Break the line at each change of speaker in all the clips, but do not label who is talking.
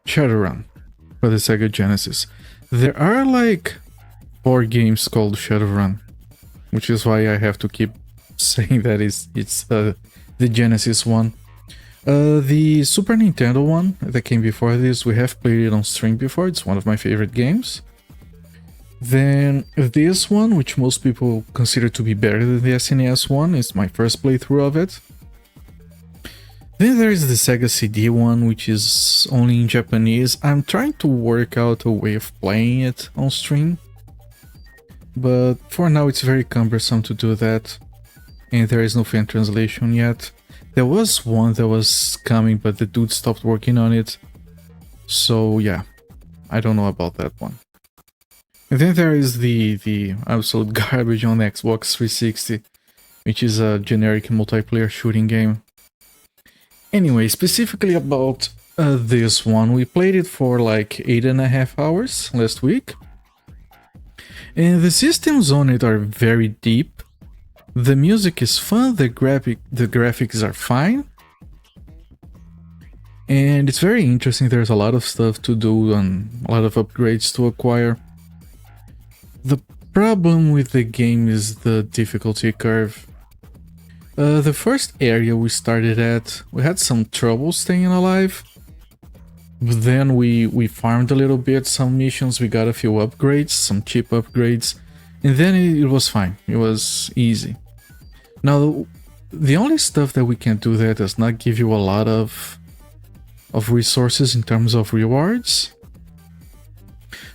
Shadowrun for the Sega Genesis. There are like 4 games called Shadowrun, which is why I have to keep saying that it's the Genesis one. The Super Nintendo one that came before this, we have played it on stream before. It's one of my favorite games. Then this one, which most people consider to be better than the SNES one, is my first playthrough of it. Then there is the Sega CD one, which is only in Japanese. I'm trying to work out a way of playing it on stream, but for now it's very cumbersome to do that, and there is no fan translation yet. There was one that was coming, but the dude stopped working on it, so yeah, I don't know about that one. And then there is the absolute garbage on Xbox 360, which is a generic multiplayer shooting game. Anyway, specifically about this one, we played it for like 8.5 hours last week. And the systems on it are very deep. The music is fun, the graphics are fine. And it's very interesting, there's a lot of stuff to do and a lot of upgrades to acquire. The problem with the game is the difficulty curve. The first area we started at, we had some trouble staying alive. But then we farmed a little bit, some missions, we got a few upgrades, some cheap upgrades. And then it was fine, it was easy. Now, the only stuff that we can do that does not give you a lot of resources in terms of rewards.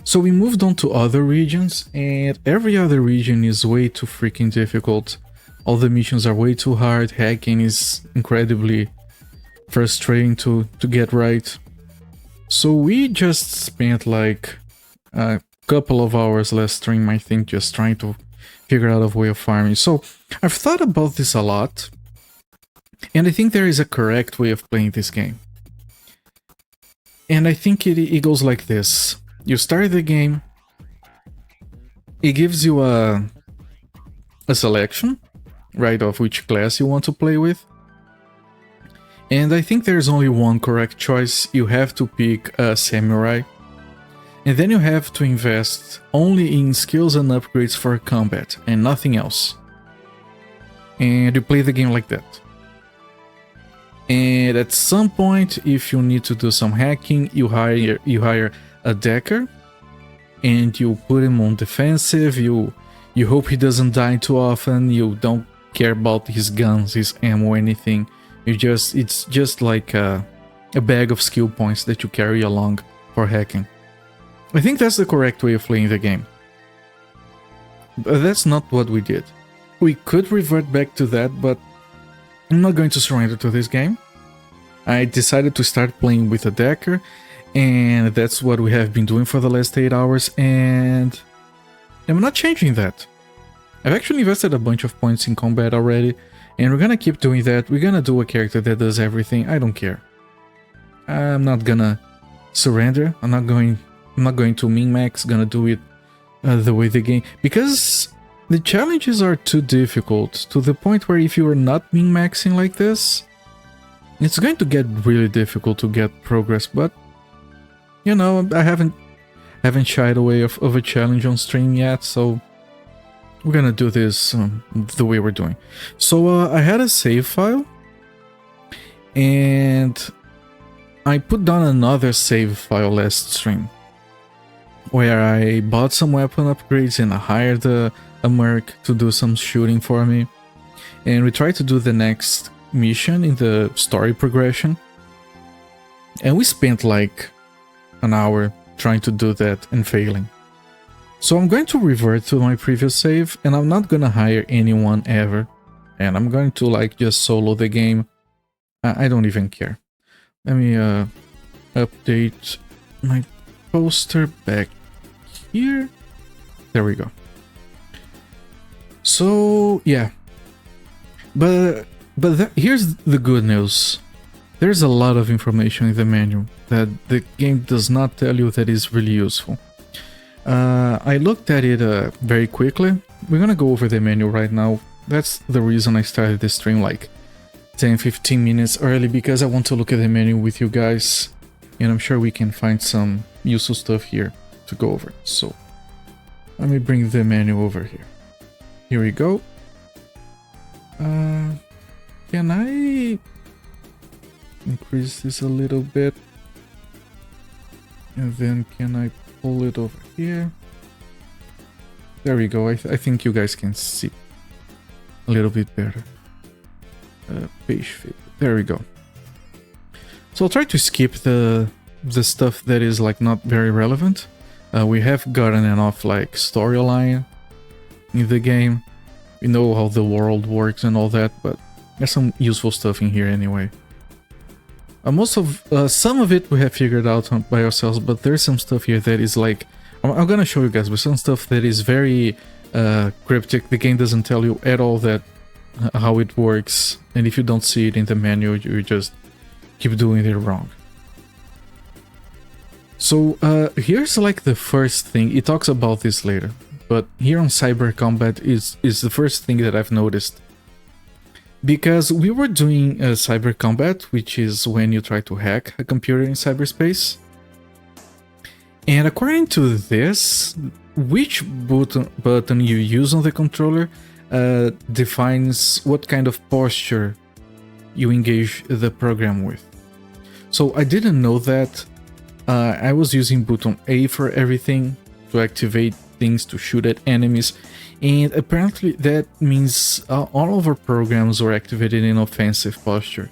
So we moved on to other regions, and every other region is way too freaking difficult. All the missions are way too hard, hacking is incredibly frustrating to get right. So we just spent like a couple of hours last stream, I think, just trying to figure out a way of farming. So I've thought about this a lot, and I think there is a correct way of playing this game. And I think it goes like this. You start the game, it gives you a selection, right, of which class you want to play with. And I think there's only one correct choice. You have to pick a samurai. And then you have to invest only in skills and upgrades for combat and nothing else. And you play the game like that. And at some point, if you need to do some hacking, you hire a decker, and you put him on defensive. You hope he doesn't die too often. You don't care about his guns, his ammo, anything. It's just like a bag of skill points that you carry along for hacking. I think that's the correct way of playing the game. But that's not what we did. We could revert back to that, but I'm not going to surrender to this game. I decided to start playing with a decker, and that's what we have been doing for the last 8 hours, and I'm not changing that. I've actually invested a bunch of points in combat already, and we're gonna keep doing that. We're gonna do a character that does everything. I don't care. I'm not gonna surrender. I'm not going to min-max, gonna do it the way the game, because the challenges are too difficult, to the point where if you are not min-maxing like this, it's going to get really difficult to get progress. But you know, I haven't shied away of a challenge on stream yet, so we're gonna do this the way we're doing. So I had a save file, and I put down another save file last stream, where I bought some weapon upgrades and I hired a merc to do some shooting for me. And we tried to do the next mission in the story progression, and we spent like an hour trying to do that and failing. So I'm going to revert to my previous save, and I'm not gonna hire anyone ever, and I'm going to like just solo the game. I don't even care. Let me update my poster back here. There we go. So yeah, but here's the good news. There's a lot of information in the menu that the game does not tell you that is really useful. I looked at it very quickly. We're gonna go over the menu right now. That's the reason I started this stream like 10-15 minutes early, because I want to look at the menu with you guys. and I'm sure we can find some useful stuff here to go over. So let me bring the menu over here. Here we go. Can I increase this a little bit? And then can I pull it over here? There we go. I think you guys can see a little bit better. Page fit. There we go. So I'll try to skip the stuff that is like not very relevant. We have gotten enough like storyline in the game. We know how the world works and all that, but there's some useful stuff in here anyway. Some of it we have figured out by ourselves, but there's some stuff here that is like, I'm gonna show you guys, but some stuff that is very cryptic. The game doesn't tell you at all that how it works, and if you don't see it in the menu, you just keep doing it wrong. So here's like the first thing. It talks about this later, but here on cyber combat is the first thing that I've noticed. Because we were doing cyber combat, which is when you try to hack a computer in cyberspace. And according to this, which button you use on the controller defines what kind of posture you engage the program with. So I didn't know that. I was using button A for everything, to activate things, to shoot at enemies. And apparently that means all of our programs were activated in offensive posture.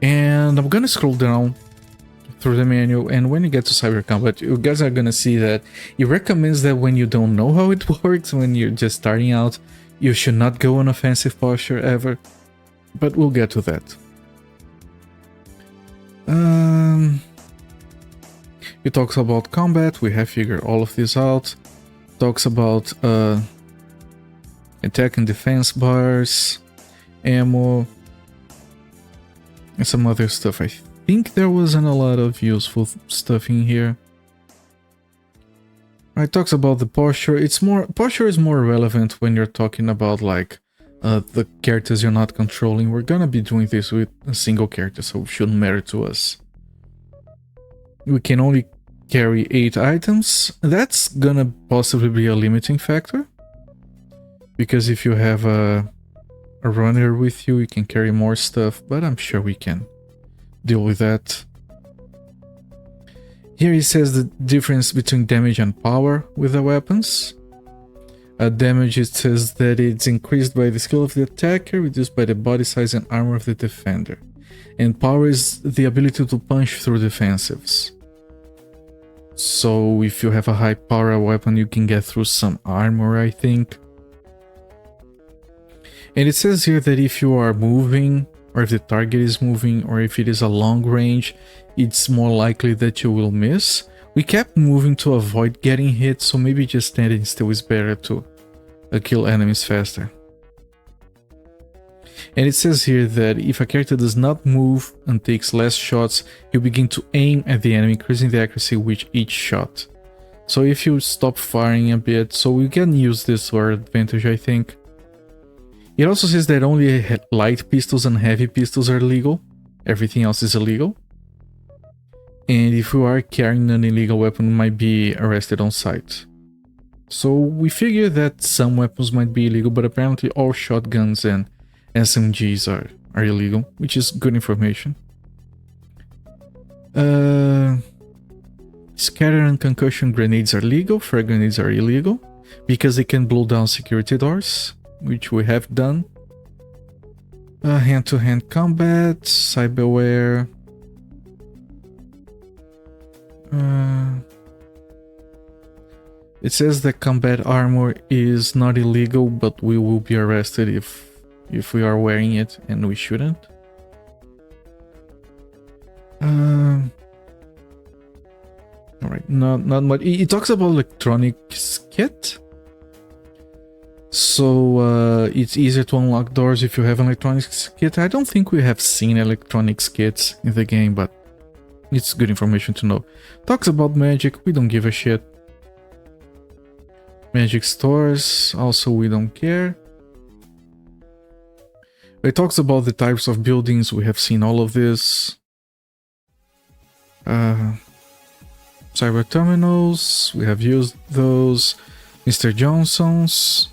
And I'm gonna scroll down through the menu, and when you get to cyber combat, you guys are gonna see that it recommends that when you don't know how it works, when you're just starting out, you should not go on offensive posture ever. But we'll get to that. It talks about combat. We have figured all of this out. Talks about attack and defense bars, ammo, and some other stuff. I think there wasn't a lot of useful stuff in here. It talks about the posture. Posture is more relevant when you're talking about like the characters you're not controlling. We're gonna be doing this with a single character, so it shouldn't matter to us. We can only carry 8 items. That's gonna possibly be a limiting factor, because if you have a runner with you, you can carry more stuff, but I'm sure we can deal with that. Here it says the difference between damage and power with the weapons. Damage, it says that it's increased by the skill of the attacker, reduced by the body size and armor of the defender. And power is the ability to punch through defensives. So if you have a high power weapon, you can get through some armor, I think. And it says here that if you are moving, or if the target is moving, or if it is a long range, it's more likely that you will miss. We kept moving to avoid getting hit, so maybe just standing still is better to kill enemies faster. And it says here that if a character does not move and takes less shots, you begin to aim at the enemy, increasing the accuracy with each shot. So if you stop firing a bit, so we can use this to our advantage, I think. It also says that only light pistols and heavy pistols are legal. Everything else is illegal. And if you are carrying an illegal weapon, you might be arrested on sight. So we figure that some weapons might be illegal, but apparently all shotguns and SMGs are illegal, which is good information. Scatter and concussion grenades are legal, frag grenades are illegal, because they can blow down security doors, which we have done. Hand-to-hand combat, cyberware. It says that combat armor is not illegal, but we will be arrested if we are wearing it, and we shouldn't. Alright, not much. It talks about electronics kit. So it's easier to unlock doors if you have an electronics kit. I don't think we have seen electronics kits in the game, but it's good information to know. Talks about magic, we don't give a shit. Magic stores, also we don't care. It talks about the types of buildings, we have seen all of this. Cyber terminals, we have used those. Mr. Johnson's.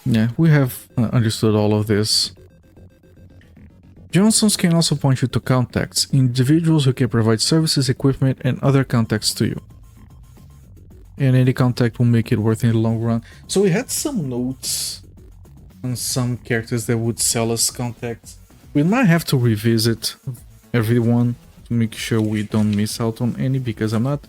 Yeah, we have understood all of this. Johnson's can also point you to contacts, individuals who can provide services, equipment, and other contacts to you. And any contact will make it worth in the long run. So we had some notes on some characters that would sell us contacts. We might have to revisit everyone to make sure we don't miss out on any, because I'm not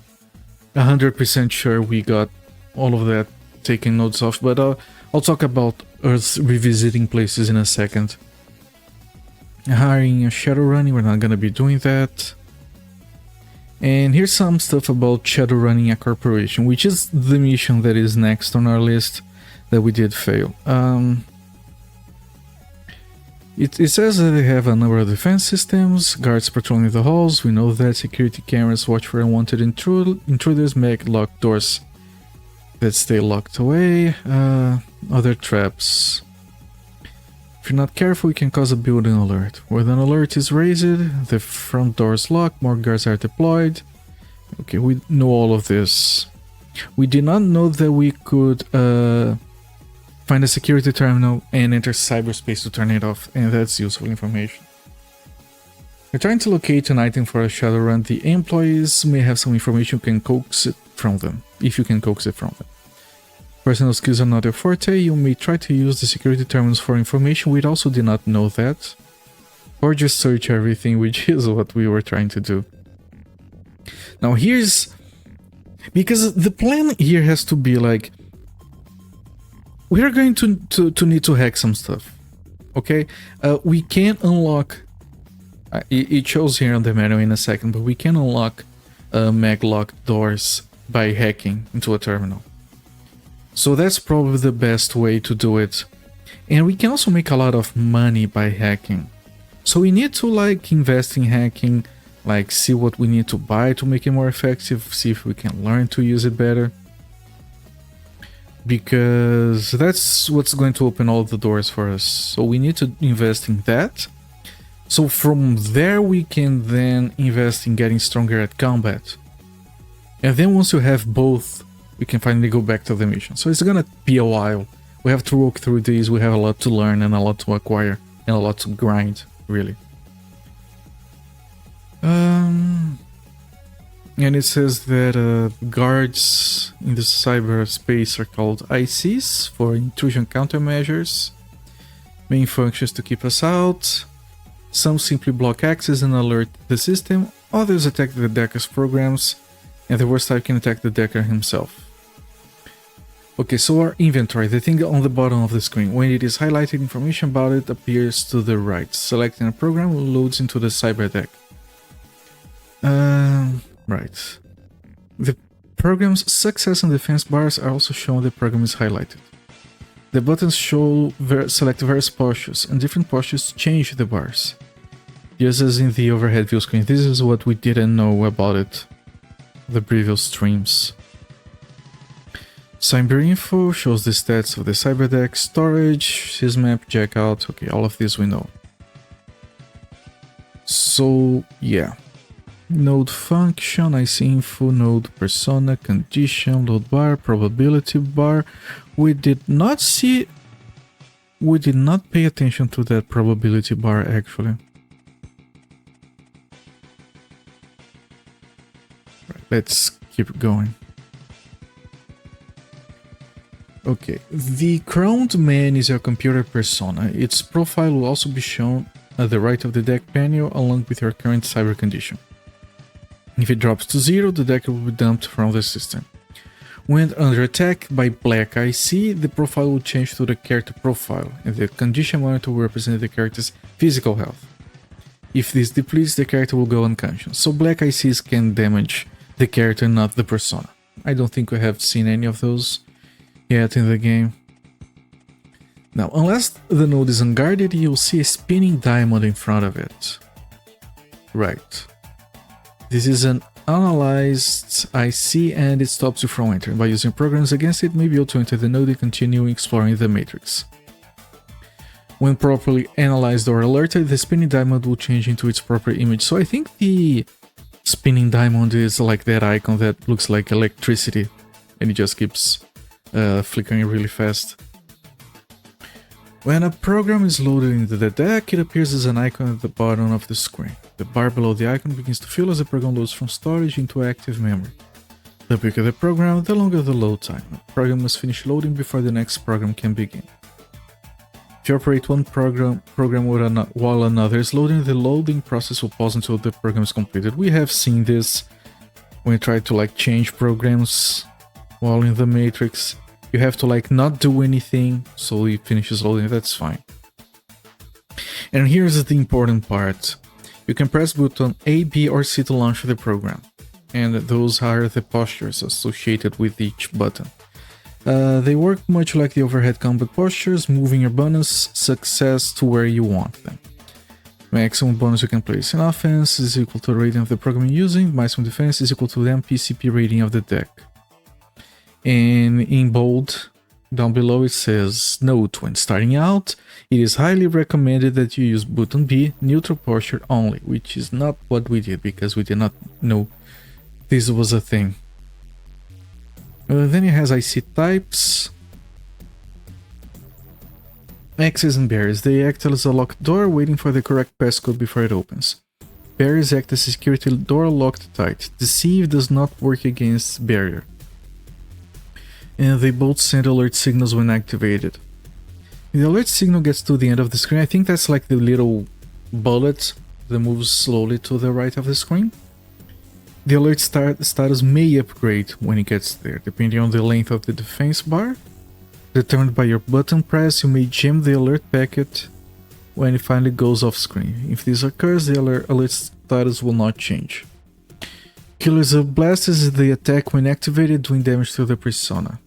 100% sure we got all of that taken notes of, but I'll talk about us revisiting places in a second. Hiring a Shadowrun, we're not gonna be doing that. And here's some stuff about Shadowrunning a corporation, which is the mission that is next on our list that we did fail. It says that they have a number of defense systems, guards patrolling the halls, we know that, security cameras watch for unwanted intruders, make locked doors that stay locked away, other traps. If you're not careful, you can cause a building alert. When an alert is raised, the front door is locked, more guards are deployed. Okay, we know all of this. We did not know that we could find a security terminal and enter cyberspace to turn it off, and that's useful information. We're trying to locate an item for a Shadowrun. The employees may have some information, you can coax it from them, if you can coax it from them. Personal skills are not your forte, you may try to use the security terminals for information, we also did not know that. Or just search everything, which is what we were trying to do. Now here's... because the plan here has to be like... we are going to need to hack some stuff, okay? We can unlock... it shows here on the menu in a second, but we can unlock mag-locked doors by hacking into a terminal. So that's probably the best way to do it. And we can also make a lot of money by hacking. So we need to like invest in hacking, like see what we need to buy to make it more effective, see if we can learn to use it better. Because that's what's going to open all the doors for us. So we need to invest in that. So from there we can then invest in getting stronger at combat. And then once you have both, we can finally go back to the mission. So it's gonna be a while. We have to walk through these, we have a lot to learn and a lot to acquire and a lot to grind, really. And it says that guards in the cyberspace are called ICs for intrusion countermeasures. Main functions to keep us out. Some simply block access and alert the system, others attack the Decker's programs, and the worst type can attack the Decker himself. Okay, so our inventory, the thing on the bottom of the screen, when it is highlighted, information about it appears to the right. Selecting a program loads into the cyber deck. Right. The program's success and defense bars are also shown the program is highlighted. The buttons show select various postures, and different postures change the bars. Just as in the overhead view screen, this is what we didn't know about it the previous streams. Cyber info shows the stats of the cyber deck, storage, sysmap, checkout, okay, all of this we know. So yeah, node function, IC info, node persona, condition, load bar, probability bar. We did not pay attention to that probability bar actually. Right, let's keep going. Okay, the crowned man is your computer persona. Its profile will also be shown at the right of the deck panel along with your current cyber condition. If it drops to 0, the deck will be dumped from the system. When under attack by Black IC, the profile will change to the character profile, and the condition monitor will represent the character's physical health. If this depletes, the character will go unconscious. So Black ICs can damage the character, not the persona. I don't think we have seen any of those yet in the game. Now, unless the node is unguarded, you'll see a spinning diamond in front of it. Right. This is an analyzed IC and it stops you from entering. By using programs against it, may be able to enter the node and continue exploring the matrix. When properly analyzed or alerted, the spinning diamond will change into its proper image. So I think the spinning diamond is like that icon that looks like electricity and it just keeps flickering really fast. When a program is loaded into the deck, it appears as an icon at the bottom of the screen. The bar below the icon begins to fill as the program loads from storage into active memory. The bigger the program, the longer the load time. The program must finish loading before the next program can begin. If you operate one program while another is loading, the loading process will pause until the program is completed. We have seen this when we try to like change programs while in the matrix. You have to like not do anything so it finishes loading, that's fine. And here's the important part. You can press button A, B or C to launch the program. And those are the postures associated with each button. They work much like the overhead combat postures, moving your bonus success to where you want them. Maximum bonus you can place in offense is equal to the rating of the program you're using. Maximum defense is equal to the MPCP rating of the deck. And in bold, down below it says, note, when starting out, it is highly recommended that you use button B, neutral posture only, which is not what we did because we did not know this was a thing. Then it has IC types. Axes and barriers. They act as a locked door, waiting for the correct passcode before it opens. Barriers act as a security door locked tight. Deceive does not work against barrier. And they both send alert signals when activated. If the alert signal gets to the end of the screen, I think that's like the little bullet that moves slowly to the right of the screen. The alert status may upgrade when it gets there, depending on the length of the defense bar. Determined by your button press, you may jam the alert packet when it finally goes off screen. If this occurs, the alert status will not change. Killer's Blast is the attack when activated, doing damage to the persona.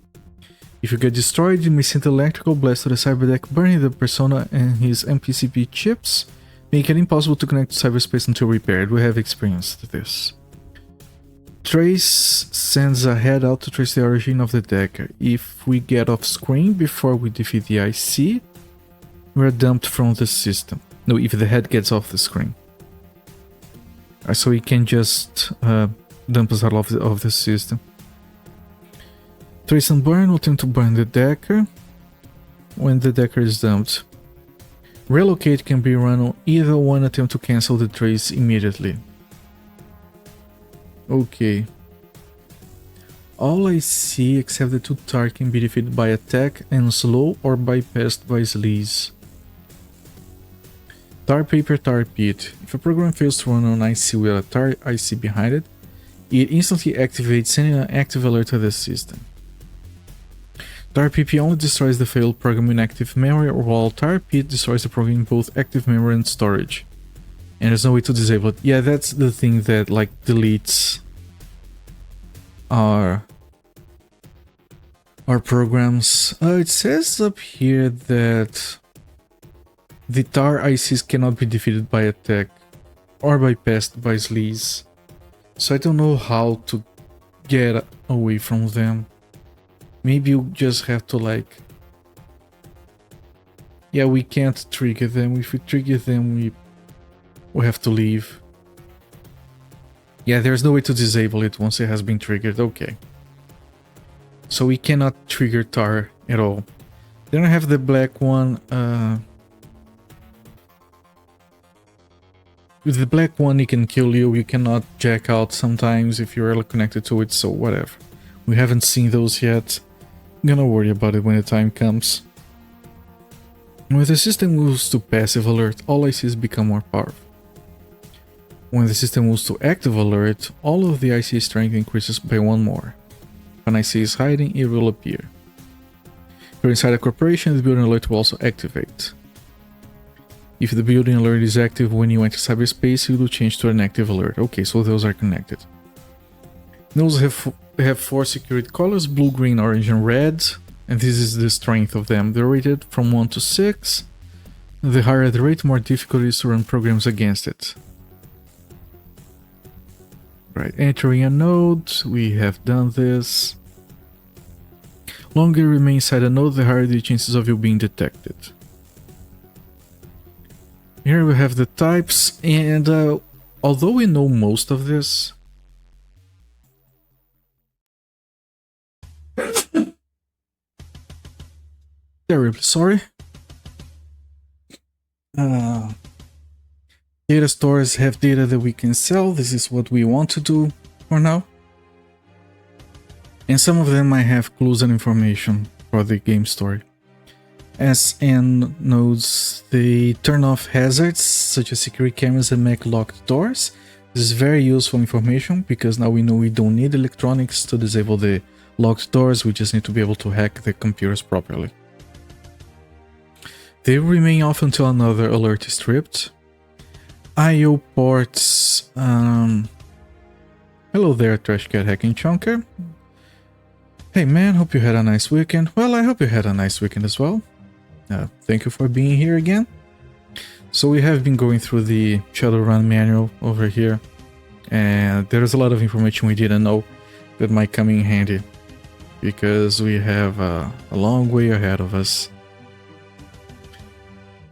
If you get destroyed, you may send an electrical blast to the cyberdeck, burning the persona and his MPCP chips, making it impossible to connect to cyberspace until repaired. We have experienced this. Trace sends a head out to trace the origin of the deck. If we get off screen before we defeat the IC, we're dumped from the system. No, if the head gets off the screen. So we can just dump us out of the system. Trace and burn will attempt to burn the decker when the decker is dumped. Relocate can be run on either one attempt to cancel the trace immediately. Okay. All I see except the two tar can be defeated by attack and slow or bypassed by sleaze. Tar paper, tar pit. If a program fails to run on IC with a tar IC behind it, it instantly activates, sending an active alert to the system. Tar PP only destroys the failed program in active memory, while tar pit destroys the program in both active memory and storage. And there's no way to disable it. Yeah, that's the thing that like deletes our programs. It says up here that the tar ICs cannot be defeated by attack or bypassed by sleaze. So I don't know how to get away from them. Maybe you just have to like... Yeah, we can't trigger them. If we trigger them, we have to leave. Yeah, there's no way to disable it once it has been triggered. Okay. So we cannot trigger tar at all. Then I have the black one. With the black one, it can kill you. You cannot jack out sometimes if you're connected to it, so whatever. We haven't seen those yet. I'm gonna worry about it when the time comes. When the system moves to passive alert, all ICs become more powerful. When the system moves to active alert, all of the IC strength increases by 1 more. When IC is hiding, it will appear. If you're inside a corporation, the building alert will also activate. If the building alert is active when you enter cyberspace, it will change to an active alert. Okay, so those are connected. Those have 4 security colors: blue, green, orange, and red. And this is the strength of them. They're rated from 1 to 6. The higher the rate, more difficult it is to run programs against it. Right, entering a node, we have done this. Longer you remain inside a node, the higher the chances of you being detected. Here we have the types, and although we know most of this, terribly sorry. Data stores have data that we can sell. This is what we want to do for now. And some of them might have clues and information for the game story. SN nodes, they turn off hazards such as security cameras and make locked doors. This is very useful information because now we know we don't need electronics to disable the locked doors, we just need to be able to hack the computers properly. They remain off until another alert is tripped. IO ports, hello there, Trash Cat Hacking Chunker. Hey man, hope you had a nice weekend. Well, I hope you had a nice weekend as well. Thank you for being here again. So we have been going through the Shadowrun manual over here, and there's a lot of information we didn't know that might come in handy, because we have a long way ahead of us.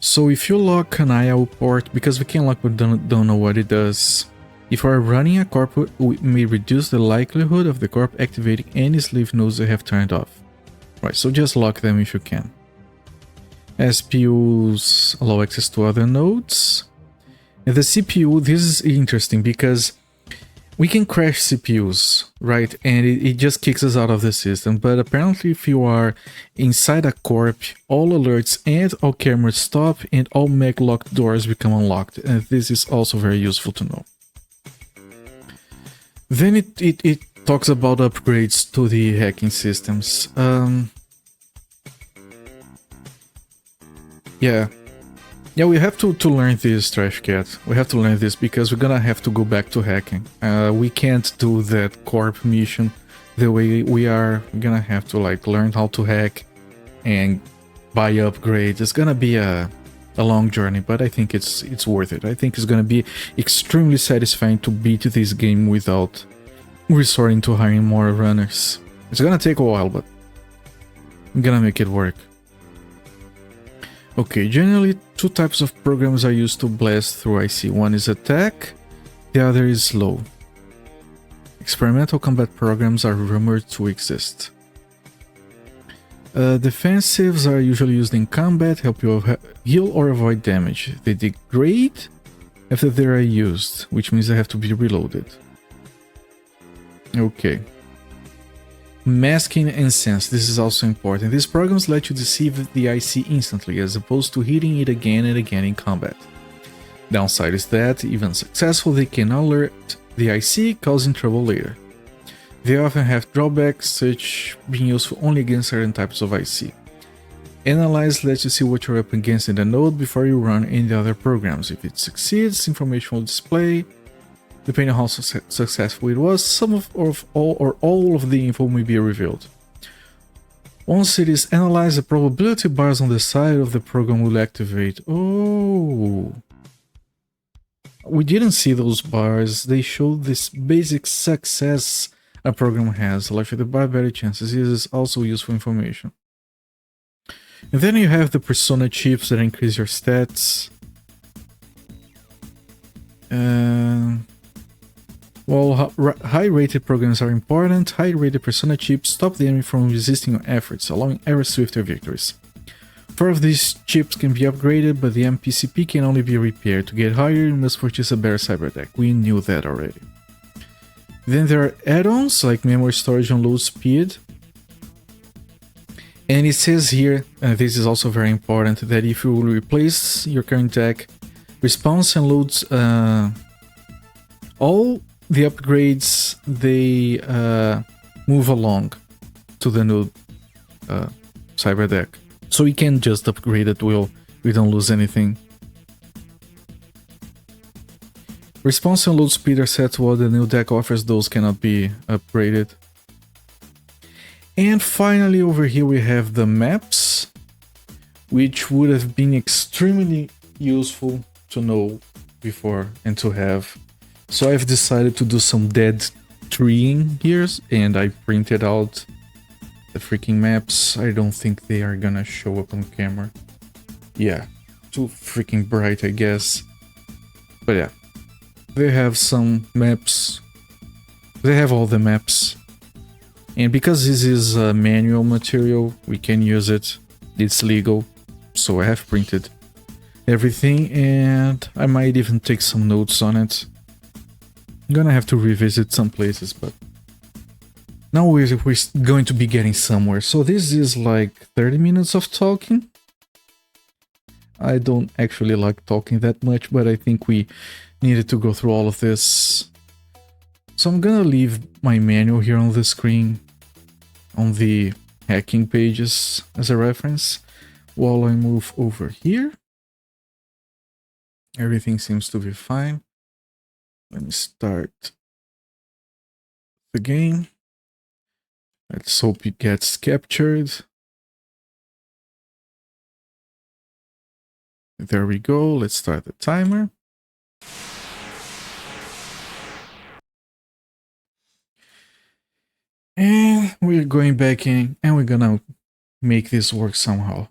So if you lock an IO port, because we can lock but don't know what it does, if you are running a corp, we may reduce the likelihood of the corp activating any sleeve nodes they have turned off. Right, so just lock them if you can. SPUs allow access to other nodes. And the CPU, this is interesting because we can crash CPUs, right? And it just kicks us out of the system. But apparently if you are inside a corp, all alerts and all cameras stop and all mag locked doors become unlocked. And this is also very useful to know. Then it talks about upgrades to the hacking systems. Yeah, we have to learn this, Trash Cat. We have to learn this because we're gonna have to go back to hacking. We can't do that corp mission the way we are. We're gonna have to like learn how to hack and buy upgrades. It's gonna be a long journey, but I think it's worth it. I think it's gonna be extremely satisfying to beat this game without resorting to hiring more runners. It's gonna take a while, but I'm gonna make it work. Okay, generally two types of programs are used to blast through IC. One is attack, the other is slow. Experimental combat programs are rumored to exist. Defensives are usually used in combat, help you heal or avoid damage. They degrade after they are used, which means they have to be reloaded. Okay. Masking and sense, this is also important. These programs let you deceive the IC instantly, as opposed to hitting it again and again in combat. Downside is that, even successful, they can alert the IC, causing trouble later. They often have drawbacks, such being useful only against certain types of IC. Analyze lets you see what you're up against in the node before you run any other programs. If it succeeds, information will display. Depending on how successful it was, some of all or all of the info may be revealed. Once it is analyzed, the probability bars on the side of the program will activate. Oh, we didn't see those bars. They show this basic success a program has. Larger the bar, better chances. This is also useful information. And then you have the persona chips that increase your stats. While high-rated programs are important, high-rated persona chips stop the enemy from resisting your efforts, allowing ever swifter victories. 4 of these chips can be upgraded, but the MPCP can only be repaired. To get higher, you must purchase a better cyber deck. We knew that already. Then there are add-ons like memory storage and load speed. And it says here, and this is also very important, that if you will replace your current deck, response and loads, all the upgrades, they move along to the new cyber deck. So we can just upgrade at will, we don't lose anything. Response and load speed are set to what the new deck offers, those cannot be upgraded. And finally over here we have the maps, which would have been extremely useful to know before and to have So I've decided to do some dead treeing here, and I printed out the freaking maps. I don't think they are gonna show up on camera. Yeah, too freaking bright, I guess. But yeah, they have some maps. They have all the maps. And because this is manual material, we can use it. It's legal. So I have printed everything, and I might even take some notes on it. I'm gonna have to revisit some places, but now we're going to be getting somewhere. So this is like 30 minutes of talking. I don't actually like talking that much, but I think we needed to go through all of this. So I'm gonna leave my manual here on the screen, on the hacking pages as a reference, while I move over here. Everything seems to be fine. Let me start the game. Let's hope it gets captured. There we go. Let's start the timer. And we're going back in, and we're gonna make this work somehow.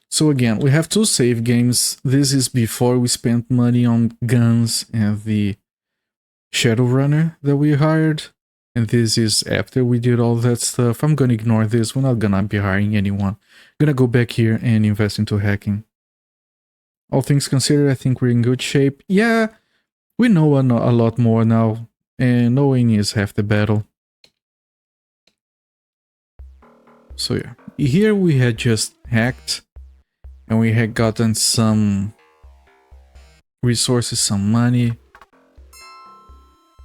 So again, we have two save games. This is before we spent money on guns and the Shadowrunner that we hired. And this is after we did all that stuff. I'm gonna ignore this. We're not gonna be hiring anyone. I'm gonna go back here and invest into hacking. All things considered, I think we're in good shape. Yeah, we know a lot more now. And knowing is half the battle. So yeah, here we had just hacked. And we had gotten some resources, some money.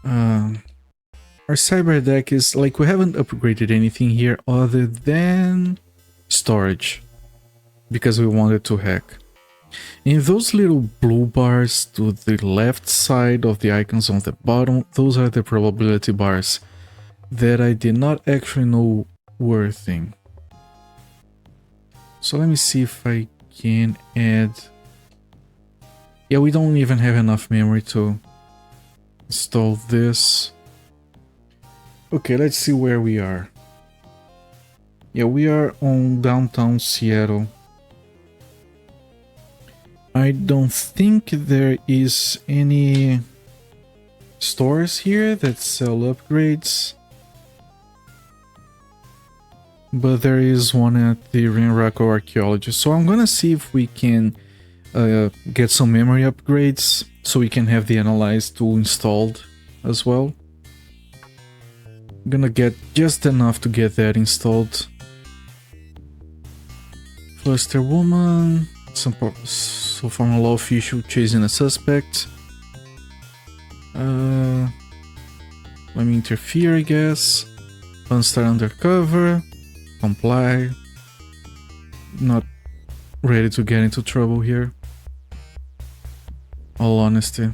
Our cyber deck is like, we haven't upgraded anything here other than storage, because we wanted to hack. In those little blue bars to the left side of the icons on the bottom, those are the probability bars that I did not actually know were a thing. So let me see if I can add. Yeah, we don't even have enough memory to install this. Okay, let's see where we are. Yeah, we are on downtown Seattle. I don't think there is any stores here that sell upgrades. But there is one at the Rinraku Archaeology. So I'm gonna see if we can get some memory upgrades so we can have the Analyze tool installed as well. I'm gonna get just enough to get that installed. Fluster Woman, so former law official chasing a suspect. Let me interfere, I guess. Unstar undercover. Comply. Not ready to get into trouble here. All honesty.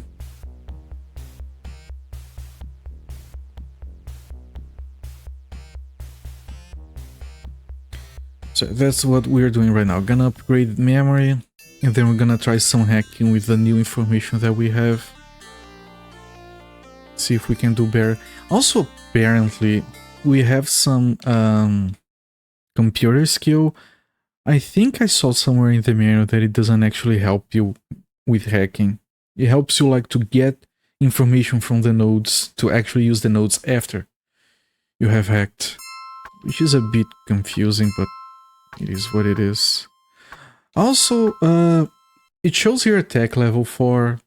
So that's what we're doing right now. Gonna upgrade memory, and then we're gonna try some hacking with the new information that we have. See if we can do better. Also, apparently, we have some computer skill. I think I saw somewhere in the manual that it doesn't actually help you with hacking. It helps you like to get information from the nodes to actually use the nodes after you have hacked, which is a bit confusing, but it is what it is. Also, it shows here attack level 4,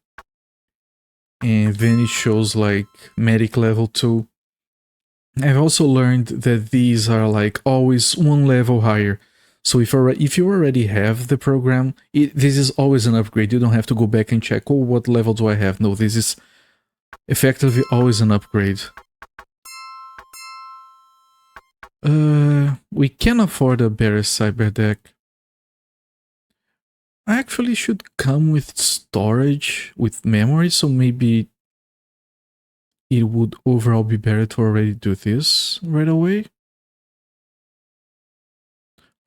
and then it shows like medic level 2. I've also learned that these are like always one level higher. So if you already have the program, this is always an upgrade. You don't have to go back and check, oh, what level do I have? No, this is effectively always an upgrade. We can afford a better cyber deck. Actually should come with storage, with memory, so maybe it would overall be better to already do this right away.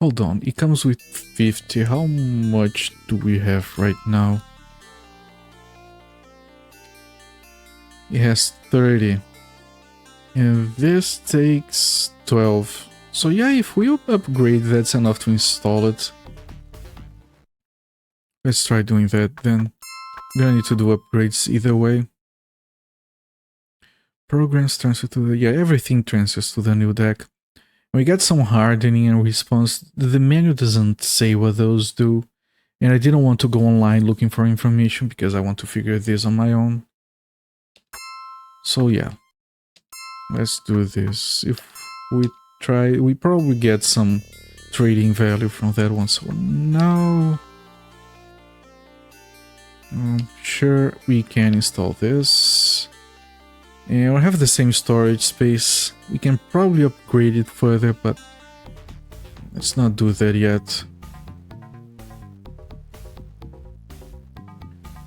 Hold on, it comes with 50. How much do we have right now? It has 30. And this takes 12. So yeah, if we upgrade, that's enough to install it. Let's try doing that then. We're gonna need to do upgrades either way. Programs transfer to the... yeah, everything transfers to the new deck. We got some hardening and response. The menu doesn't say what those do. And I didn't want to go online looking for information because I want to figure this on my own. So yeah. Let's do this. If we try... we probably get some trading value from that one. So now... I'm sure we can install this. And we have the same storage space. We can probably upgrade it further, but let's not do that yet.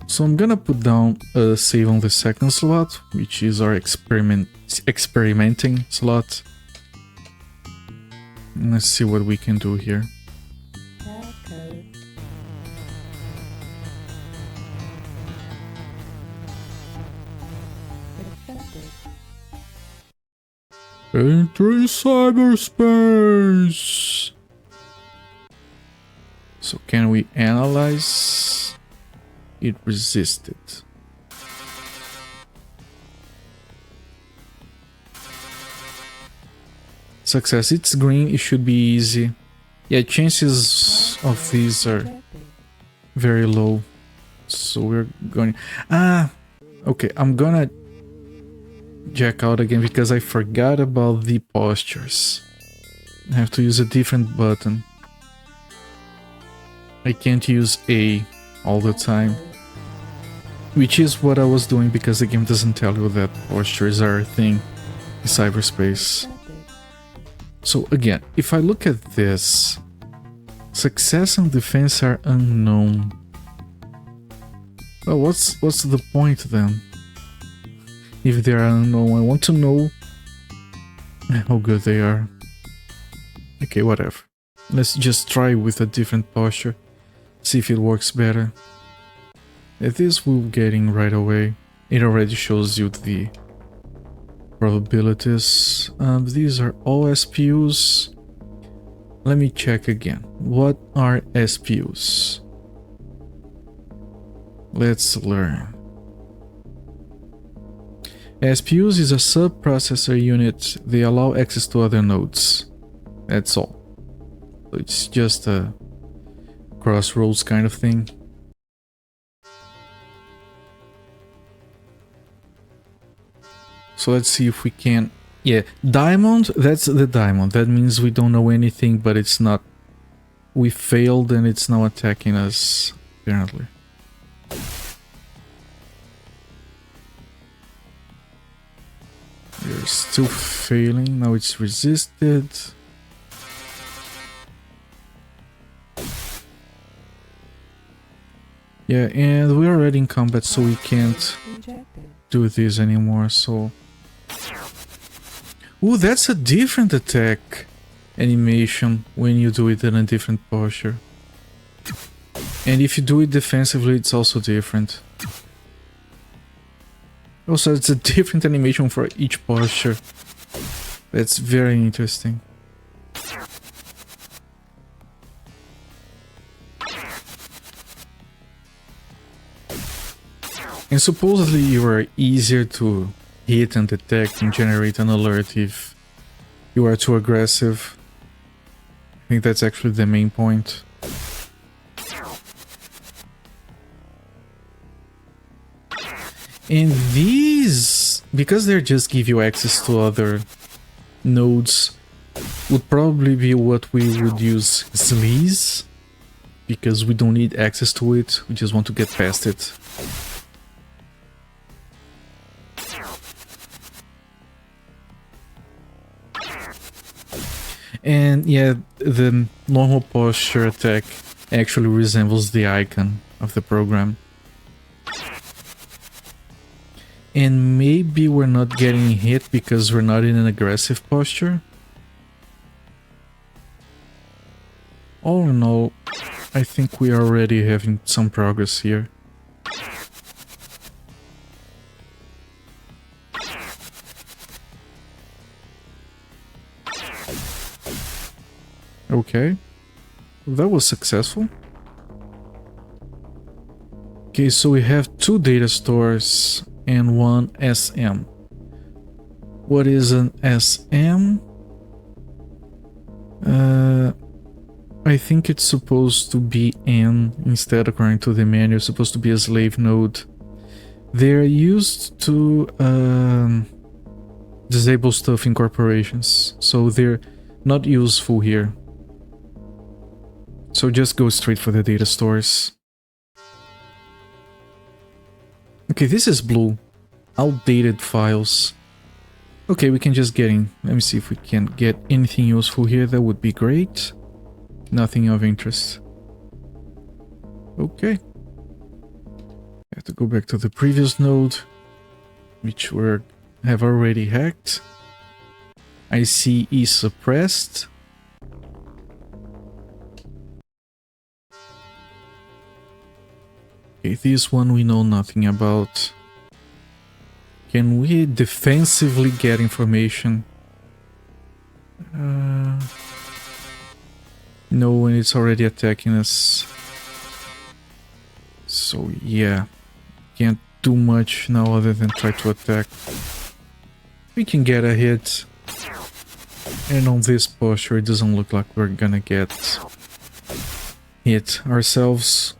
So I'm gonna put down a save on the second slot, which is our experimenting slot. And let's see what we can do here. Entering cyberspace! So can we analyze? It resisted. Success. It's green, it should be easy. Yeah, chances of these are very low. So we're going... okay, I'm gonna jack out again because I forgot about the postures. I have to use a different button. I can't use A all the time, which is what I was doing because the game doesn't tell you that postures are a thing in cyberspace. So again, if I look at this, success and defense are unknown. Well, what's the point then? If they are unknown, I want to know how good they are. Okay, whatever. Let's just try with a different posture. See if it works better. This we're getting right away. It already shows you the probabilities. These are all SPUs. Let me check again. What are SPUs? Let's learn. SPUs is a sub-processor unit. They allow access to other nodes. That's all. It's just a crossroads kind of thing. So let's see if we can... yeah, diamond, that's the diamond. That means we don't know anything, but it's not... we failed and it's now attacking us, apparently. We're still failing. Now it's resisted. Yeah, and we're already in combat, so we can't do this anymore, so... ooh, that's a different attack animation when you do it in a different posture. And if you do it defensively, it's also different. Also, it's a different animation for each posture. That's very interesting. And supposedly you are easier to hit and detect and generate an alert if you are too aggressive. I think that's actually the main point. And these, because they just give you access to other nodes, would probably be what we would use sleaze, because we don't need access to it, we just want to get past it. And yeah, the normal posture attack actually resembles the icon of the program. And maybe we're not getting hit because we're not in an aggressive posture. all in all, I think we are already having some progress here. Okay, that was successful. Okay, so we have 2 data stores and 1 SM. What is an SM? I think it's supposed to be N instead, according to the manual. It's supposed to be a slave node. They're used to disable stuff in corporations, so they're not useful here. So just go straight for the data stores. Okay, this is blue. Outdated files. Okay, we can just get in. Let me see if we can get anything useful here. That would be great. Nothing of interest. Okay. I have to go back to the previous node, which we have already hacked. ICE suppressed. Okay, this one we know nothing about. Can we defensively get information? No, when it's already attacking us. So yeah, can't do much now other than try to attack. We can get a hit. And on this posture it doesn't look like we're gonna get hit ourselves.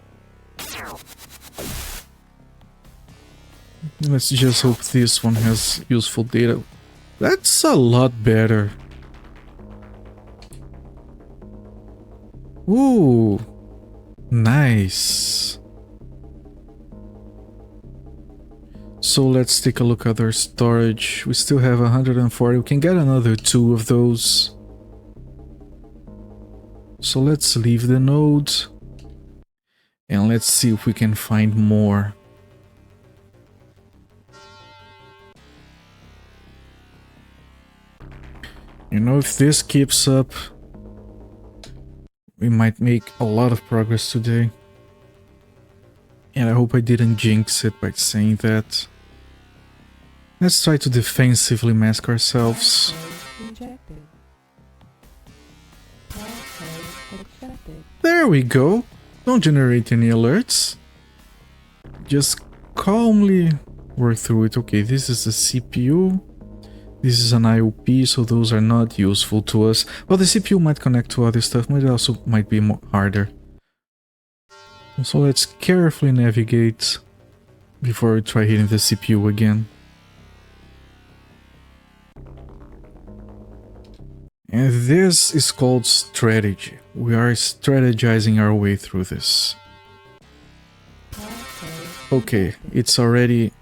Let's just hope this one has useful data. That's a lot better. Ooh, nice. So let's take a look at our storage. We still have 140. We can get another 2 of those. So let's leave the node. And let's see if we can find more. You know, if this keeps up, we might make a lot of progress today. And I hope I didn't jinx it by saying that. Let's try to defensively mask ourselves. There we go. Don't generate any alerts. Just calmly work through it. Okay, this is the CPU. This is an IOP, so those are not useful to us. Well, the CPU might connect to other stuff, but it also might be more harder. So let's carefully navigate before we try hitting the CPU again. And this is called strategy. We are strategizing our way through this. Okay, it's already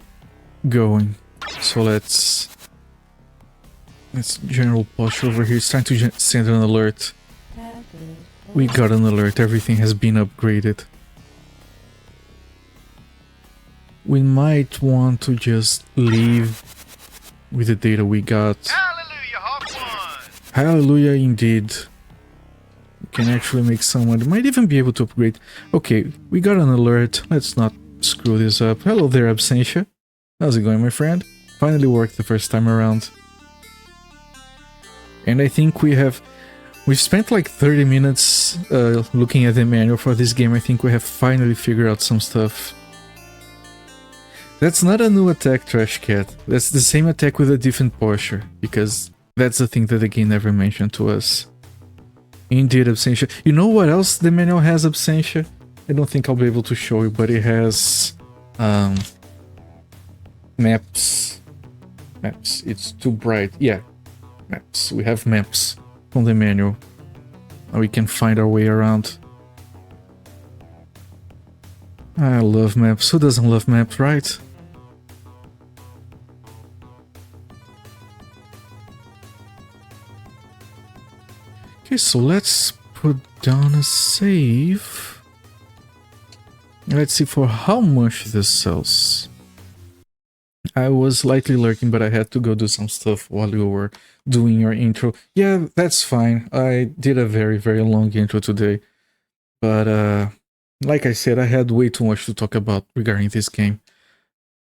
going. So let's general posture over here. It's trying to send an alert. We got an alert. Everything has been upgraded. We might want to just leave with the data we got.
Hallelujah, Hawk 1!
Hallelujah indeed. We can actually make someone. Might even be able to upgrade. Okay, we got an alert. Let's not screw this up. Hello there, Absentia. How's it going, my friend? Finally worked the first time around. And I think we've spent like 30 minutes looking at the manual for this game. I think we have finally figured out some stuff. That's not a new attack, Trash Cat. That's the same attack with a different posture, because that's the thing that the game never mentioned to us. Indeed, Absentia. You know what else the manual has, Absentia? I don't think I'll be able to show you, but it has maps. Maps. It's too bright. Yeah, maps. We have maps from the manual. And we can find our way around. I love maps. Who doesn't love maps, right? Okay, so let's put down a save. Let's see for how much this sells. I was lightly lurking, but I had to go do some stuff while you were doing your intro. Yeah, that's fine. I did a very, very long intro today. But like I said, I had way too much to talk about regarding this game.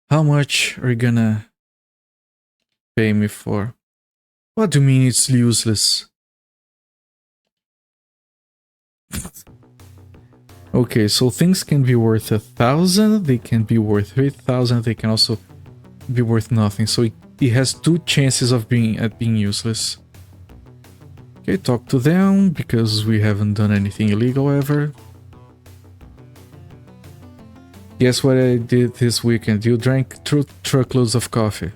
How much are you gonna pay me for? What do you mean it's useless? Okay, so things can be worth 1,000, they can be worth 3,000, they can also be worth nothing. So it has two chances of being useless. Okay, talk to them because we haven't done anything illegal ever. Guess what I did this weekend? You drank truckloads of coffee.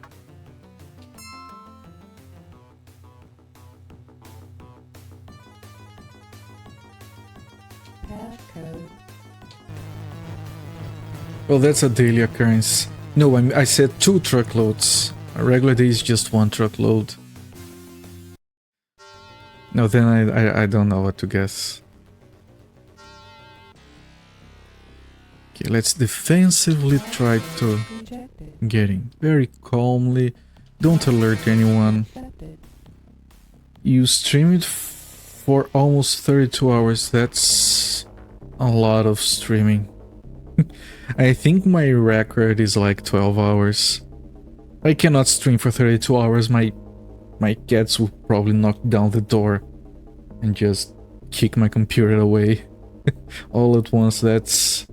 Well, that's a daily occurrence. No, I said 2 truckloads. A regular day is just 1 truckload. No, then I don't know what to guess. Okay, let's defensively try to get in. Very calmly. Don't alert anyone. You streamed for almost 32 hours. That's a lot of streaming. I think my record is like 12 hours. I cannot stream for 32 hours. My cats will probably knock down the door and just kick my computer away all at once. That's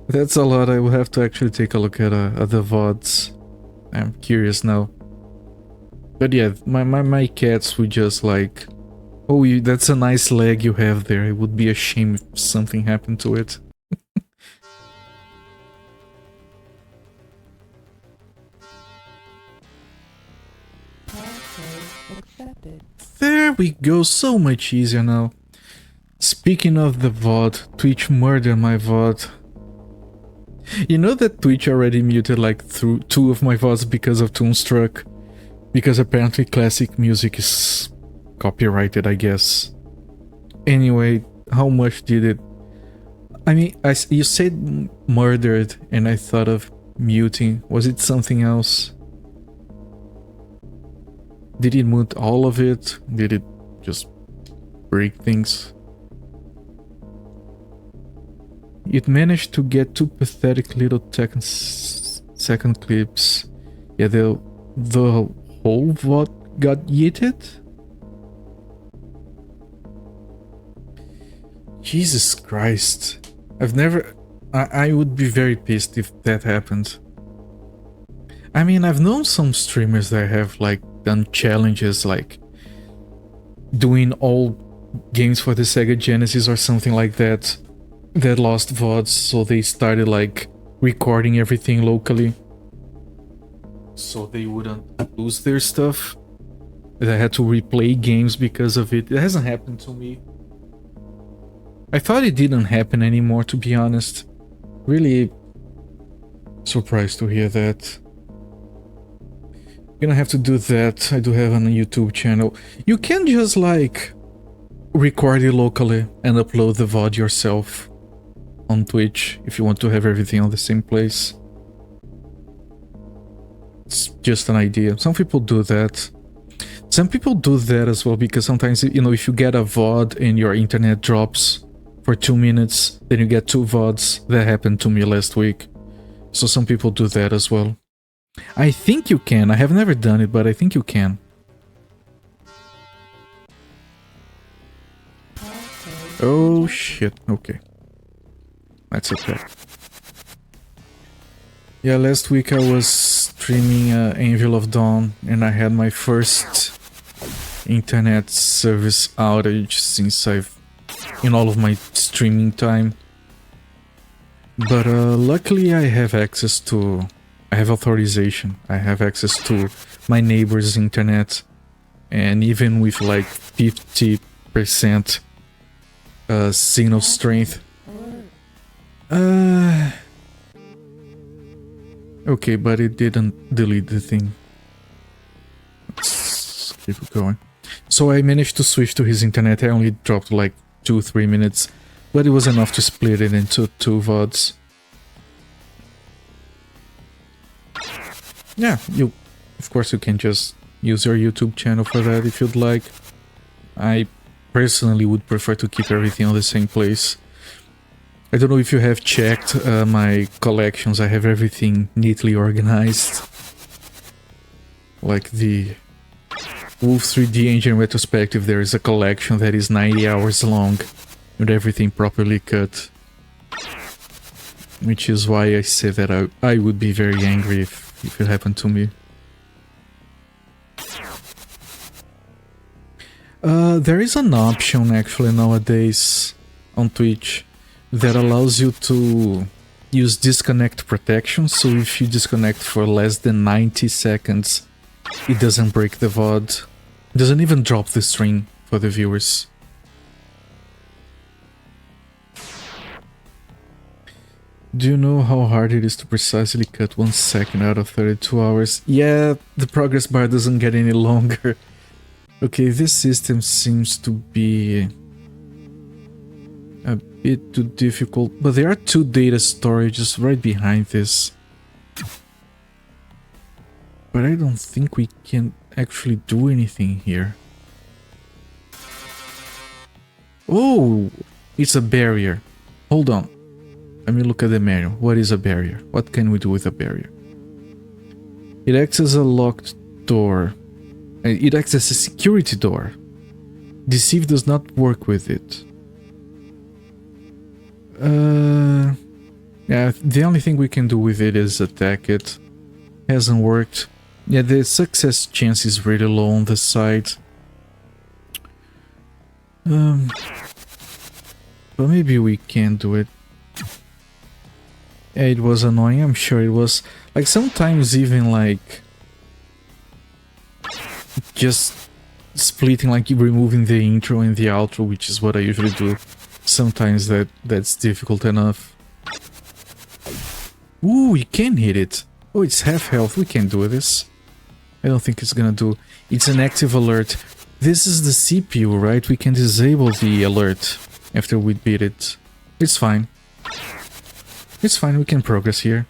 a lot. I will have to actually take a look at the VODs. I'm curious now. But yeah, my cats would just like, oh, that's a nice leg you have there. It would be a shame if something happened to it. There we go, so much easier now. Speaking of the VOD, Twitch murdered my VOD. You know that Twitch already muted like 2 of my VODs because of Toonstruck? Because apparently classic music is copyrighted, I guess. Anyway, how much did it... I mean, you said murdered and I thought of muting. Was it something else? Did it mute all of it? Did it just break things? It managed to get 2 pathetic little second clips. Yeah, the whole VOD got yeeted? Jesus Christ. I would be very pissed if that happened. I mean, I've known some streamers that have like done challenges like doing all games for the Sega Genesis or something like that lost VODs, so they started like recording everything locally so they wouldn't lose their stuff. They had to replay games because of it. It hasn't happened to me. I thought it didn't happen anymore, to be honest. Really surprised to hear that. Gonna have to do that. I do have a YouTube channel. You can just like record it locally and upload the VOD yourself on Twitch if you want to have everything on the same place. It's just an idea. Some people do that. Some people do that as well because sometimes, you know, if you get a VOD and your internet drops for 2 minutes, then you get 2 VODs. That happened to me last week. So some people do that as well. I think you can. I have never done it, but I think you can. Oh shit. Okay. That's okay. Yeah, last week I was streaming Angel of Dawn and I had my first internet service outage since in all of my streaming time. But luckily I have access to... I have authorization. I have access to my neighbor's internet. And even with like 50% signal strength. Okay, but it didn't delete the thing. Let's keep it going. So I managed to switch to his internet. I only dropped like 2-3 minutes. But it was enough to split it into 2 VODs. Yeah, of course you can just use your YouTube channel for that if you'd like. I personally would prefer to keep everything on the same place. I don't know if you have checked my collections. I have everything neatly organized. Like the Wolf 3D Engine retrospective, there is a collection that is 90 hours long with everything properly cut. Which is why I say that I would be very angry if it happened to me. There is an option actually nowadays on Twitch that allows you to use disconnect protection, so if you disconnect for less than 90 seconds, it doesn't break the VOD. It doesn't even drop the stream for the viewers. Do you know how hard it is to precisely cut 1 second out of 32 hours? Yeah, the progress bar doesn't get any longer. Okay, this system seems to be a bit too difficult, but there are 2 data storages right behind this. But I don't think we can actually do anything here. Oh, it's a barrier. Hold on. Let me look at the manual. What is a barrier? What can we do with a barrier? It acts as a locked door. It acts as a security door. Deceive does not work with it. Yeah, the only thing we can do with it is attack it. Hasn't worked. Yeah, the success chance is really low on the side. But maybe we can do it. Yeah, it was annoying, I'm sure it was. Like, sometimes even like just splitting, like removing the intro and the outro, which is what I usually do. Sometimes that's difficult enough. Ooh, you can hit it. Oh, it's half health. We can do this. I don't think it's gonna do. It's an active alert. This is the CPU, right? We can disable the alert after we beat it. It's fine. It's fine, we can progress here.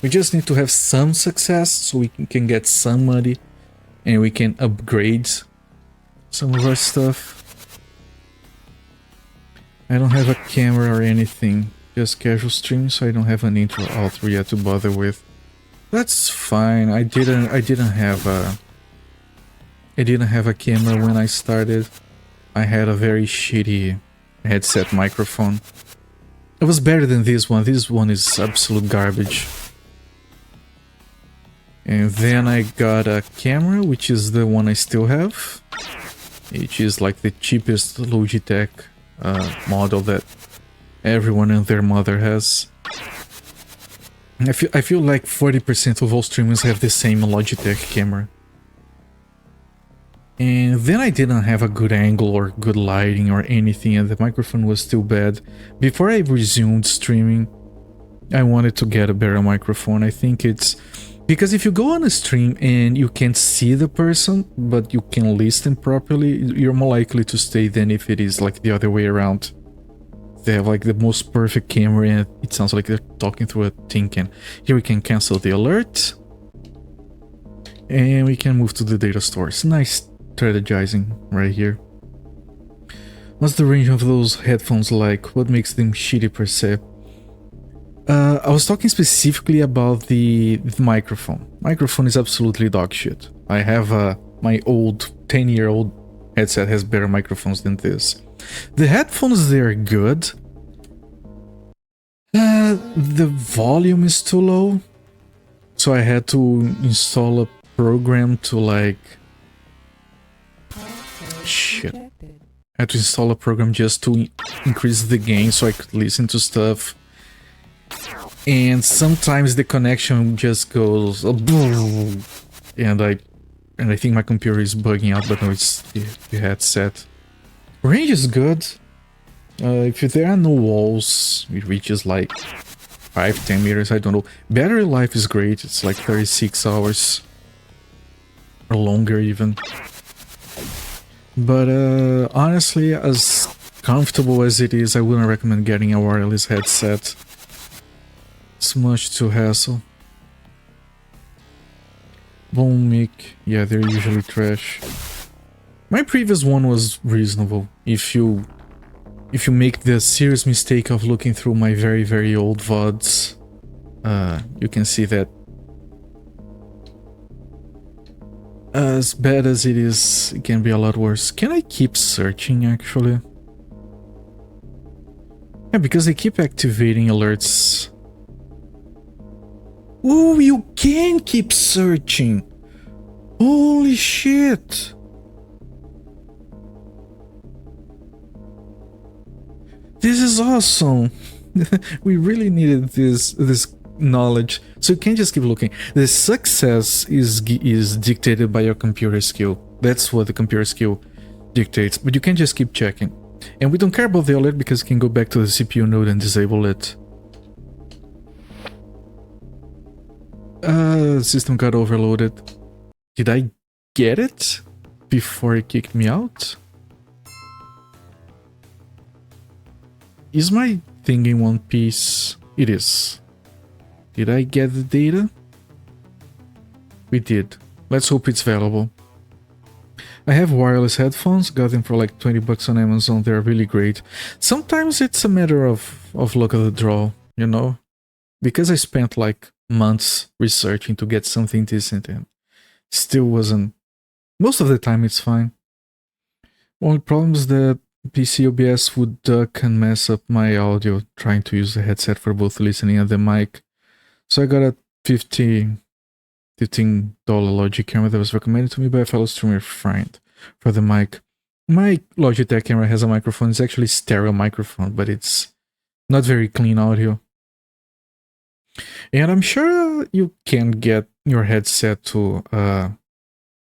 We just need to have some success so we can get some money and we can upgrade some of our stuff. I don't have a camera or anything, just casual stream, so I don't have an intro outro yet to bother with. That's fine. I didn't have a camera when I started. I had a very shitty headset microphone. It was better than this one. This one is absolute garbage. And then I got a camera, which is the one I still have. Which is like the cheapest Logitech model that everyone and their mother has. I feel like 40% of all streamers have the same Logitech camera. And then I didn't have a good angle or good lighting or anything, and the microphone was still bad. Before I resumed streaming, I wanted to get a better microphone. I think it's because if you go on a stream and you can't see the person, but you can listen properly, you're more likely to stay than if it is like the other way around. They have like the most perfect camera and it sounds like they're talking through a tin can. Here we can cancel the alert. And we can move to the data stores. Nice strategizing right here. What's the range of those headphones like? What makes them shitty per se? I was talking specifically about the microphone. Microphone is absolutely dog shit. I have my old 10-year-old headset has better microphones than this. The headphones, they're good. The volume is too low. So I had to install a program to like... Shit. I had to install a program just to increase the gain so I could listen to stuff. And sometimes the connection just goes... And I think my computer is bugging out, but no, it's the headset. Range is good. If there are no walls, it reaches like 5-10 meters, I don't know. Battery life is great, it's like 36 hours. Or longer even. But honestly, as comfortable as it is, I wouldn't recommend getting a wireless headset. It's much too hassle. Bone mic, yeah, they're usually trash. My previous one was reasonable. If you make the serious mistake of looking through my very old VODs, you can see that as bad as it is, it can be a lot worse. Can I keep searching actually? Yeah, because they keep activating alerts. Oh, you can keep searching! Holy shit! This is awesome! We really needed this knowledge. So you can't just keep looking. The success is dictated by your computer skill. That's what the computer skill dictates. But you can just keep checking. And we don't care about the alert because you can go back to the CPU node and disable it. The system got overloaded. Did I get it before it kicked me out? Is my thing in one piece? It is. Did I get the data? We did. Let's hope it's valuable. I have wireless headphones, got them for like 20 bucks on Amazon. They're really great. Sometimes it's a matter of luck of the draw, you know? Because I spent like months researching to get something decent and still wasn't. Most of the time it's fine. Only problem is that PC OBS would duck and mess up my audio trying to use the headset for both listening and the mic. So I got a $15 Logic camera that was recommended to me by a fellow streamer friend for the mic. My Logitech camera has a microphone. It's actually stereo microphone, but it's not very clean audio. And I'm sure you can get your headset to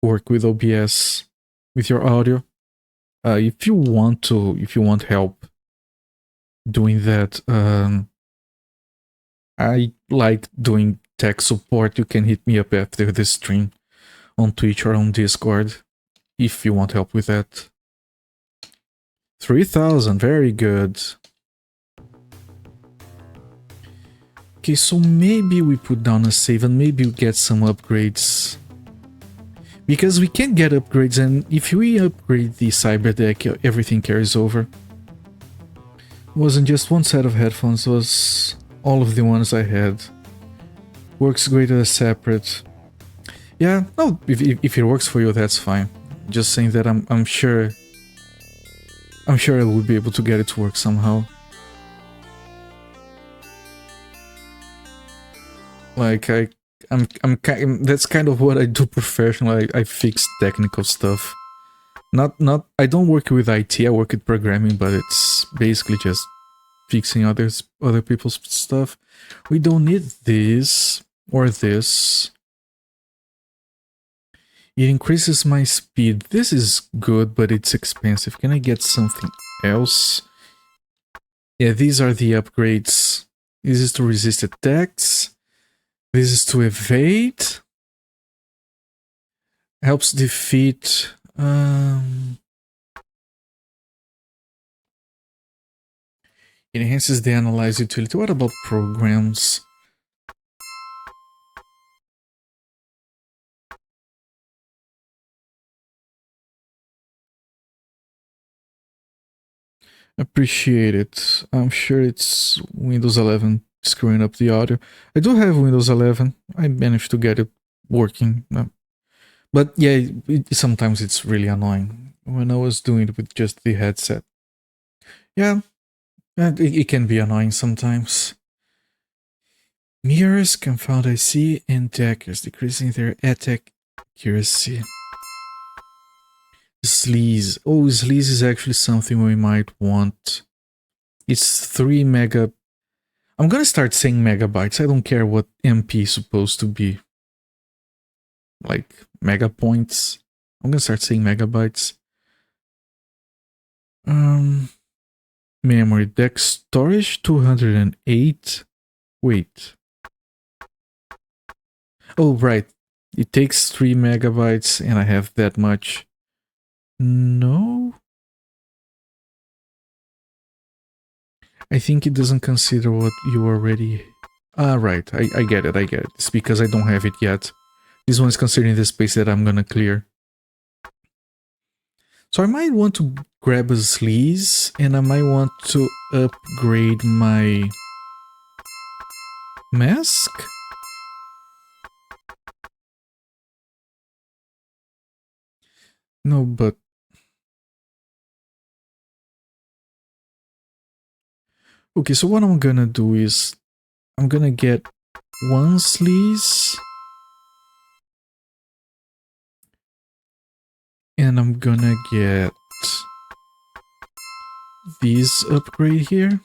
work with OBS with your audio. If you want help doing that, I like doing tech support. You can hit me up after this stream on Twitch or on Discord if you want help with that. 3,000, very good. Okay, so maybe we put down a save and maybe we get some upgrades. Because we can get upgrades, and if we upgrade the cyber deck, everything carries over. It wasn't just one set of headphones, it was all of the ones I had. Works great as separate. Yeah, no, if it works for you, that's fine. Just saying that I'm sure I would be able to get it to work somehow. Like that's kind of what I do professionally. I fix technical stuff. Not I don't work with IT, I work with programming, but it's basically just fixing other people's stuff. We don't need this or this. It increases my speed. This is good, but it's expensive. Can I get something else? Yeah, these are the upgrades. This is to resist attacks. This is to evade. Helps defeat... It enhances the analyze utility. What about programs? Appreciate it. I'm sure it's Windows 11 screwing up the audio. I do have Windows 11. I managed to get it working. But yeah, sometimes it's really annoying when I was doing it with just the headset. Yeah, it can be annoying sometimes. Mirrors, confound IC, and deckers, decreasing their attack accuracy. Sleaze. Oh, Sleaze is actually something we might want. It's 3 mega... I'm gonna start saying megabytes. I don't care what MP is supposed to be. Like, mega points. I'm gonna start saying megabytes. Memory deck storage 208. Wait. Oh, right. It takes 3 megabytes and I have that much. No. I think it doesn't consider what you already... Ah, right. I get it. It's because I don't have it yet. This one is considering the space that I'm gonna clear. So I might want to grab a sleaze, and I might want to upgrade my mask. No, but okay, so what I'm gonna do is I'm gonna get one sleaze, and I'm gonna get this upgrade here.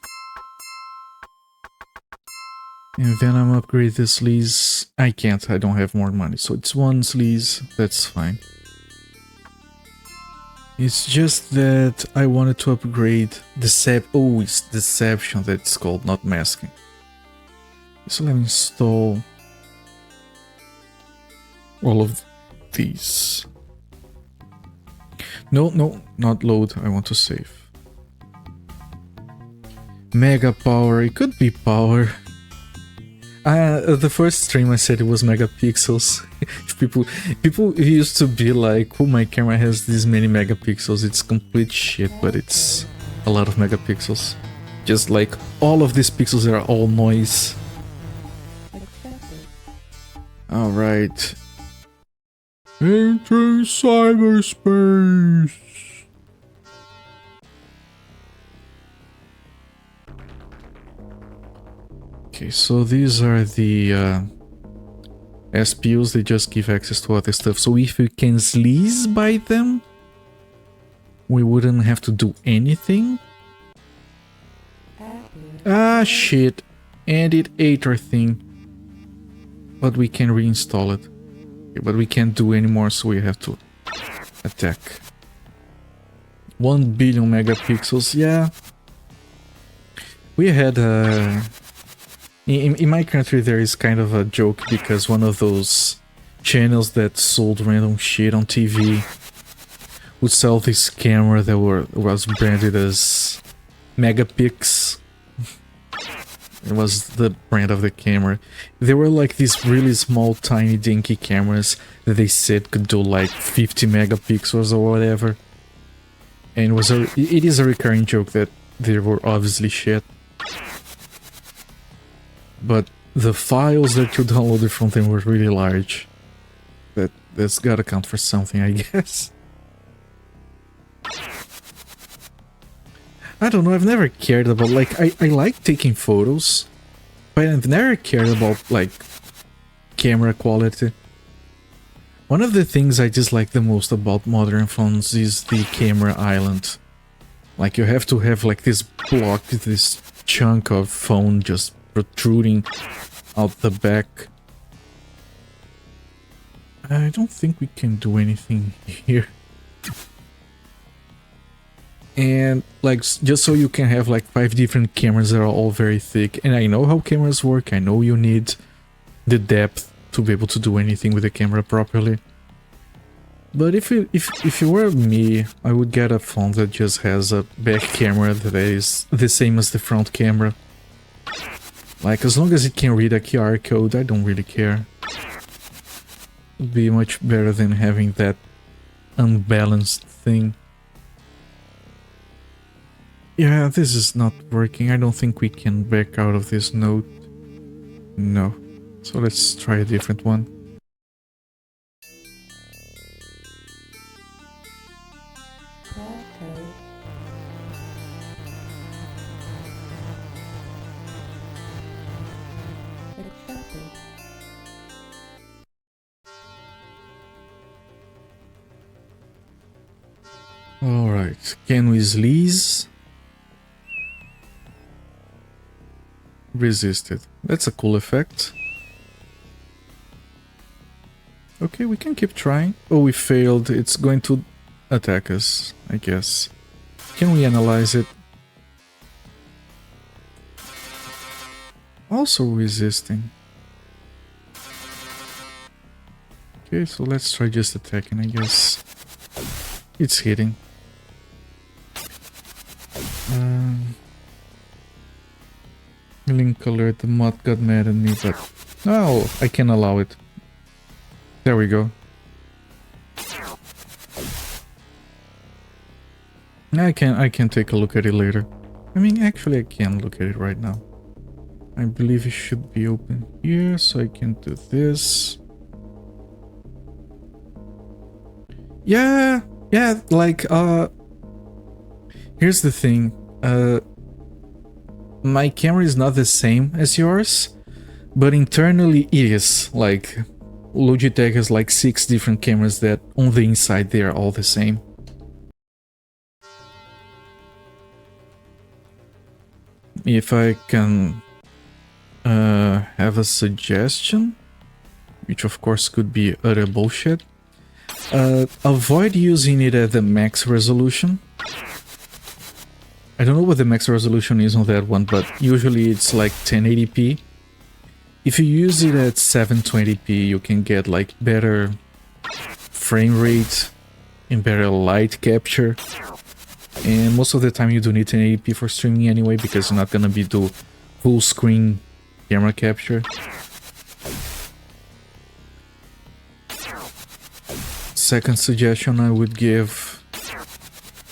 And then I'm upgrade the sleaze. I can't, I don't have more money. So it's one sleaze, that's fine. It's just that I wanted to upgrade oh, it's deception that it's called, not masking. So let me install all of these. No, not load, I want to save. Mega power, it could be power. The first stream I said it was megapixels. people used to be like, oh, my camera has this many megapixels. It's complete shit, but it's a lot of megapixels. Just like all of these pixels are all noise. Alright. Entering cyberspace. Okay, so these are the SPUs, they just give access to other stuff. So if we can sleaze by them, we wouldn't have to do anything. Ah, shit. And it ate our thing. But we can reinstall it. Okay, but we can't do anymore, so we have to attack. 1 billion megapixels, yeah. We had in my country there is kind of a joke because one of those channels that sold random shit on TV would sell this camera that was branded as Megapix. It was the brand of the camera. They were like these really small, tiny, dinky cameras that they said could do like 50 megapixels or whatever. And it is a recurring joke that they were obviously shit. But the files that you downloaded from them were really large. That's gotta count for something, I guess. I don't know, I've never cared about, like, I like taking photos, but I've never cared about, like, camera quality. One of the things I dislike the most about modern phones is the camera island. Like, you have to have, like, this block, this chunk of phone just protruding out the back. I don't think we can do anything here. And like, just so you can have like 5 different cameras that are all very thick. And I know how cameras work. I know you need the depth to be able to do anything with the camera properly. But if it were me, I would get a phone that just has a back camera that is the same as the front camera. Like, as long as it can read a QR code, I don't really care. Would be much better than having that unbalanced thing. Yeah, this is not working. I don't think we can back out of this node. No. So let's try a different one. Alright, can we sleaze? Resisted. That's a cool effect. Okay, we can keep trying. Oh, we failed. It's going to attack us, I guess. Can we analyze it? Also resisting. Okay, so let's try just attacking, I guess. It's hitting. Link alert, the mod got mad at me, but... Oh, I can allow it. There we go. I can take a look at it later. I mean, actually I can look at it right now. I believe it should be open here, so I can do this. Yeah, like, here's the thing. My camera is not the same as yours, but internally it is. Like, Logitech has like 6 different cameras that on the inside they are all the same. If I can have a suggestion, which of course could be utter bullshit, avoid using it at the max resolution. I don't know what the max resolution is on that one, but usually it's like 1080p. If you use it at 720p, you can get like better frame rate and better light capture. And most of the time you do need 1080p for streaming anyway, because you're not gonna be do full screen camera capture. Second suggestion I would give,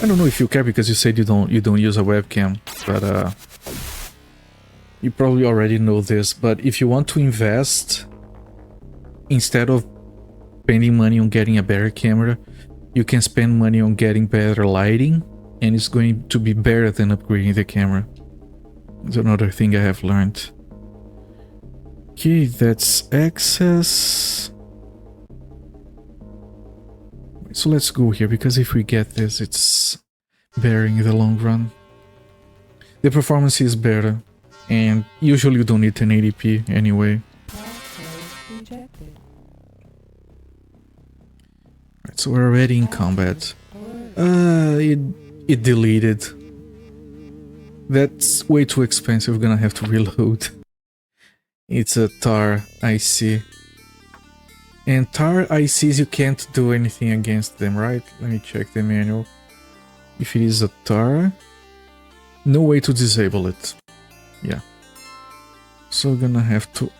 I don't know if you care because you said you don't use a webcam, but you probably already know this, but if you want to invest, instead of spending money on getting a better camera, you can spend money on getting better lighting, and it's going to be better than upgrading the camera. It's another thing I have learned. Okay, that's access. So let's go here, because if we get this, it's better in the long run. The performance is better, and usually you don't need 1080p anyway. Right, so we're already in combat. It deleted. That's way too expensive, we're gonna have to reload. It's a tar IC. And tar ICs, you can't do anything against them, right? Let me check the manual. If it is a tar, no way to disable it. Yeah. So we're gonna have to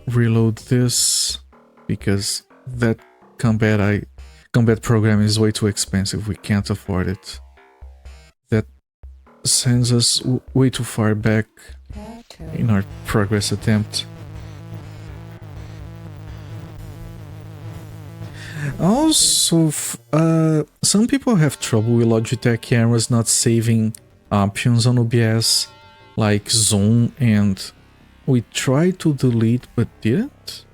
reload this, because that combat program is way too expensive. We can't afford it. That sends us way too far back in our progress attempt. Also, some people have trouble with Logitech cameras not saving options on OBS, like zoom, and we tried to delete but didn't.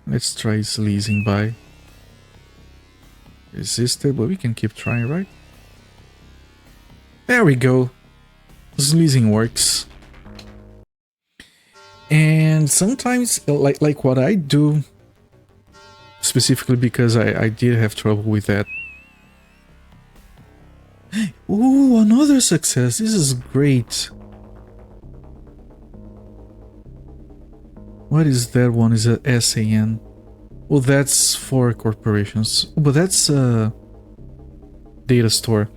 Let's try sleazing by. Resisted, but we can keep trying, right? There we go. Sleazing works. And sometimes, like what I do, specifically because I did have trouble with that. Ooh, another success. This is great. What is that one? Is it SAN? Well, that's for corporations. But that's a data store.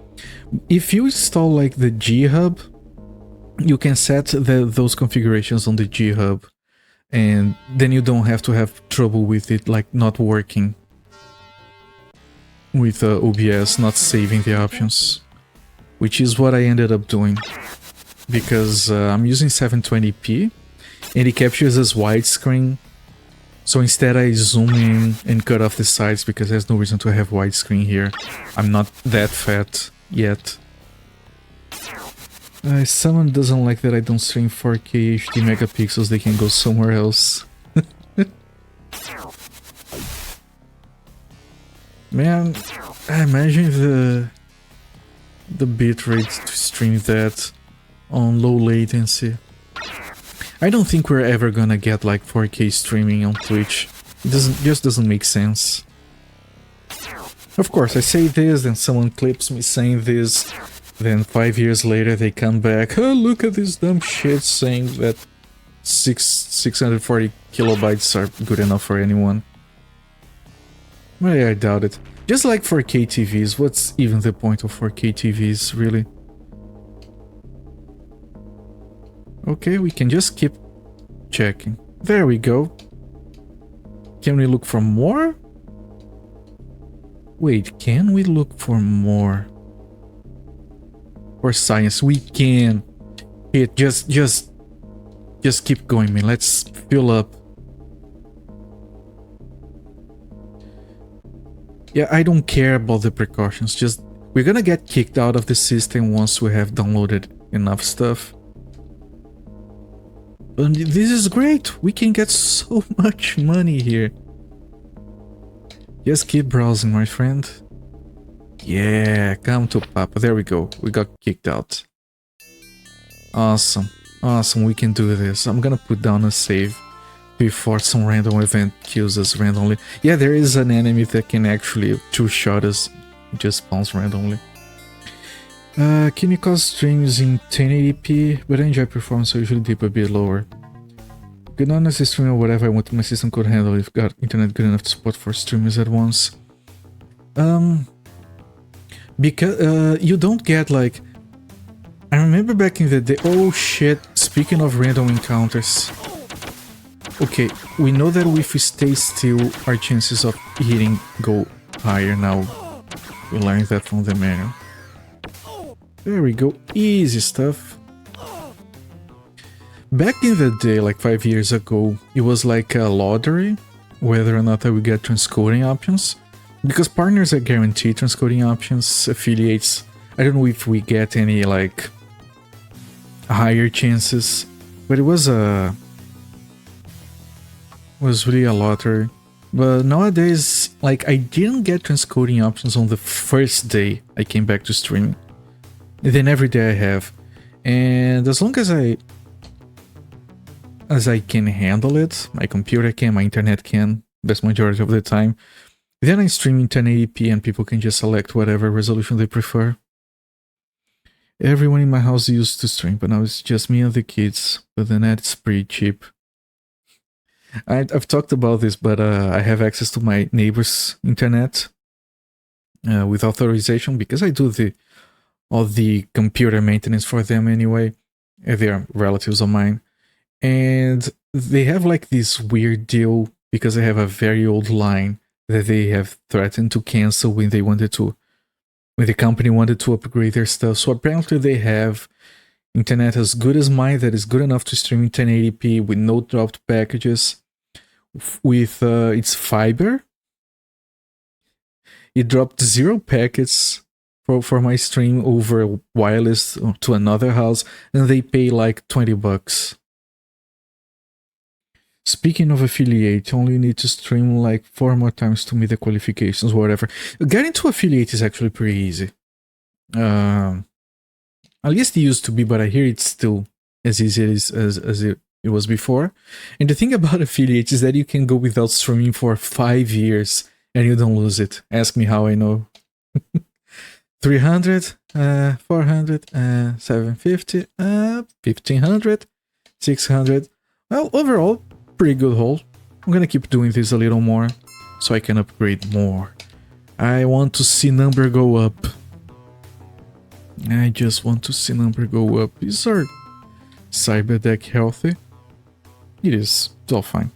If you install like the G Hub, you can set those configurations on the G Hub, and then you don't have to have trouble with it like not working with OBS, not saving the options, which is what I ended up doing, because I'm using 720p and it captures as widescreen. So instead I zoom in and cut off the sides, because there's no reason to have widescreen here. I'm not that fat yet. Someone doesn't like that I don't stream 4K HD megapixels, they can go somewhere else. Man, imagine the bitrate to stream that on low latency. I don't think we're ever gonna get like 4K streaming on Twitch. It just doesn't make sense. Of course, I say this, then someone clips me saying this, then 5 years later they come back, oh, look at this dumb shit saying that 640 kilobytes are good enough for anyone. Well, I doubt it. Just like 4K TVs, what's even the point of 4K TVs, really? Okay, we can just keep checking. There we go. Can we look for more? Wait, can we look for more? or science. We can. It just keep going, man. Let's fill up. Yeah, I don't care about the precautions. Just we're gonna get kicked out of the system once we have downloaded enough stuff. And this is great. We can get so much money here. Just keep browsing, my friend. Yeah, come to Papa. There we go. We got kicked out. Awesome. Awesome, we can do this. I'm gonna put down a save before some random event kills us randomly. Yeah, there is an enemy that can actually two-shot us. It just spawns randomly. Can you cause streams in 1080p? But I enjoy performance, so usually dip a bit lower. Good honestly stream or whatever I want my system could handle if got internet good enough to support 4 streamers at once. Because you don't get like... I remember back in the day... Oh shit, speaking of random encounters. Okay, we know that if we stay still, our chances of hitting go higher now. We learned that from the manual. There we go, easy stuff. Back in the day, like 5 years ago, it was like a lottery whether or not I would get transcoding options. Because partners are guaranteed transcoding options, affiliates, I don't know if we get any like higher chances, but it was really a lottery. But nowadays, like I didn't get transcoding options on the first day I came back to streaming. And then every day I have. And as long as I can handle it, my computer can, my internet can, best majority of the time, then I stream in 1080p and people can just select whatever resolution they prefer. Everyone in my house used to stream, but now it's just me and the kids, but the net is pretty cheap. I've talked about this, but I have access to my neighbor's internet with authorization because I do all the computer maintenance for them anyway. They are relatives of mine. And they have like this weird deal because they have a very old line that they have threatened to cancel when the company wanted to upgrade their stuff. So apparently they have internet as good as mine that is good enough to stream in 1080p with no dropped packages. With its fiber, it dropped 0 packets for my stream over wireless to another house, and they pay like $20. Speaking of affiliate, you only need to stream like 4 more times to meet the qualifications, whatever. Getting to affiliate is actually pretty easy. At least it used to be, but I hear it's still as easy as it was before. And the thing about affiliate is that you can go without streaming for 5 years and you don't lose it. Ask me how I know. 300, 400, 750, 1500, 600. Well, overall, pretty good haul. I'm gonna keep doing this a little more so I can upgrade more. I want to see number go up. I just want to see number go up. Is our cyber deck healthy? It is. It's all fine.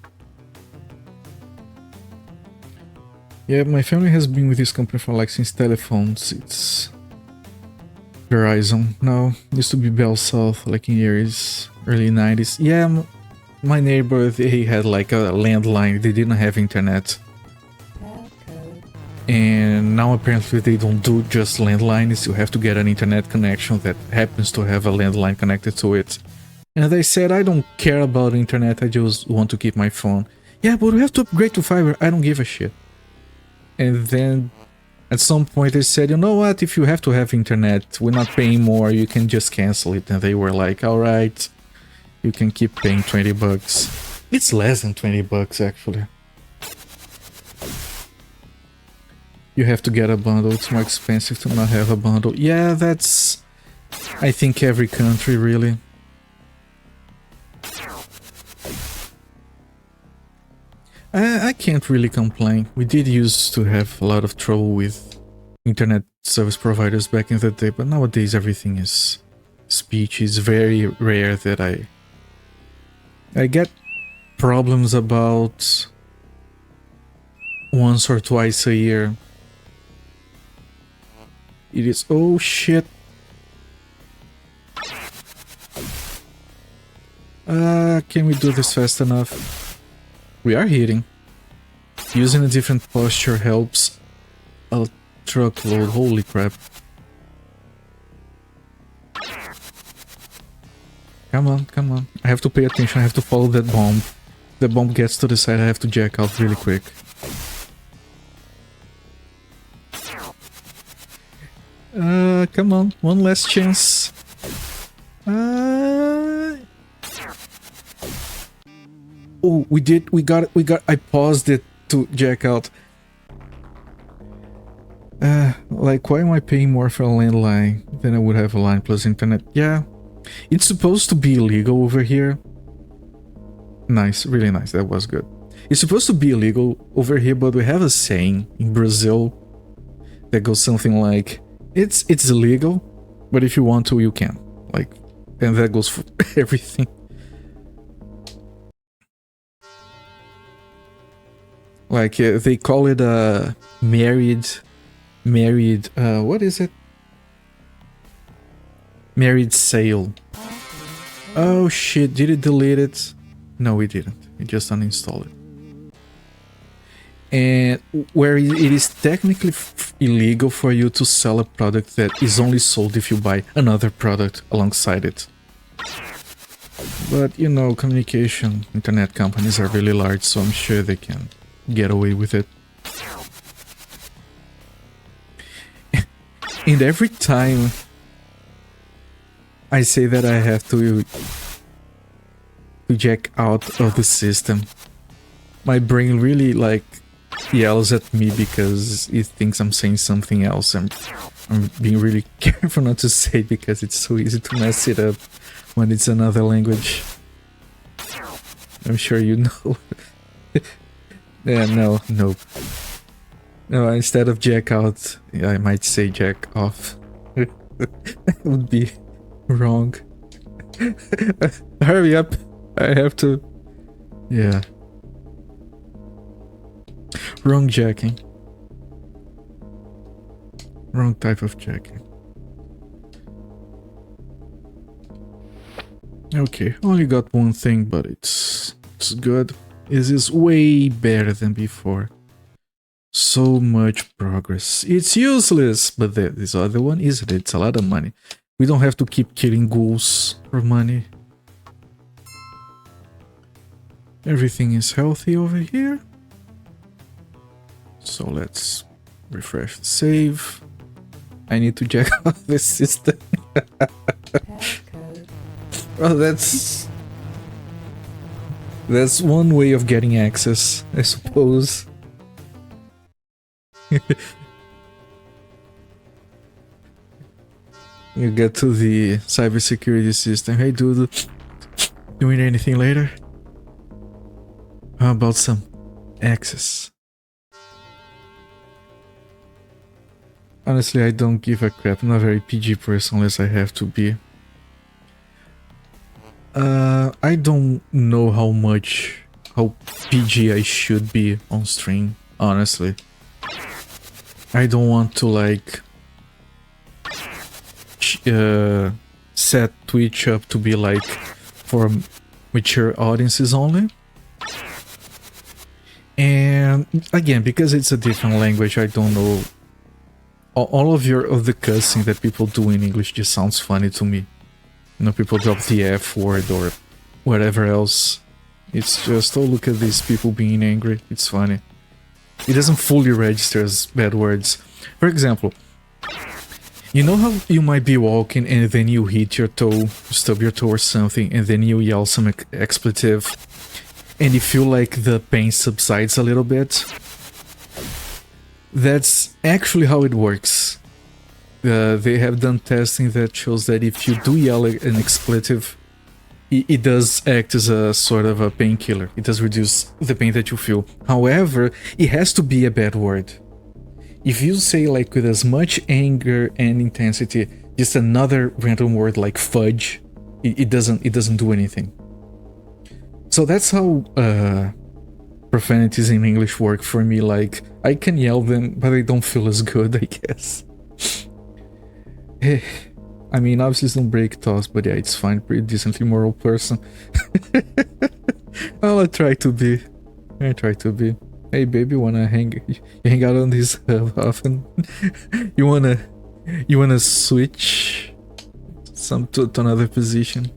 Yeah, my family has been with this company for like since telephones. It's Verizon. No, used to be Bell South, like in years early 90s. Yeah, my neighbor, they had like a landline. They didn't have internet. And now apparently they don't do just landlines. You have to get an internet connection that happens to have a landline connected to it. And they said, I don't care about internet, I just want to keep my phone. Yeah, but we have to upgrade to fiber. I don't give a shit. And then at some point they said, you know what, if you have to have internet, we're not paying more, you can just cancel it. And they were like, alright, you can keep paying $20. It's less than $20 actually. You have to get a bundle, it's more expensive to not have a bundle. Yeah, that's, I think, every country really. I can't really complain. We did used to have a lot of trouble with internet service providers back in the day, but nowadays everything is speech. It's very rare that I get problems about once or twice a year. It is, oh shit. Can we do this fast enough? We are hitting. Using a different posture helps a truckload. Holy crap. Come on, come on. I have to pay attention. I have to follow that bomb. The bomb gets to the side. I have to jack out really quick. Come on. One last chance. Oh, we did. We got it. I paused it to jack out. Like, why am I paying more for a landline than I would have a line plus internet? Yeah, it's supposed to be illegal over here. Nice, really nice. That was good. It's supposed to be illegal over here, but we have a saying in Brazil that goes something like, it's illegal, but if you want to, you can. Like, and that goes for everything. Like, they call it a married, what is it? Married sale. Oh shit, did it delete it? No, it didn't. It just uninstalled it. And where it is technically illegal for you to sell a product that is only sold if you buy another product alongside it. But, you know, communication, internet companies are really large, so I'm sure they can get away with it. And every time I say that I have to jack out of the system, my brain really like yells at me because it thinks I'm saying something else. I'm being really careful not to say it because it's so easy to mess it up when it's another language. I'm sure you know. Yeah, no. No, instead of jack out, I might say jack off. That would be wrong. Hurry up. I have to... Yeah. Wrong jacking. Wrong type of jacking. Okay, only got one thing, but it's good. This is way better than before. So much progress. It's useless, but this other one isn't. It's a lot of money. We don't have to keep killing ghouls for money. Everything is healthy over here. So let's refresh the save. I need to check out this system. Well, that's one way of getting access, I suppose. You get to the cybersecurity system. Hey dude, you need anything later? How about some access? Honestly, I don't give a crap. I'm not a very PG person unless I have to be. I don't know how PG I should be on stream, honestly. I don't want to like set Twitch up to be like for mature audiences only. And again, because it's a different language, I don't know. All of the cussing that people do in English just sounds funny to me. You know, people drop the F word or whatever else. It's just, oh, look at these people being angry. It's funny. It doesn't fully register as bad words. For example, you know how you might be walking and then you hit your toe, stub your toe or something, and then you yell some expletive, and you feel like the pain subsides a little bit? That's actually how it works. They have done testing that shows that if you do yell an expletive, it does act as a sort of a painkiller. It does reduce the pain that you feel. However, it has to be a bad word. If you say like with as much anger and intensity, just another random word like fudge, it doesn't do anything. So that's how profanities in English work for me. Like, I can yell them, but they don't feel as good, I guess. I mean, obviously don't break toss, but yeah, it's fine. Pretty decently moral person. I try to be. I try to be. Hey baby, wanna hang out on this often? you wanna switch some to another position?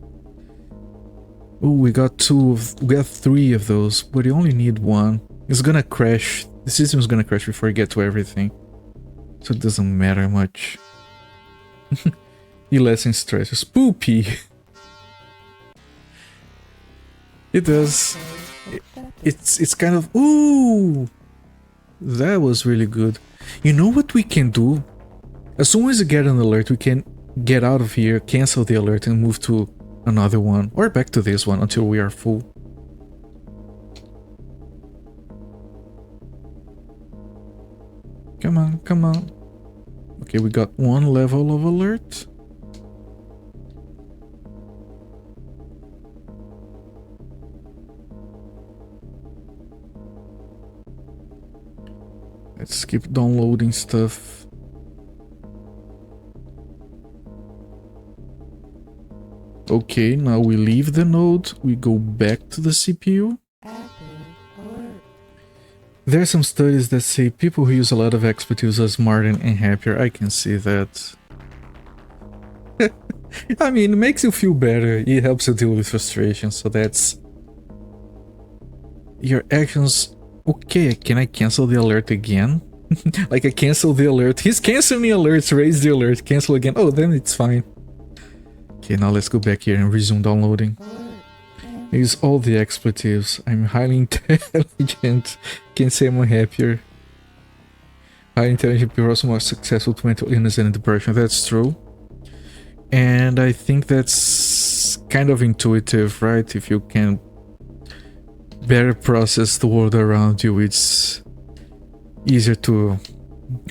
Oh, we got three of those, but you only need one. It's gonna crash. The system's gonna crash before you get to everything, so it doesn't matter much. You lessen stress. Spoopy. It does. It's kind of... Ooh! That was really good. You know what we can do? As soon as you get an alert, we can get out of here, cancel the alert, and move to another one. Or back to this one until we are full. Come on, come on. Okay, we got one level of alert. Let's keep downloading stuff. Okay, now we leave the node, we go back to the CPU. There are some studies that say people who use a lot of expertise are smarter and happier. I can see that. I mean, it makes you feel better. It helps you deal with frustration, so that's... Your actions... Okay, can I cancel the alert again? Like I cancel the alert. He's canceling the alerts, raise the alert, cancel again. Oh, then it's fine. Okay, now let's go back here and resume downloading. Use all the expletives. I'm highly intelligent. Can say I'm happier. Highly intelligent people are also more successful to mental illness and depression. That's true. And I think that's kind of intuitive, right? If you can better process the world around you, it's easier to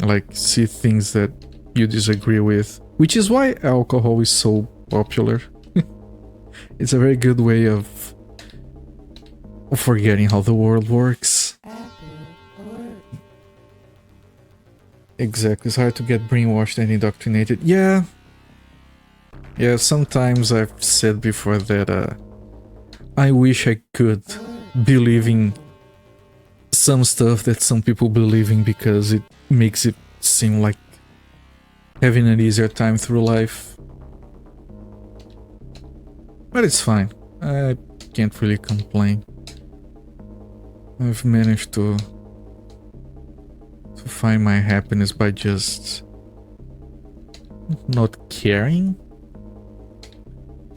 like see things that you disagree with, which is why alcohol is so popular. It's a very good way of forgetting how the world works. Exactly, it's hard to get brainwashed and indoctrinated. Yeah, sometimes I've said before that I wish I could believe in some stuff that some people believe in because it makes it seem like having an easier time through life. But it's fine. I can't really complain. I've managed to find my happiness by just not caring.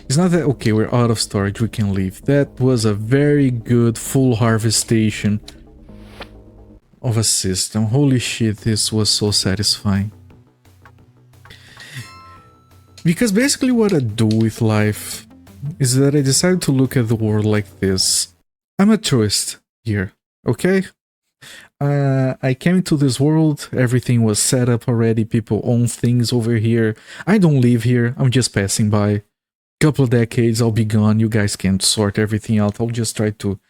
It's not that, okay, we're out of storage, we can leave. That was a very good full harvestation of a system. Holy shit, this was so satisfying. Because basically what I do with life is that I decided to look at the world like this. I'm a tourist here, okay? I came into this world, everything was set up already, people own things over here. I don't live here, I'm just passing by. Couple of decades, I'll be gone, you guys can sort everything out. I'll just try to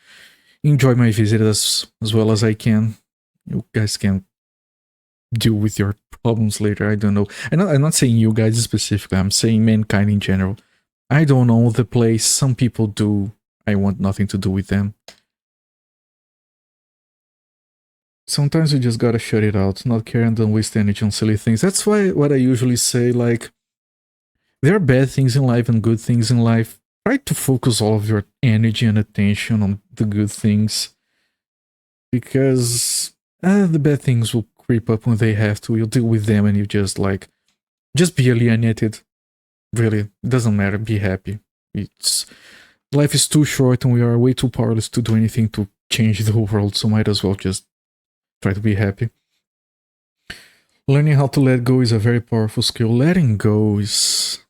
enjoy my visit as well as I can. You guys can deal with your problems later, I don't know. I'm not saying you guys specifically, I'm saying mankind in general. I don't own the place, some people do. I want nothing to do with them. Sometimes you just gotta shut it out, not care and don't waste energy on silly things. That's why what I usually say, like, there are bad things in life and good things in life. Try to focus all of your energy and attention on the good things. Because the bad things will creep up when they have to. You'll deal with them and you just be alienated. Really, it doesn't matter. Be happy. Life is too short and we are way too powerless to do anything to change the world. So might as well just try to be happy. Learning how to let go is a very powerful skill. Letting go is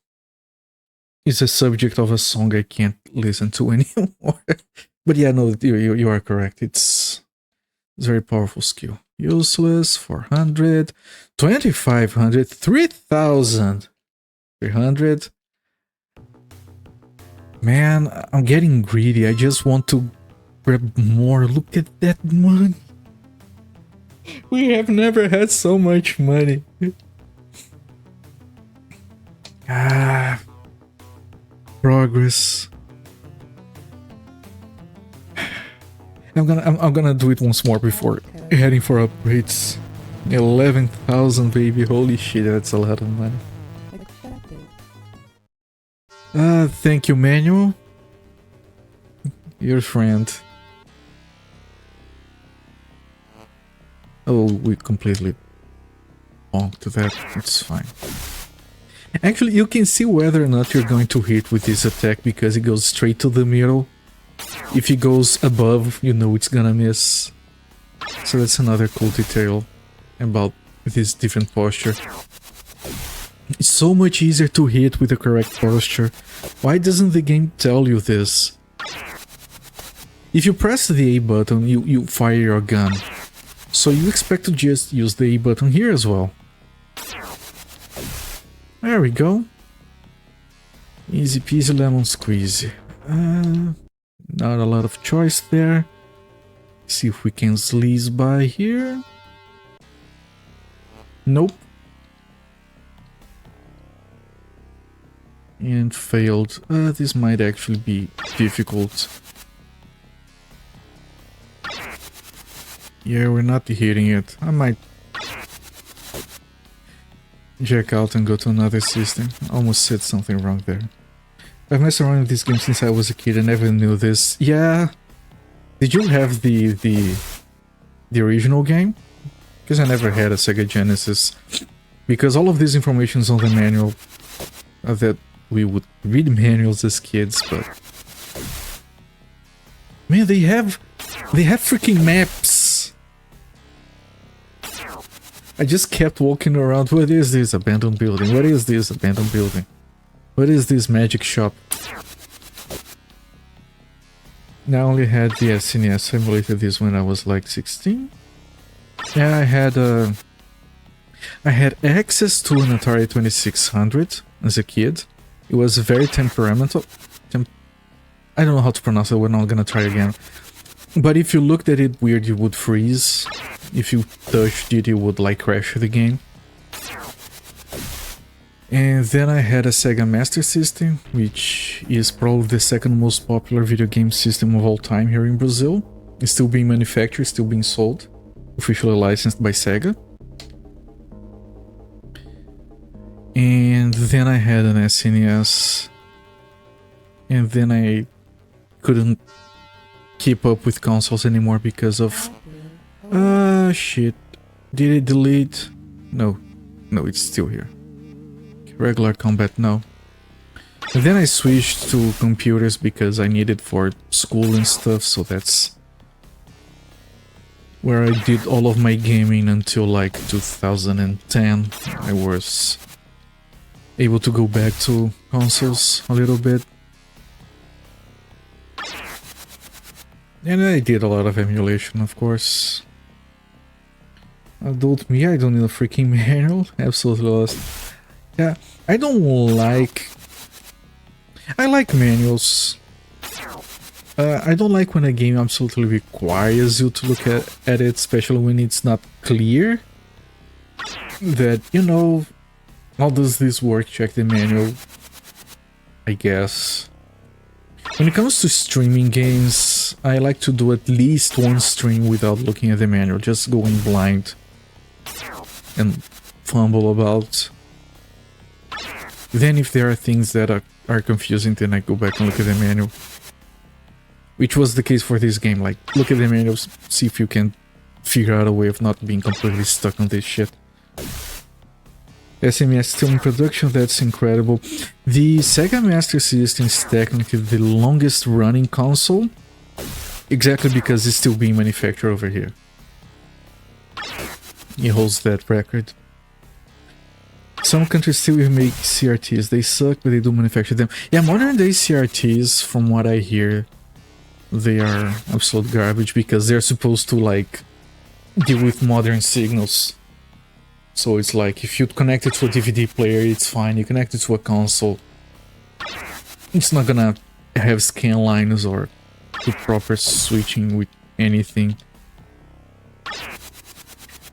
a subject of a song I can't listen to anymore. But yeah, no, you are correct. It's a very powerful skill. Useless, 400, 2500, 3000, 300. Man, I'm getting greedy. I just want to grab more. Look at that money. We have never had so much money. Ah, progress. I'm gonna do it once more before heading for upgrades. 11,000, baby. Holy shit, that's a lot of money. Thank you, Manuel. Your friend. Oh, we completely bonked that. It's fine. Actually, you can see whether or not you're going to hit with this attack because it goes straight to the middle. If it goes above, you know it's gonna miss. So that's another cool detail about this different posture. It's so much easier to hit with the correct posture. Why doesn't the game tell you this? If you press the A button, you fire your gun. So you expect to just use the A button here as well. There we go. Easy peasy lemon squeezy. Not a lot of choice there. See if we can sleaze by here. Nope. And failed. This might actually be difficult. Yeah, we're not hitting it. I might jack out and go to another system. Almost said something wrong there. I've messed around with this game since I was a kid. I never knew this. Yeah. Did you have the original game? Because I never had a Sega Genesis. Because all of this information is on the manual. That we would read manuals as kids, but man, they have freaking maps. I just kept walking around. What is this abandoned building? What is this abandoned building? What is this magic shop? I only had the SNES. I emulated this when I was like 16. Yeah, I had access to an Atari 2600 as a kid. It was very temperamental. I don't know how to pronounce it. We're not gonna try again. But if you looked at it weird, you would freeze. If you touched it, you would like crash the game. And then I had a Sega Master System, which is probably the second most popular video game system of all time here in Brazil. It's still being manufactured, still being sold, officially licensed by Sega. And then I had an SNES, and then I couldn't keep up with consoles anymore because of... shit. Did it delete? No, it's still here. Regular combat, no. And then I switched to computers because I needed for school and stuff, so that's where I did all of my gaming until like 2010. I was able to go back to consoles a little bit. And I did a lot of emulation, of course. Adult me, I don't need a freaking manual. Absolutely lost. Yeah, I don't like... I like manuals. I don't like when a game absolutely requires you to look at it, especially when it's not clear that, you know, how does this work? Check the manual, I guess. When it comes to streaming games, I like to do at least one stream without looking at the manual, just going blind and fumble about. Then if there are things that are confusing, then I go back and look at the manual. Which was the case for this game, like, look at the manual, see if you can figure out a way of not being completely stuck on this shit. SNES still in production, that's incredible. The Sega Master System is technically the longest running console, exactly because it's still being manufactured over here. It holds that record. Some countries still make CRTs. They suck, but they do manufacture them. Yeah, modern day CRTs, from what I hear, they are absolute garbage because they're supposed to, like, deal with modern signals. So it's like, if you connect it to a DVD player, it's fine. You connect it to a console, it's not gonna have scan lines or do proper switching with anything.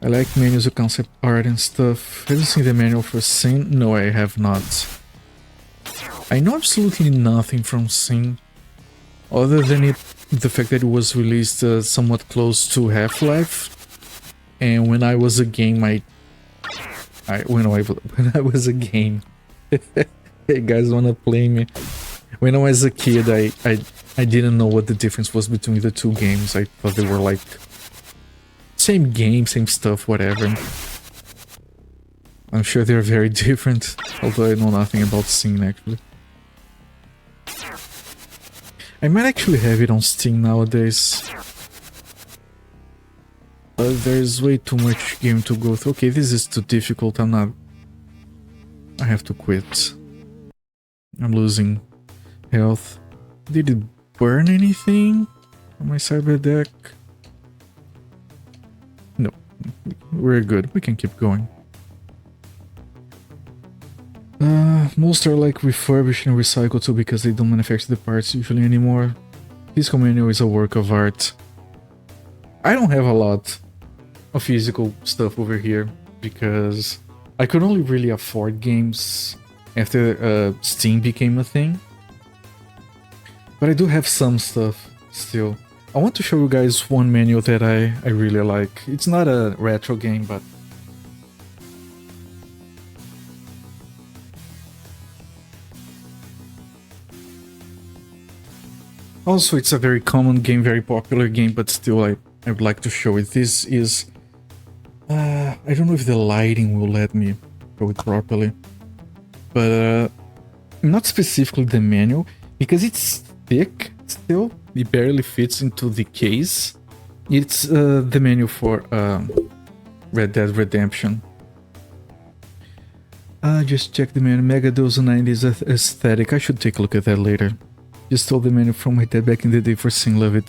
I like menus of concept art and stuff. Have you seen the manual for Sin? No, I have not. I know absolutely nothing from Sing, other than the fact that it was released somewhat close to Half-Life, and when I was a game, when I was a game, hey guys wanna play me? When I was a kid, I didn't know what the difference was between the two games. I thought they were like same game, same stuff, whatever. I'm sure they're very different, although I know nothing about Steam actually. I might actually have it on Steam nowadays. But there's way too much game to go through. Okay, this is too difficult, I have to quit. I'm losing health. Did it burn anything on my cyber deck? No, we're good. We can keep going. Most are like refurbished and recycled too because they don't manufacture the parts usually anymore. Physical manual is a work of art. I don't have a lot of physical stuff over here because I could only really afford games after Steam became a thing. But I do have some stuff still. I want to show you guys one manual that I really like. It's not a retro game, but also it's a very common game, very popular game, but still I would like to show it. This is... I don't know if the lighting will let me show it properly. But not specifically the manual, because it's thick still. It barely fits into the case. It's the manual for Red Dead Redemption. Just check the menu. Megados 90s aesthetic. I should take a look at that later. Just stole the menu from my dad back in the day for Sing, love it.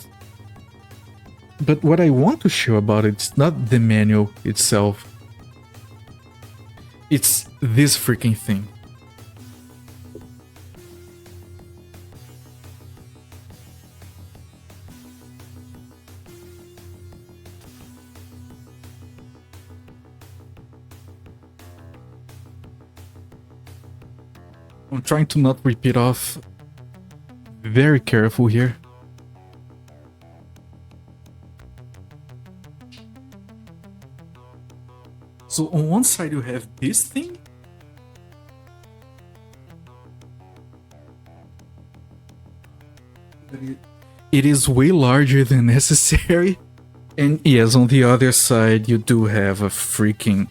But what I want to show about it's not the manual itself. It's this freaking thing. I'm trying to not rip it off. Very careful here. So on one side you have this thing. It is way larger than necessary. And yes, on the other side you do have a freaking...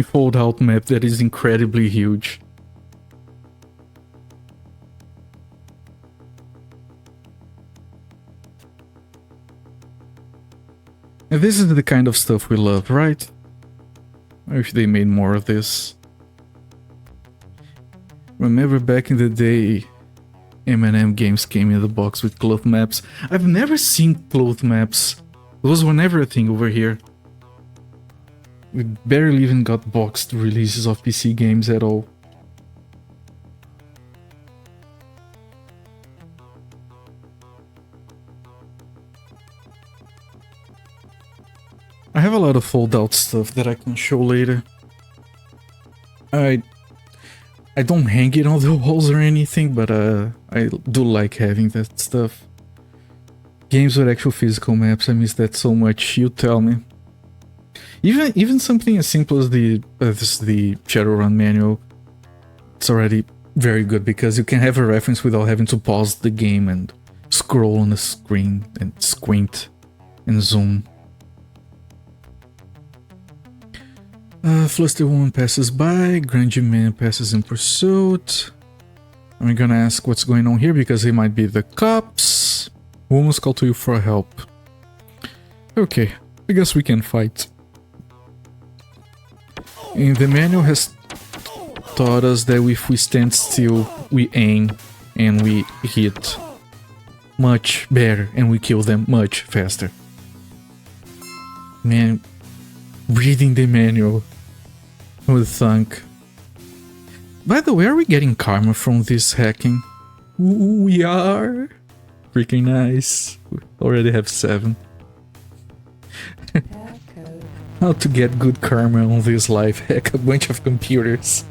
fold out map that is incredibly huge. And this is the kind of stuff we love, right? I wish they made more of this. Remember back in the day, M&M games came in the box with cloth maps. I've never seen cloth maps. Those were never a thing over here. We barely even got boxed releases of PC games at all. I have a lot of fold-out stuff that I can show later. I don't hang it on the walls or anything, but I do like having that stuff. Games with actual physical maps, I miss that so much, you tell me. Even something as simple as the Shadowrun manual, it's already very good because you can have a reference without having to pause the game and scroll on the screen and squint and zoom. Fluster woman passes by, grungy man passes in pursuit. I'm gonna ask what's going on here because they might be the cops. Woman's call to you for help. Okay, I guess we can fight. And the manual has taught us that if we stand still, we aim and we hit much better and we kill them much faster. Man, reading the manual would thunk. By the way, are we getting karma from this hacking? Ooh, we are! Freaking nice. We already have 7. How to get good karma on this life. Hack a bunch of computers.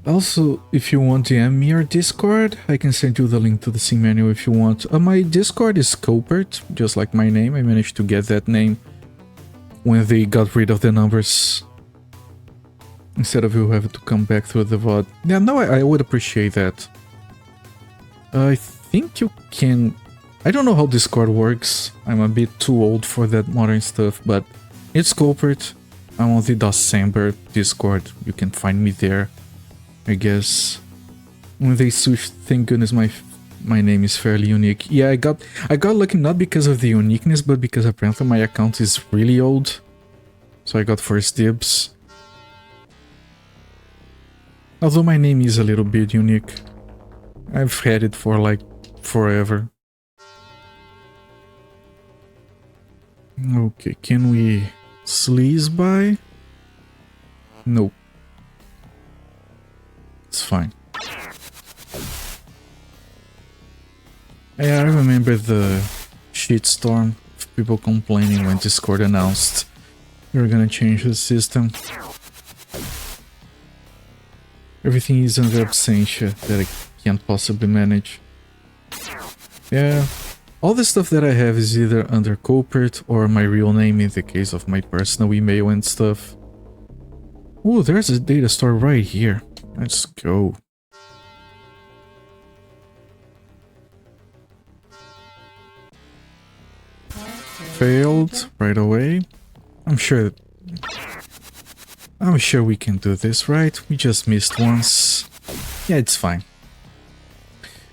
Also, if you want to DM me or Discord, I can send you the link to the scene menu if you want. My Discord is Copert, just like my name. I managed to get that name when they got rid of the numbers. Instead of you having to come back through the VOD. Yeah, no, I would appreciate that. I think you can... I don't know how Discord works. I'm a bit too old for that modern stuff, but it's Copert. I'm on the December Discord. You can find me there, I guess. When they switch, thank goodness my name is fairly unique. Yeah, I got lucky not because of the uniqueness, but because apparently my account is really old. So I got first dibs. Although my name is a little bit unique. I've had it for like forever. Okay, can we sleaze by? Nope. It's fine. Yeah, I remember the shitstorm of people complaining when Discord announced we were gonna change the system. Everything is under absentia that I can't possibly manage. Yeah, all the stuff that I have is either under Copert or my real name in the case of my personal email and stuff. Oh, there's a data store right here. Let's go. Failed right away. I'm sure we can do this, right? We just missed once. Yeah, it's fine.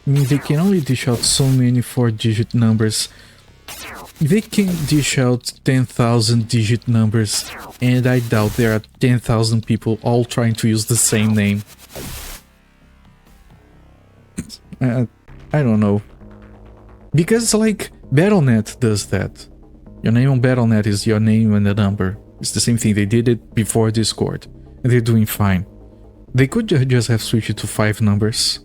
I mean, they can only dish out so many 4-digit numbers. They can dish out 10,000 digit numbers, and I doubt there are 10,000 people all trying to use the same name. I don't know. Because, like, Battle.net does that. Your name on Battle.net is your name and a number. It's the same thing, they did it before Discord, and they're doing fine. They could just have switched it to 5 numbers,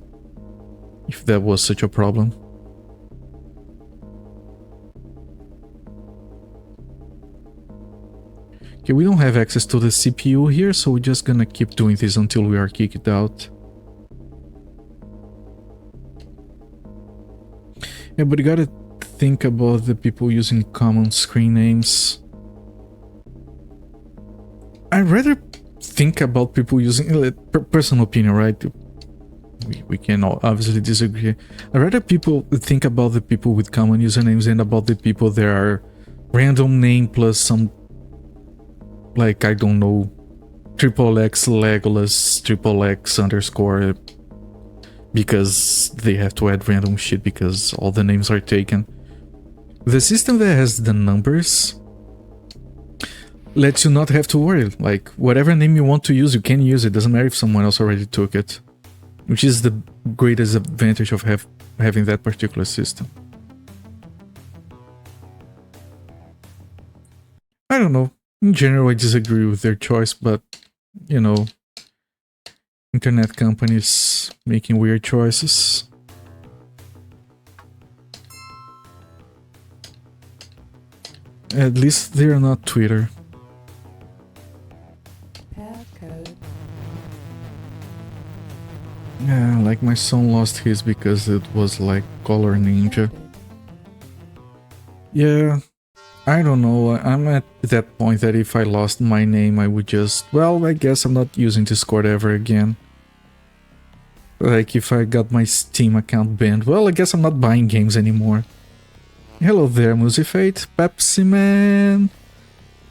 if that was such a problem. Okay, we don't have access to the CPU here, so we're just gonna keep doing this until we are kicked out. Yeah, but you gotta think about the people using common screen names. I'd rather think about people using... personal opinion, right? We can obviously disagree. I'd rather people think about the people with common usernames than about the people that are random name plus some... like, I don't know, XXX Legolas, XXX underscore, because they have to add random shit because all the names are taken. The system that has the numbers lets you not have to worry. Like, whatever name you want to use, you can use it. Doesn't matter if someone else already took it. Which is the greatest advantage of having that particular system. I don't know. In general, I disagree with their choice, but, you know, internet companies making weird choices. At least they're not Twitter. Yeah, like my son lost his because it was like Color Ninja. Yeah, I don't know, I'm at that point that if I lost my name I would just... well, I guess I'm not using Discord ever again. Like if I got my Steam account banned, well, I guess I'm not buying games anymore. Hello there, Musifate, Pepsi Man!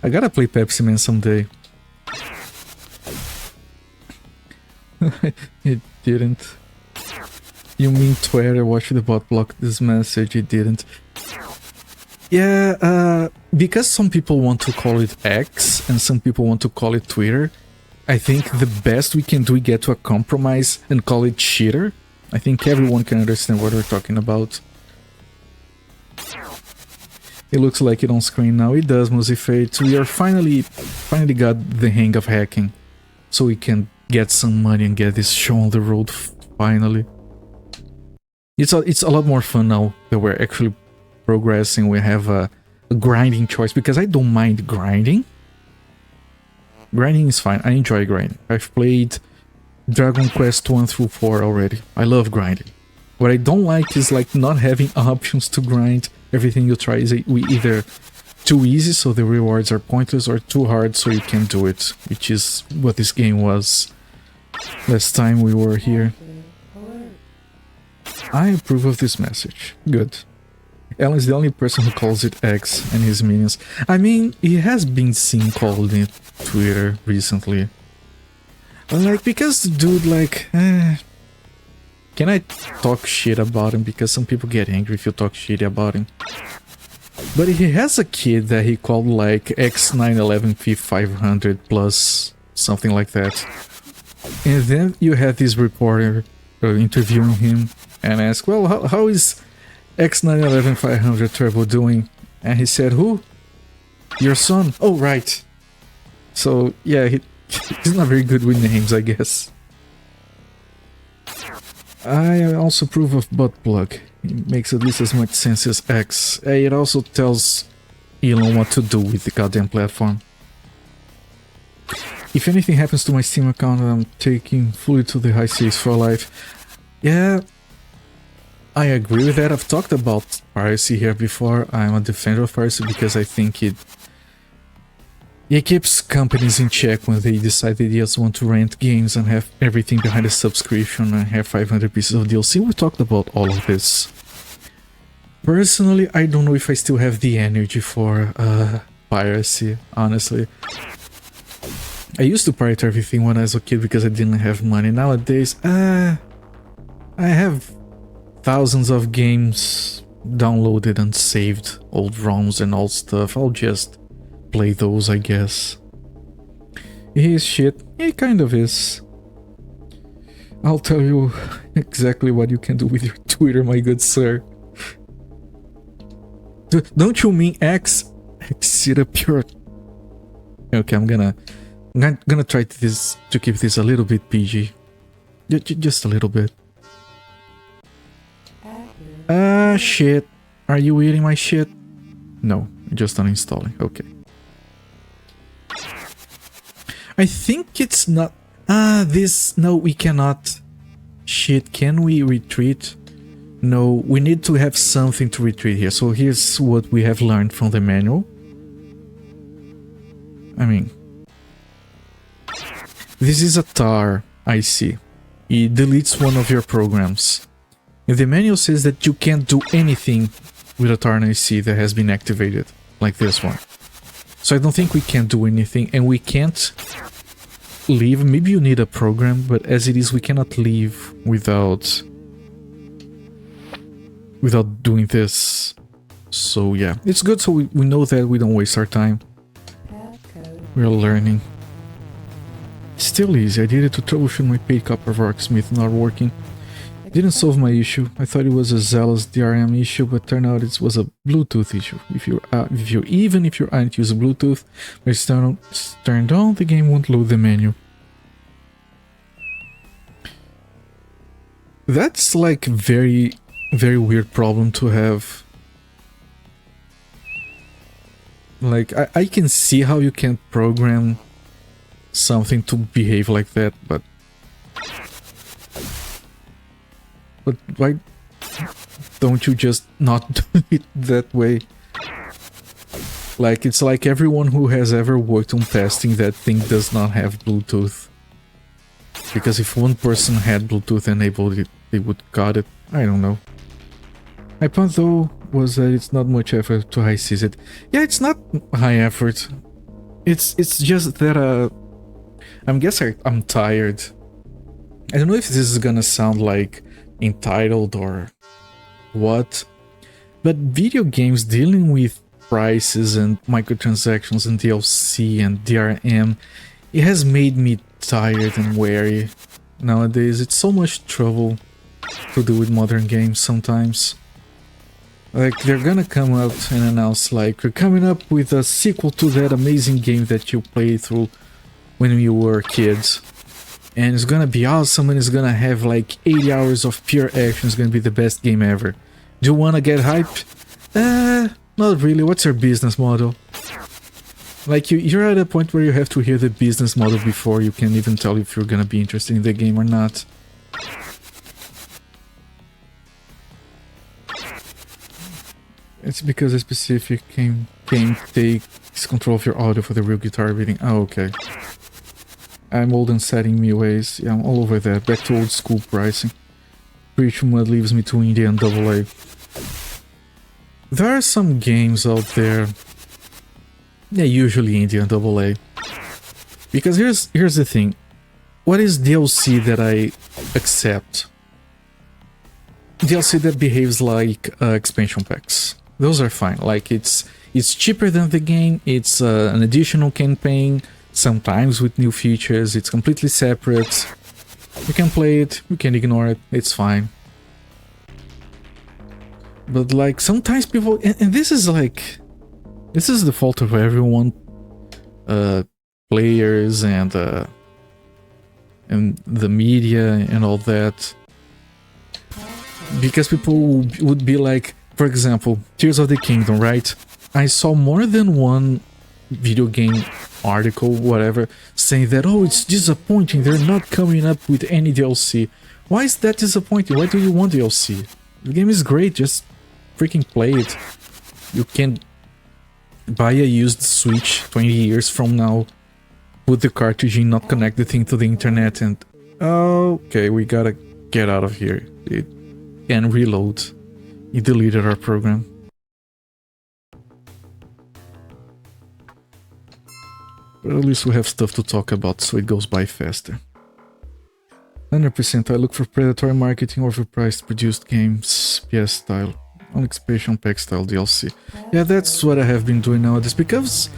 I gotta play Pepsi Man someday. It didn't. You mean Twitter? Watch the bot block this message. It didn't. Yeah, because some people want to call it X and some people want to call it Twitter, I think the best we can do is get to a compromise and call it Shitter. I think everyone can understand what we're talking about. It looks like it on screen now. It does, Musifate. We are finally got the hang of hacking, so we can get some money and get this show on the road finally. It's a lot more fun now that we're actually progressing. We have a a grinding choice, because I don't mind grinding. Grinding is fine. I enjoy grinding. I've played Dragon Quest 1 through 4 already. I love grinding. What I don't like is like not having options to grind. Everything you try is either too easy, so the rewards are pointless, or too hard, so you can't do it, which is what this game was last time we were here. I approve of this message. Good. Alan is the only person who calls it X and his minions. I mean, he has been seen called in Twitter recently. Like, because the dude, like, can I talk shit about him? Because some people get angry if you talk shit about him. But he has a kid that he called, like, X911P500 plus something like that. And then you had this reporter interviewing him and asked, well, how is X911 Turbo doing? And he said, who? Your son? Oh, right. So, yeah, he's not very good with names, I guess. I also approve of butt plug. It makes at least as much sense as X. It also tells Elon what to do with the goddamn platform. If anything happens to my Steam account, I'm taking fully to the high seas for life. Yeah, I agree with that. I've talked about piracy here before. I'm a defender of piracy because I think it keeps companies in check when they decide they just want to rent games and have everything behind a subscription and have 500 pieces of DLC. We talked about all of this. Personally, I don't know if I still have the energy for piracy, honestly. I used to pirate everything when I was a kid because I didn't have money. Nowadays, I have thousands of games downloaded and saved, old ROMs and all stuff. I'll just play those, I guess. He is shit. He kind of is. I'll tell you exactly what you can do with your Twitter, my good sir. Don't you mean X? Exit up your... Okay, I'm gonna try to keep this a little bit PG. Just a little bit. Shit. Are you eating my shit? No, just uninstalling. Okay. I think it's not... this... No, we cannot... Shit, can we retreat? No, we need to have something to retreat here. So here's what we have learned from the manual. I mean... This is a tar, I see. It deletes one of your programs. And the manual says that you can't do anything with a tar IC that has been activated, like this one. So I don't think we can do anything, and we can't leave. Maybe you need a program, but as it is, we cannot leave without doing this. So yeah, it's good so we know that we don't waste our time. We're learning. Still easy. I did it to troubleshoot my paid copper worksmith not working. Didn't solve my issue. I thought it was a zealous DRM issue, but turned out it was a Bluetooth issue. Even if you aren't using Bluetooth, but it's turned on, the game won't load the menu. That's like very, very weird problem to have. Like I can see how you can program something to behave like that, but why don't you just not do it that way? Like, it's like everyone who has ever worked on testing that thing does not have Bluetooth. Because if one person had Bluetooth enabled, they would got it. I don't know. My point though was that it's not much effort to high seize it. Yeah, it's not high effort. It's just that I guess I'm tired. I don't know if this is gonna sound like entitled or what, but video games dealing with prices and microtransactions and DLC and DRM, it has made me tired and wary nowadays. It's so much trouble to do with modern games sometimes. Like, they're gonna come out and announce like, we're coming up with a sequel to that amazing game that you played through when you were kids. And it's gonna be awesome, and it's gonna have like 80 hours of pure action. It's gonna be the best game ever. Do you wanna get hyped? Not really. What's your business model? Like, you're at a point where you have to hear the business model before you can even tell if you're gonna be interested in the game or not. It's because a specific game takes control of your audio for the real guitar reading. Oh, okay. I'm old and set in me ways. Yeah, I'm all over that. Back to old school pricing. Preach Mud leaves me to indie and AA. There are some games out there. Yeah, usually indie and AA. Because here's the thing. What is DLC that I accept? DLC that behaves like expansion packs. Those are fine. Like, it's cheaper than the game. It's an additional campaign. Sometimes with new features, it's completely separate. You can play it, you can ignore it, it's fine. But like, sometimes people, and this is like, this is the fault of everyone, players and the media and all that. Because people would be like, for example, Tears of the Kingdom, right? I saw more than one video game article, whatever, saying that, oh, it's disappointing, they're not coming up with any DLC. Why is that disappointing? Why do you want DLC? The game is great, just freaking play it. You can buy a used Switch 20 years from now, put the cartridge in, not connect the thing to the internet, and okay, we gotta get out of here. It can reload. It deleted our program. But at least we have stuff to talk about, so it goes by faster. 100% I look for predatory marketing, overpriced produced games, PS style, on expansion pack style DLC. Yeah, that's what I have been doing nowadays, because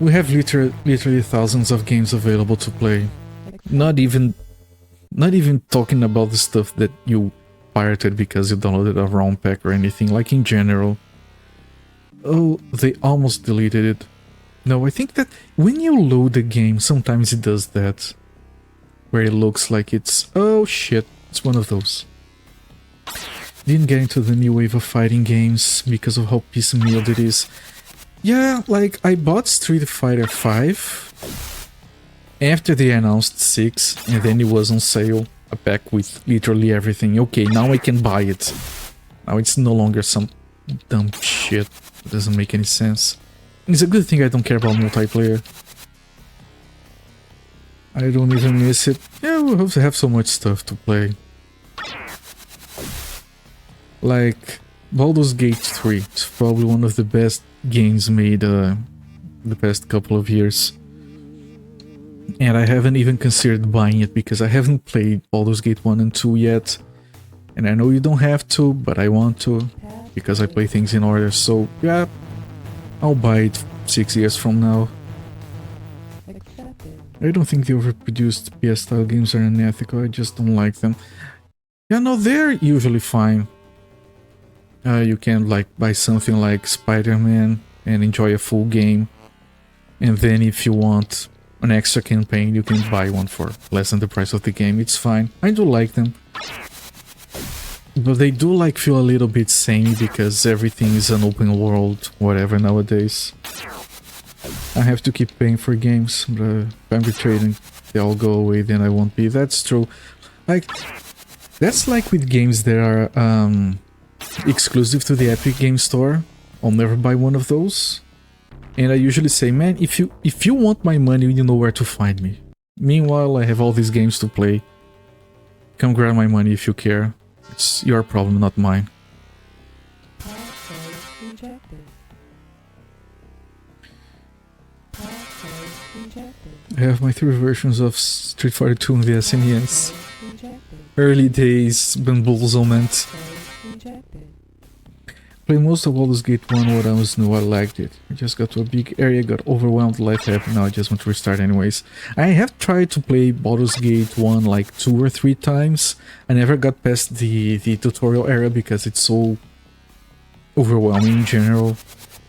we have literally thousands of games available to play. Not even talking about the stuff that you pirated because you downloaded a ROM pack or anything, like in general. Oh, they almost deleted it. No, I think that when you load a game, sometimes it does that. Where it looks like it's... oh shit, it's one of those. Didn't get into the new wave of fighting games because of how piecemeal it is. Yeah, like, I bought Street Fighter 5 after they announced 6, and then it was on sale. A pack with literally everything. Okay, now I can buy it. Now it's no longer some dumb shit that doesn't make any sense. It's a good thing I don't care about multiplayer. I don't even miss it. Yeah, we have so much stuff to play. Like, Baldur's Gate 3. It's probably one of the best games made the past couple of years. And I haven't even considered buying it because I haven't played Baldur's Gate 1 and 2 yet. And I know you don't have to, but I want to. Because I play things in order, so yeah. I'll buy it 6 years from now. I don't think the overproduced PS style games are unethical, I just don't like them. Yeah, no, they're usually fine. You can like buy something like Spider-Man and enjoy a full game. And then if you want an extra campaign, you can buy one for less than the price of the game. It's fine. I do like them. But they do like feel a little bit samey because everything is an open world, whatever nowadays. I have to keep paying for games, but if I'm retrading, they all go away, then I won't be. That's true. Like, that's like with games that are exclusive to the Epic Game Store. I'll never buy one of those. And I usually say, man, if you want my money, you know where to find me. Meanwhile, I have all these games to play. Come grab my money if you care. It's your problem, not mine. I have my 3 versions of Street Fighter 2 on the SNES. Early days, bamboozlement. Play most of Baldur's Gate 1 when I was new, I liked it. I just got to a big area, got overwhelmed, life happened, now I just want to restart anyways. I have tried to play Baldur's Gate 1 like 2 or 3 times. I never got past the tutorial era because it's so overwhelming in general.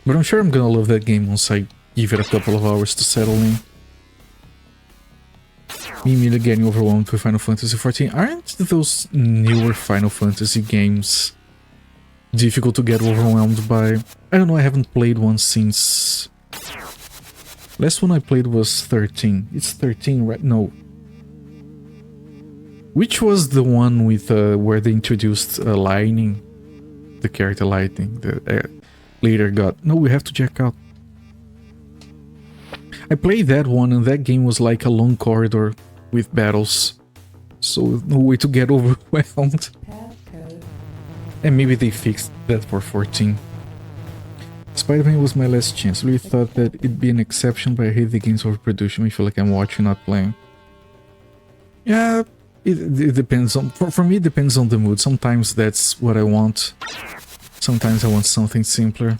But I'm sure I'm gonna love that game once I give it a couple of hours to settle in. Me immediately getting overwhelmed with Final Fantasy XIV. Aren't those newer Final Fantasy games difficult to get overwhelmed by. I don't know, I haven't played one since... Last one I played was 13. It's 13, right? No. Which was the one with where they introduced lightning? The character lightning that later got... No, we have to check out. I played that one and that game was like a long corridor with battles. So no way to get overwhelmed. And maybe they fixed that for 14. Spider-Man was my last chance. Really thought that it'd be an exception, but I hate the game's overproduction. I feel like I'm watching, not playing. Yeah, it depends on... For me, it depends on the mood. Sometimes that's what I want. Sometimes I want something simpler.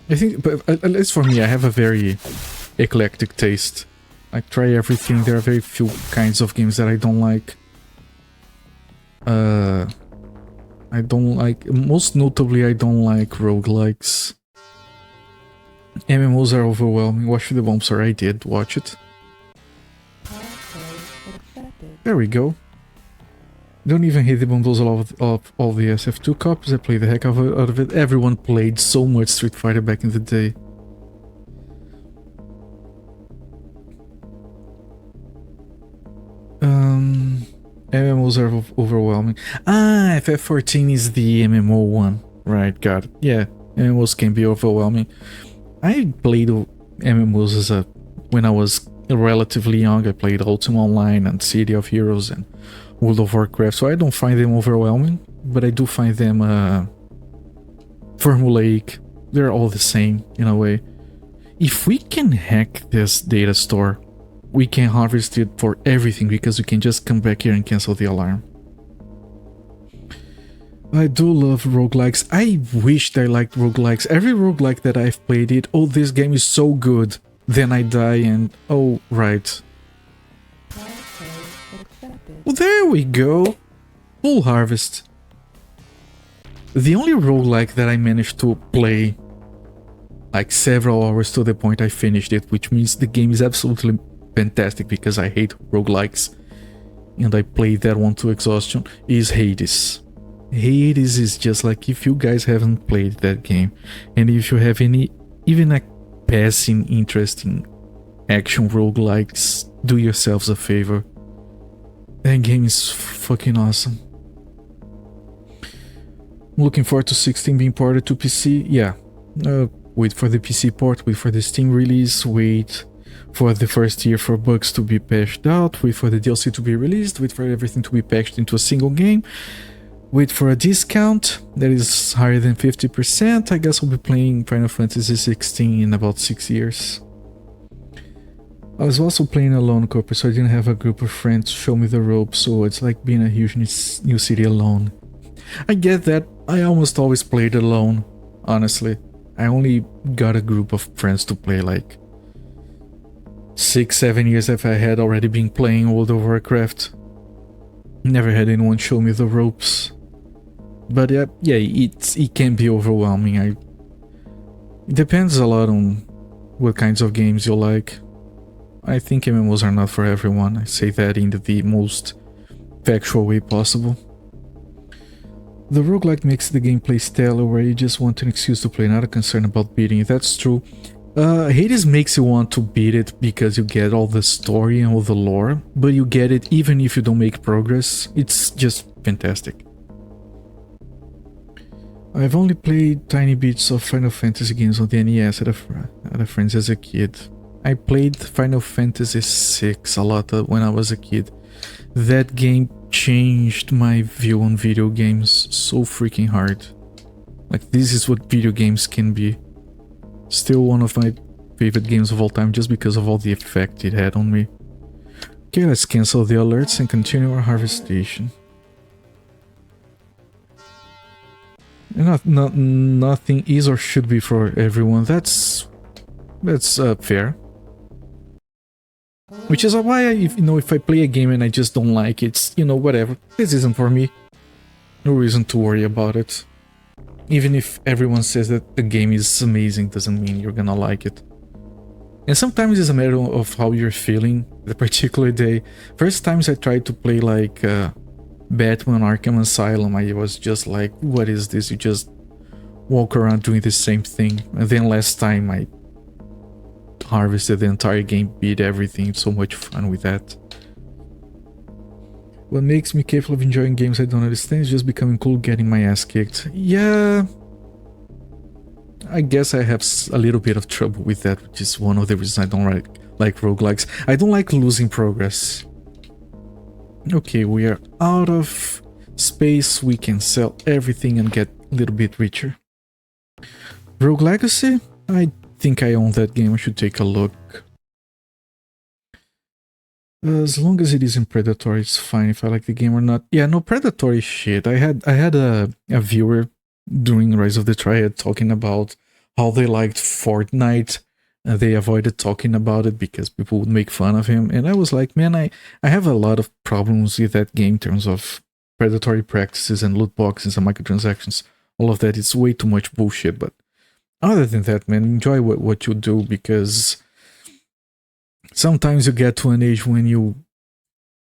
I think, but at least for me, I have a very eclectic taste. I try everything. There are very few kinds of games that I don't like. I don't like... Most notably, I don't like roguelikes. MMOs are overwhelming. Watch the Bomb, sorry, I did watch it. There we go. Don't even hate the bundles of all the SF2 copies. I played the heck out of it. Everyone played so much Street Fighter back in the day. MMOs are overwhelming. Ah, FF14 is the MMO one. Right, got it. Yeah, MMOs can be overwhelming. I played MMOs as when I was relatively young. I played Ultima Online and City of Heroes and World of Warcraft, so I don't find them overwhelming, but I do find them formulaic. They're all the same in a way. If we can hack this data store, we can harvest it for everything because we can just come back here and cancel the alarm. I do love roguelikes. I wished I liked roguelikes. Every roguelike that I've played it, oh, this game is so good. Then I die and, oh, right. Well, there we go. Full harvest. The only roguelike that I managed to play like several hours to the point I finished it, which means the game is absolutely fantastic because I hate roguelikes and I played that one to exhaustion, is Hades. Hades is just like, if you guys haven't played that game and if you have any even a passing interest in action roguelikes, do yourselves a favor. That game is fucking awesome. I'm looking forward to 16 being ported to PC. Yeah, wait for the PC port, wait for the Steam release, wait for the first year for bugs to be patched out, wait for the DLC to be released, wait for everything to be patched into a single game, wait for a discount that is higher than 50%. I guess I'll be playing Final Fantasy 16 in about 6 years. I was also playing alone co-op, so I didn't have a group of friends to show me the ropes, so it's like being a huge new city alone. I get that. I almost always played alone, honestly. I only got a group of friends to play like 6-7 years after I had already been playing World of Warcraft. Never had anyone show me the ropes. But yeah, it can be overwhelming. It depends a lot on what kinds of games you like. I think MMOs are not for everyone. I say that in the most factual way possible. The roguelike makes the gameplay stellar, where you just want an excuse to play, not a concern about beating it. That's true. Hades makes you want to beat it because you get all the story and all the lore, but you get it even if you don't make progress. It's just fantastic. I've only played tiny bits of Final Fantasy games on the NES at a friend's as a kid. I played Final Fantasy VI a lot when I was a kid. That game changed my view on video games so freaking hard. Like, this is what video games can be. Still one of my favorite games of all time just because of all the effect it had on me. Okay, let's cancel the alerts and continue our harvestation. Nothing is or should be for everyone. That's fair. Which is why if I play a game and I just don't like it, it's, whatever. This isn't for me. No reason to worry about it. Even if everyone says that the game is amazing, doesn't mean you're gonna like it. And sometimes it's a matter of how you're feeling the particular day. First times I tried to play like Batman Arkham Asylum, I was just like, what is this? You just walk around doing the same thing. And then last time I harvested the entire game, beat everything. So much fun with that. What makes me capable of enjoying games I don't understand is just becoming cool, getting my ass kicked. Yeah, I guess I have a little bit of trouble with that, which is one of the reasons I don't like roguelikes. I don't like losing progress. Okay, we are out of space. We can sell everything and get a little bit richer. Rogue Legacy? I think I own that game. I should take a look. As long as it isn't predatory, it's fine if I like the game or not. Yeah, no predatory shit. I had a viewer during Rise of the Triad talking about how they liked Fortnite. They avoided talking about it because people would make fun of him. And I was like, man, I have a lot of problems with that game in terms of predatory practices and loot boxes and microtransactions. All of that is way too much bullshit. But other than that, man, enjoy what you do, because sometimes you get to an age when you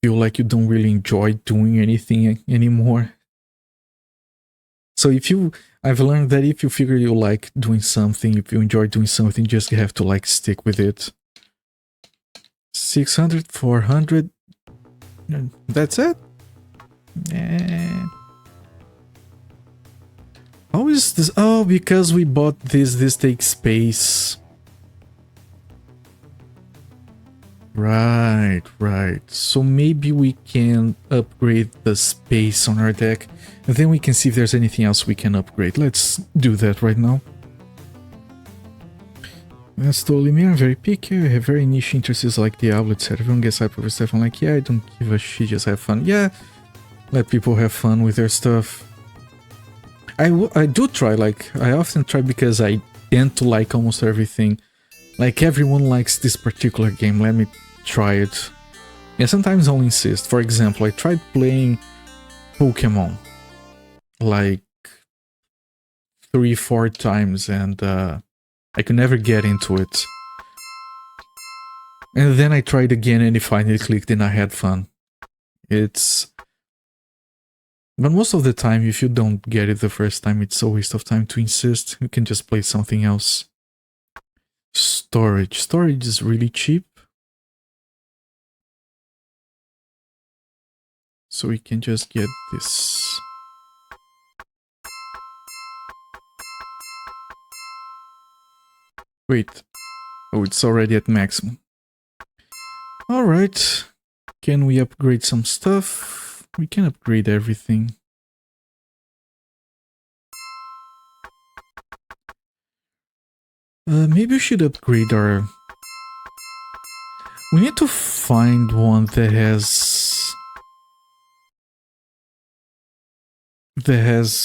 feel like you don't really enjoy doing anything anymore. So I've learned that if you figure you like doing something, if you enjoy doing something, just have to like stick with it. 600, 400, that's it? How is this? Oh, because we bought this takes space. Right. So maybe we can upgrade the space on our deck, and then we can see if there's anything else we can upgrade. Let's do that right now. That's totally me. I'm very picky. I have very niche interests like Diablo, etc. Everyone gets hype over stuff. I'm like, yeah, I don't give a shit, just have fun. Yeah, let people have fun with their stuff. I do try, like, I often try because I tend to like almost everything. Like, everyone likes this particular game, let me try it. Yeah, sometimes I'll insist. For example, I tried playing Pokemon like 3-4 times and I could never get into it. And then I tried again and it finally clicked and I had fun. But most of the time, if you don't get it the first time, it's a waste of time to insist. You can just play something else. Storage is really cheap. So we can just get this. Wait. Oh, it's already at maximum. Alright. Can we upgrade some stuff? We can upgrade everything. Maybe we should upgrade our... We need to find one that has...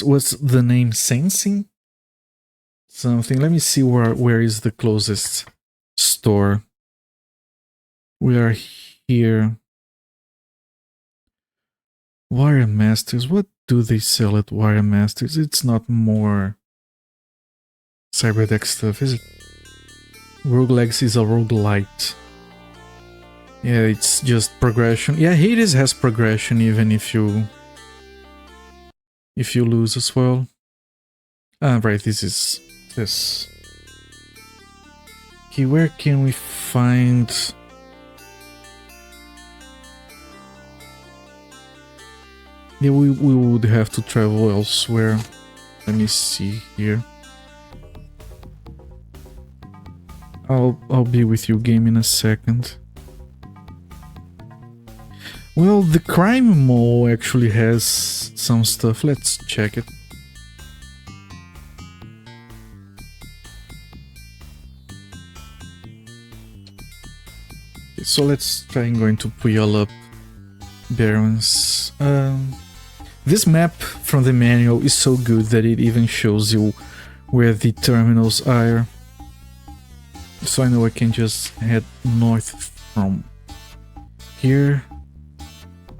What's the name? Sensing? Something. Let me see where is the closest store. We are here. Wire Masters. What do they sell at Wire Masters? It's not more Cyberdeck stuff, is it? Rogue Legacy is a roguelite. Yeah, it's just progression. Yeah, Hades has progression even if you lose as well. Right, this is this. Okay, where can we find... Yeah, we would have to travel elsewhere. Let me see here. I'll be with you, game, in a second. Well, the crime mall actually has some stuff. Let's check it. Okay, so let's try and going to pull up Barons. This map from the manual is so good that it even shows you where the terminals are. So I know I can just head north from here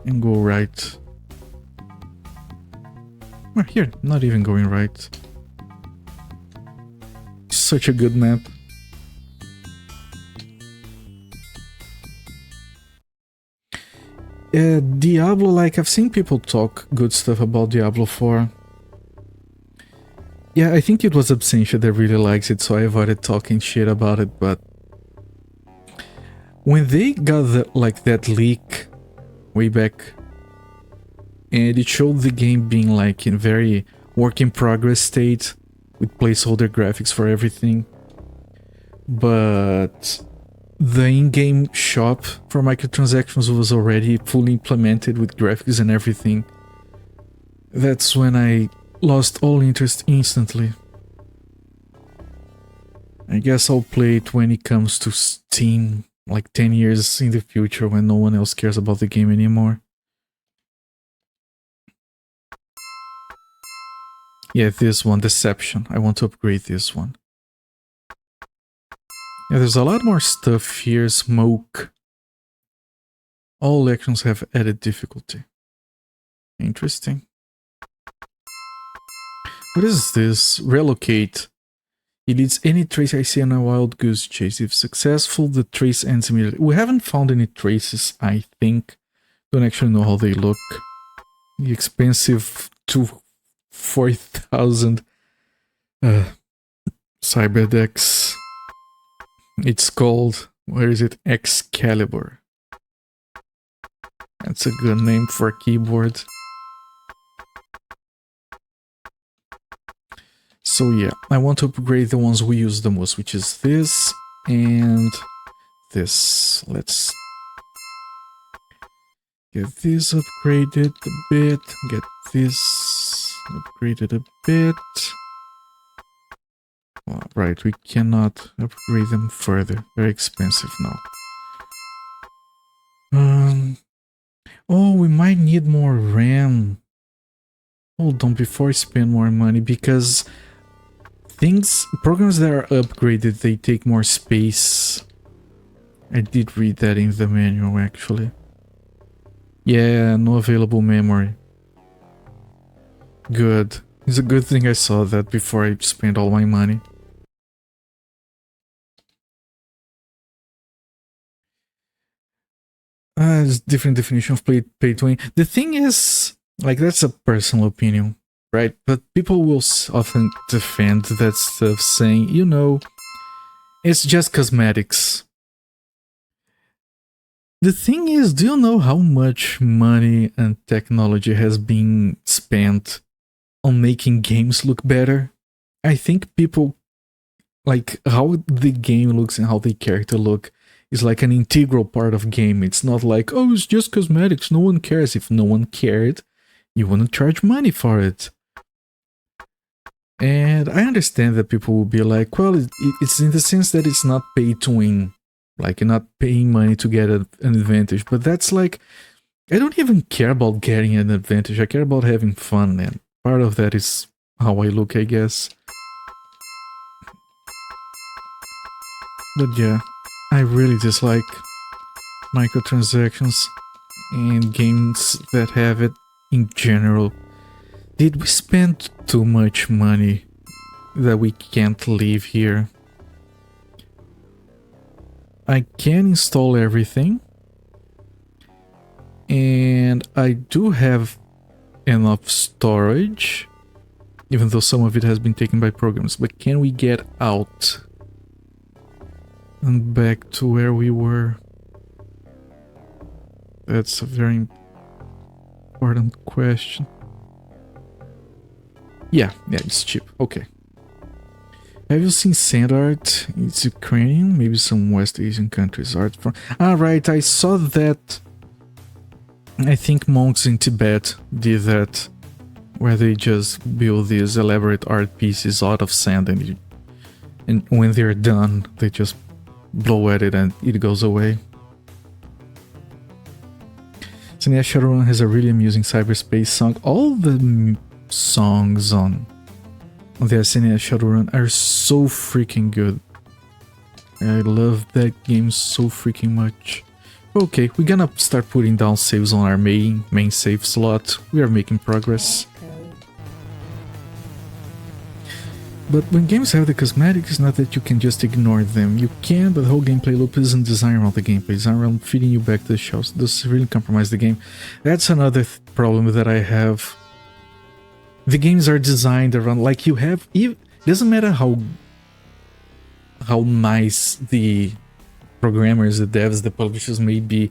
and go right. Or here, not even going right. Such a good map. Diablo, like, I've seen people talk good stuff about Diablo 4. Yeah, I think it was Absentia that really likes it, so I avoided talking shit about it, but when they got that leak way back, and it showed the game being like in very work in progress state with placeholder graphics for everything, but the in-game shop for microtransactions was already fully implemented with graphics and everything. That's when I lost all interest instantly. I guess I'll play it when it comes to Steam, like 10 years in the future when no one else cares about the game anymore. Yeah, this one, Deception. I want to upgrade this one. Yeah, there's a lot more stuff here. Smoke. All elections have added difficulty. Interesting. What is this? Relocate. It leads any trace I see on a wild goose chase. If successful, the trace ends immediately. We haven't found any traces, I think. Don't actually know how they look. The expensive 40,000 Cyberdex. It's called, where is it? Excalibur. That's a good name for a keyboard. So yeah, I want to upgrade the ones we use the most, which is this and this. Let's get this upgraded a bit, get this upgraded a bit. Oh, right, we cannot upgrade them further. Very expensive now. Oh, we might need more RAM. Hold on, before I spend more money, because programs that are upgraded, they take more space. I did read that in the manual, actually. Yeah, no available memory. Good. It's a good thing I saw that before I spent all my money. It's different definition of pay to win. The thing is, like, that's a personal opinion, right? But people will often defend that stuff, saying, you know, it's just cosmetics. The thing is, do you know how much money and technology has been spent on making games look better? I think people, like, how the game looks and how the character look is like an integral part of game. It's not like, oh, it's just cosmetics, no one cares. If no one cared, you wouldn't charge money for it. And I understand that people will be like, well, it's in the sense that it's not pay to win. Like, you're not paying money to get an advantage. But that's like, I don't even care about getting an advantage. I care about having fun, and part of that is how I look, I guess. But yeah, I really dislike microtransactions and games that have it in general. Did we spend too much money that we can't leave here? I can install everything, and I do have enough storage, even though some of it has been taken by programs. But can we get out and back to where we were? That's a very important question. Yeah, it's cheap. Okay. Have you seen Sand Art? It's Ukrainian, maybe some West Asian countries art from... Ah, right, I saw that. I think monks in Tibet did that, where they just build these elaborate art pieces out of sand, and when they're done, they just blow at it and it goes away. So yeah, Shadowrun has a really amusing cyberspace song. All the songs on the SNES Shadowrun are so freaking good. I love that game so freaking much. Okay, we're gonna start putting down saves on our main save slot. We are making progress. But when games have the cosmetics, it's not that you can just ignore them. You can, but the whole gameplay loop isn't designed around the gameplay. It's designed around feeding you back to the shelves. This really compromise the game. That's another problem that I have. The games are designed around, like, you have... It doesn't matter how nice the programmers, the devs, the publishers may be.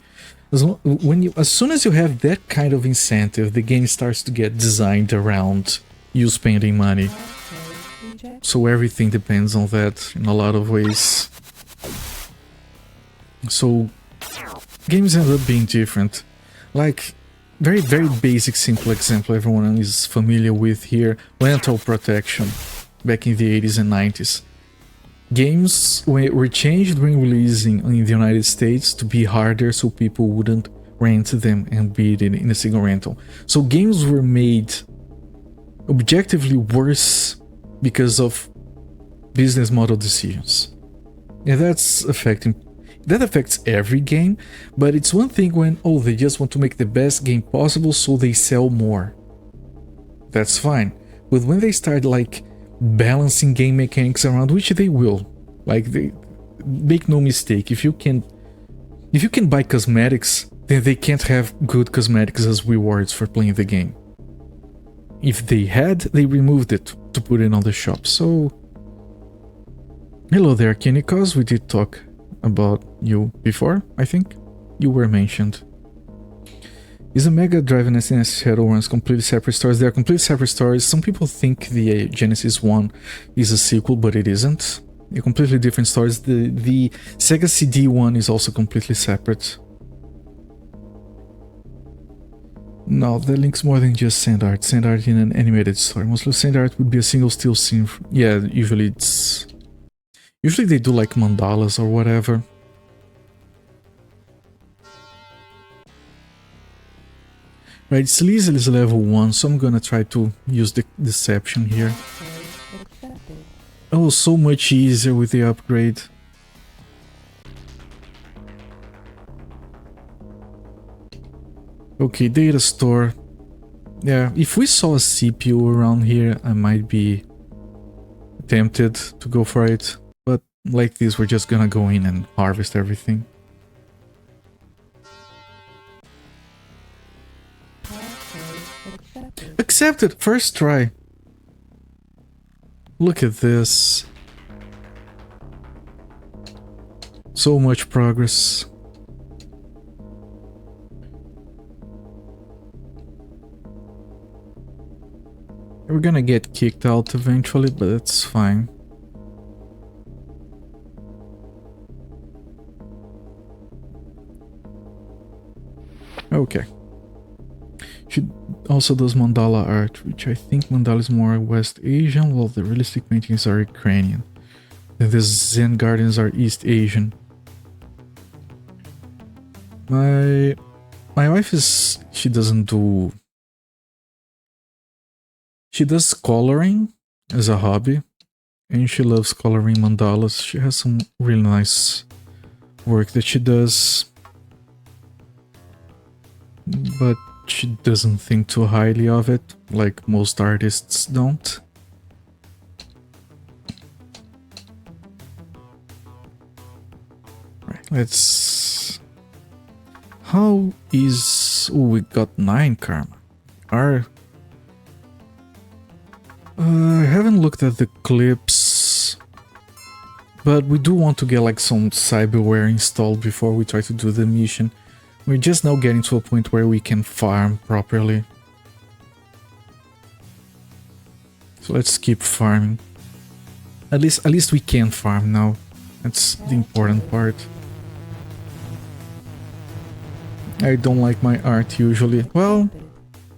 As soon as you have that kind of incentive, the game starts to get designed around you spending money. So everything depends on that in a lot of ways. So games end up being different. Like, very basic, simple example everyone is familiar with here, lethal protection, back in the 80s and 90s. Games were changed when releasing in the United States to be harder so people wouldn't rent them and beat it in a single rental. So games were made objectively worse because of business model decisions. And that affects every game, but it's one thing when, oh, they just want to make the best game possible so they sell more. That's fine. But when they start, like, balancing game mechanics around, which they will, like, they make no mistake, if you can buy cosmetics, then they can't have good cosmetics as rewards for playing the game. If they had, they removed it to put it on the shop. So hello there, Kinikos. We did talk about you before, I think. You were mentioned. Is a Mega Drive and SNES Shadowrun's completely separate stories? They are completely separate stories. Some people think the Genesis one is a sequel, but it isn't. They're completely different stories. The Sega CD one is also completely separate. No, the link's more than just sand art. Sand art in an animated story. Mostly sand art would be a single still scene. Yeah, usually they do like mandalas or whatever. Right, Sleazel is level 1, so I'm gonna try to use the deception here. Oh, so much easier with the upgrade. Okay, data store. Yeah, if we saw a CPU around here, I might be tempted to go for it. But like this, we're just gonna go in and harvest everything. Accepted! First try. Look at this. So much progress. We're gonna get kicked out eventually, but that's fine. Okay. She also does mandala art, which I think mandala is more West Asian, while the realistic paintings are Ukrainian. And the Zen gardens are East Asian. My wife is... she does coloring as a hobby, and she loves coloring mandalas. She has some really nice work that she does, but she doesn't think too highly of it, like most artists don't. Right, let's... how is... oh, we got 9 karma. I haven't looked at the clips, but we do want to get like some cyberware installed before we try to do the mission. We're just now getting to a point where we can farm properly. So let's keep farming. At least we can farm now. That's the important part. I don't like my art usually. Well,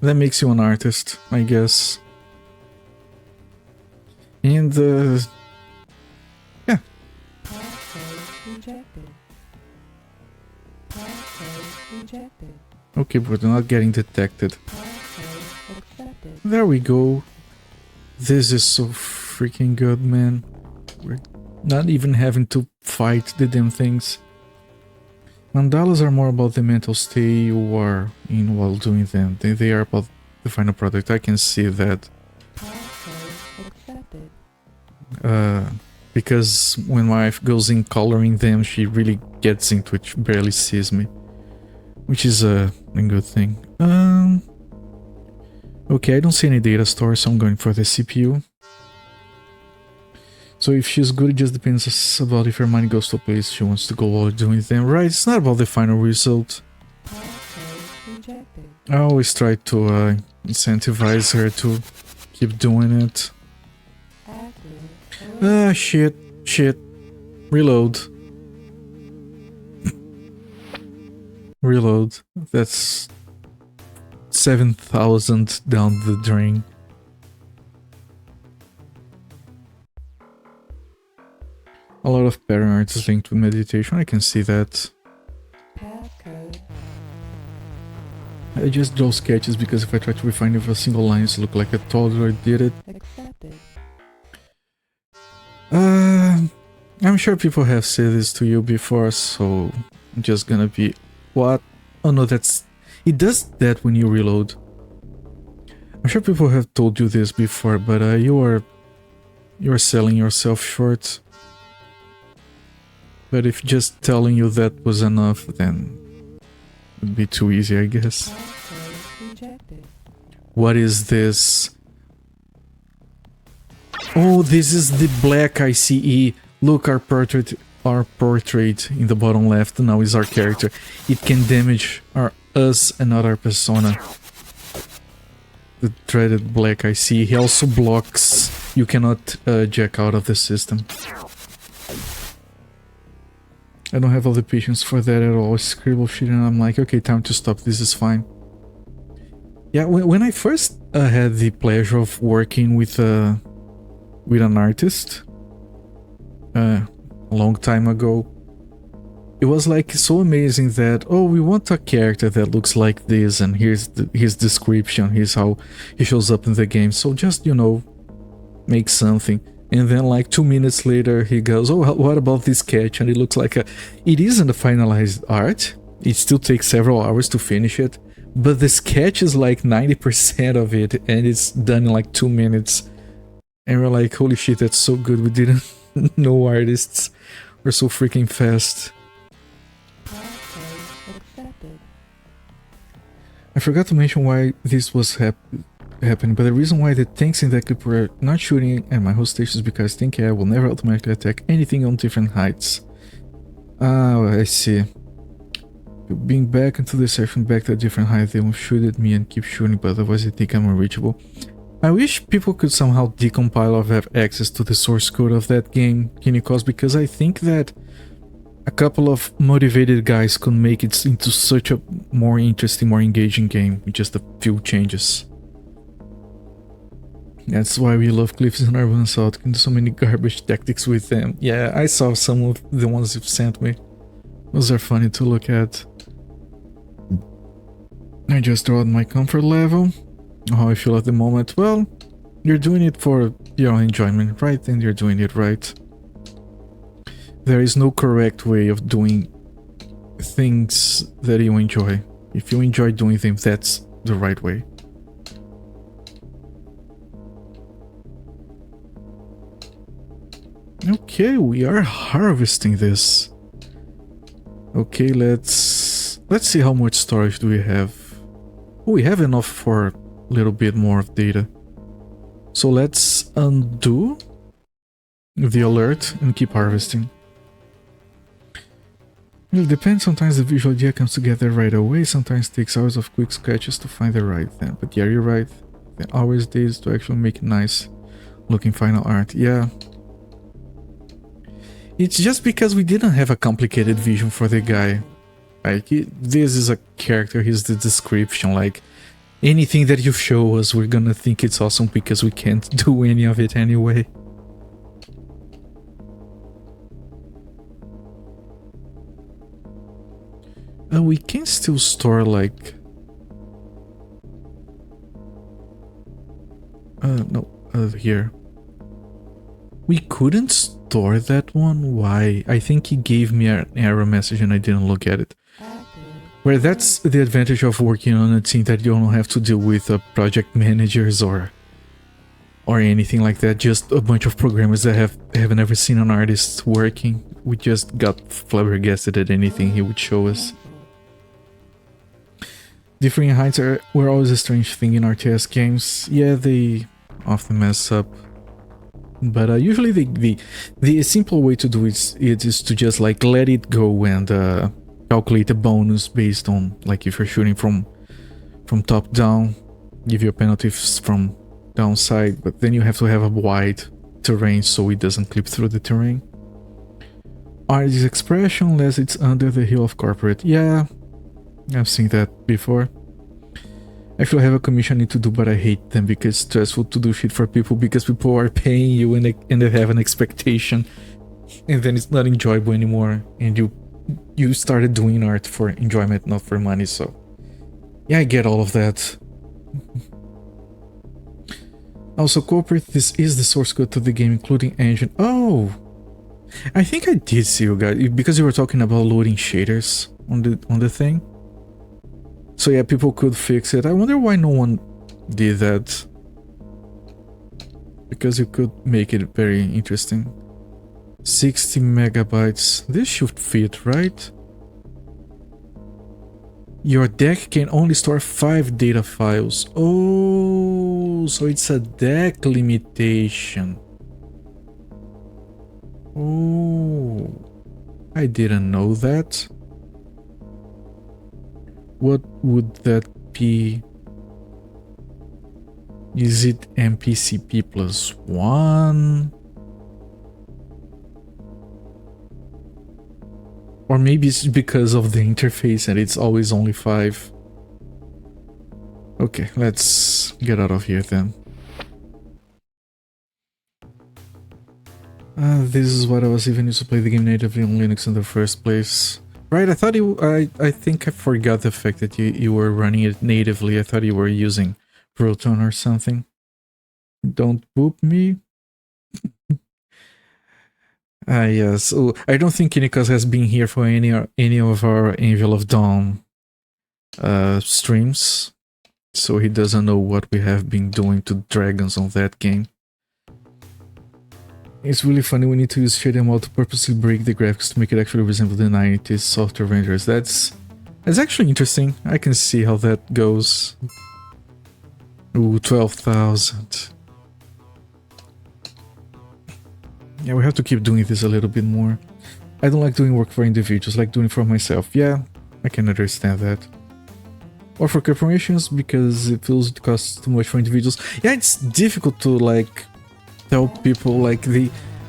that makes you an artist, I guess. And yeah. Okay, but we're not getting detected. There we go. This is so freaking good, man. We're not even having to fight the damn things. Mandalas are more about the mental state you are in while doing them. They are about the final product. I can see that. because when my wife goes in coloring them, she really gets into it, she barely sees me, which is a good thing. Okay, I don't see any data store, so I'm going for the CPU. So if she's good, it just depends about if her mind goes to a place she wants to go while doing them. Right, it's not about the final result. I always try to incentivize her to keep doing it. Ah, shit. Reload. Reload. That's 7,000 down the drain. A lot of pattern art is linked with meditation, I can see that. I just draw sketches because if I try to refine it with a single line, it look like a toddler did it. I'm sure people have said this to you before, so I'm just gonna be... What? Oh no, that's... It does that when you reload. I'm sure people have told you this before, but you are selling yourself short. But if just telling you that was enough, then it would be too easy, I guess. What is this? Oh, this is the black ICE. Look, our portrait in the bottom left now is our character. It can damage us and not our persona. The dreaded black ICE. He also blocks. You cannot jack out of the system. I don't have all the patience for that at all. I scribble shit and I'm like, okay, time to stop. This is fine. Yeah, when I first had the pleasure of working with an artist a long time ago, it was like so amazing that, oh, we want a character that looks like this, and here's his description, here's how he shows up in the game, so just, you know, make something. And then like 2 minutes later he goes, oh, what about this sketch? And it looks like it isn't a finalized art. It still takes several hours to finish it, but the sketch is like 90% of it and it's done in like 2 minutes. And we're like, holy shit, that's so good. We didn't know artists were so freaking fast. I forgot to mention why this was happening, but the reason why the tanks in that clip were not shooting at my host station is because Tank AI will never automatically attack anything on different heights. Ah, I see. Being back into the section back to a different height, they will shoot at me and keep shooting, but otherwise they think I'm unreachable. I wish people could somehow decompile or have access to the source code of that game, Kinikos, because I think that a couple of motivated guys could make it into such a more interesting, more engaging game with just a few changes. That's why we love Cliffs and Urban Assault. Can do so many garbage tactics with them. Yeah, I saw some of the ones you've sent me. Those are funny to look at. I just draw my comfort level. How I feel at the moment. Well, you're doing it for your own enjoyment, right? And you're doing it right. There is no correct way of doing things that you enjoy. If you enjoy doing things, that's the right way. Okay, we are harvesting this. Okay, let's see how much storage do we have. Oh, we have enough for a little bit more of data. So let's undo the alert and keep harvesting. It depends, sometimes the visual idea comes together right away, sometimes it takes hours of quick sketches to find the right thing. But yeah, you're right, the hours, days to actually make nice looking final art. Yeah. It's just because we didn't have a complicated vision for the guy. Like, this is a character, here's the description, like, anything that you show us, we're gonna think it's awesome because we can't do any of it anyway. We can still store, like... here. We couldn't store that one? Why? I think he gave me an error message and I didn't look at it. Where that's the advantage of working on a team that you don't have to deal with project managers or or anything like that. Just a bunch of programmers that haven't ever seen an artist working. We just got flabbergasted at anything he would show us. Differing heights were always a strange thing in RTS games. Yeah, they often mess up. But usually the simple way to do it is to just like let it go and calculate a bonus based on, like, if you're shooting from top down, give you a penalty from downside, but then you have to have a wide terrain so it doesn't clip through the terrain. Artist expression unless it's under the hill of corporate. Yeah, I've seen that before. Actually, I have a commission I need to do, but I hate them because it's stressful to do shit for people because people are paying you and they have an expectation, and then it's not enjoyable anymore, and you started doing art for enjoyment, not for money. So yeah, I get all of that. Also, corporate, this is the source code to the game, including engine. Oh, I think I did see you guys because you were talking about loading shaders on the thing. So yeah, people could fix it. I wonder why no one did that. Because you could make it very interesting. 60 megabytes. This should fit, right? Your deck can only store 5 data files. Oh, so it's a deck limitation. Oh, I didn't know that. What would that be? Is it MPCP plus 1? Or maybe it's because of the interface and it's always only 5. Okay, let's get out of here then. This is what I was even used to play the game natively on Linux in the first place. Right, I thought I think I forgot the fact that you were running it natively. I thought you were using Proton or something. Don't boop me. Yes. Oh, I don't think Kinikos has been here for any of our Angel of Dawn streams, so he doesn't know what we have been doing to dragons on that game. It's really funny. We need to use HTML to purposely break the graphics to make it actually resemble the 90s software renders. That's actually interesting. I can see how that goes. Ooh, 12,000. Yeah, we have to keep doing this a little bit more. I don't like doing work for individuals, I like doing it for myself. Yeah, I can understand that. Or for corporations, because it feels it costs too much for individuals. Yeah, it's difficult to like tell people like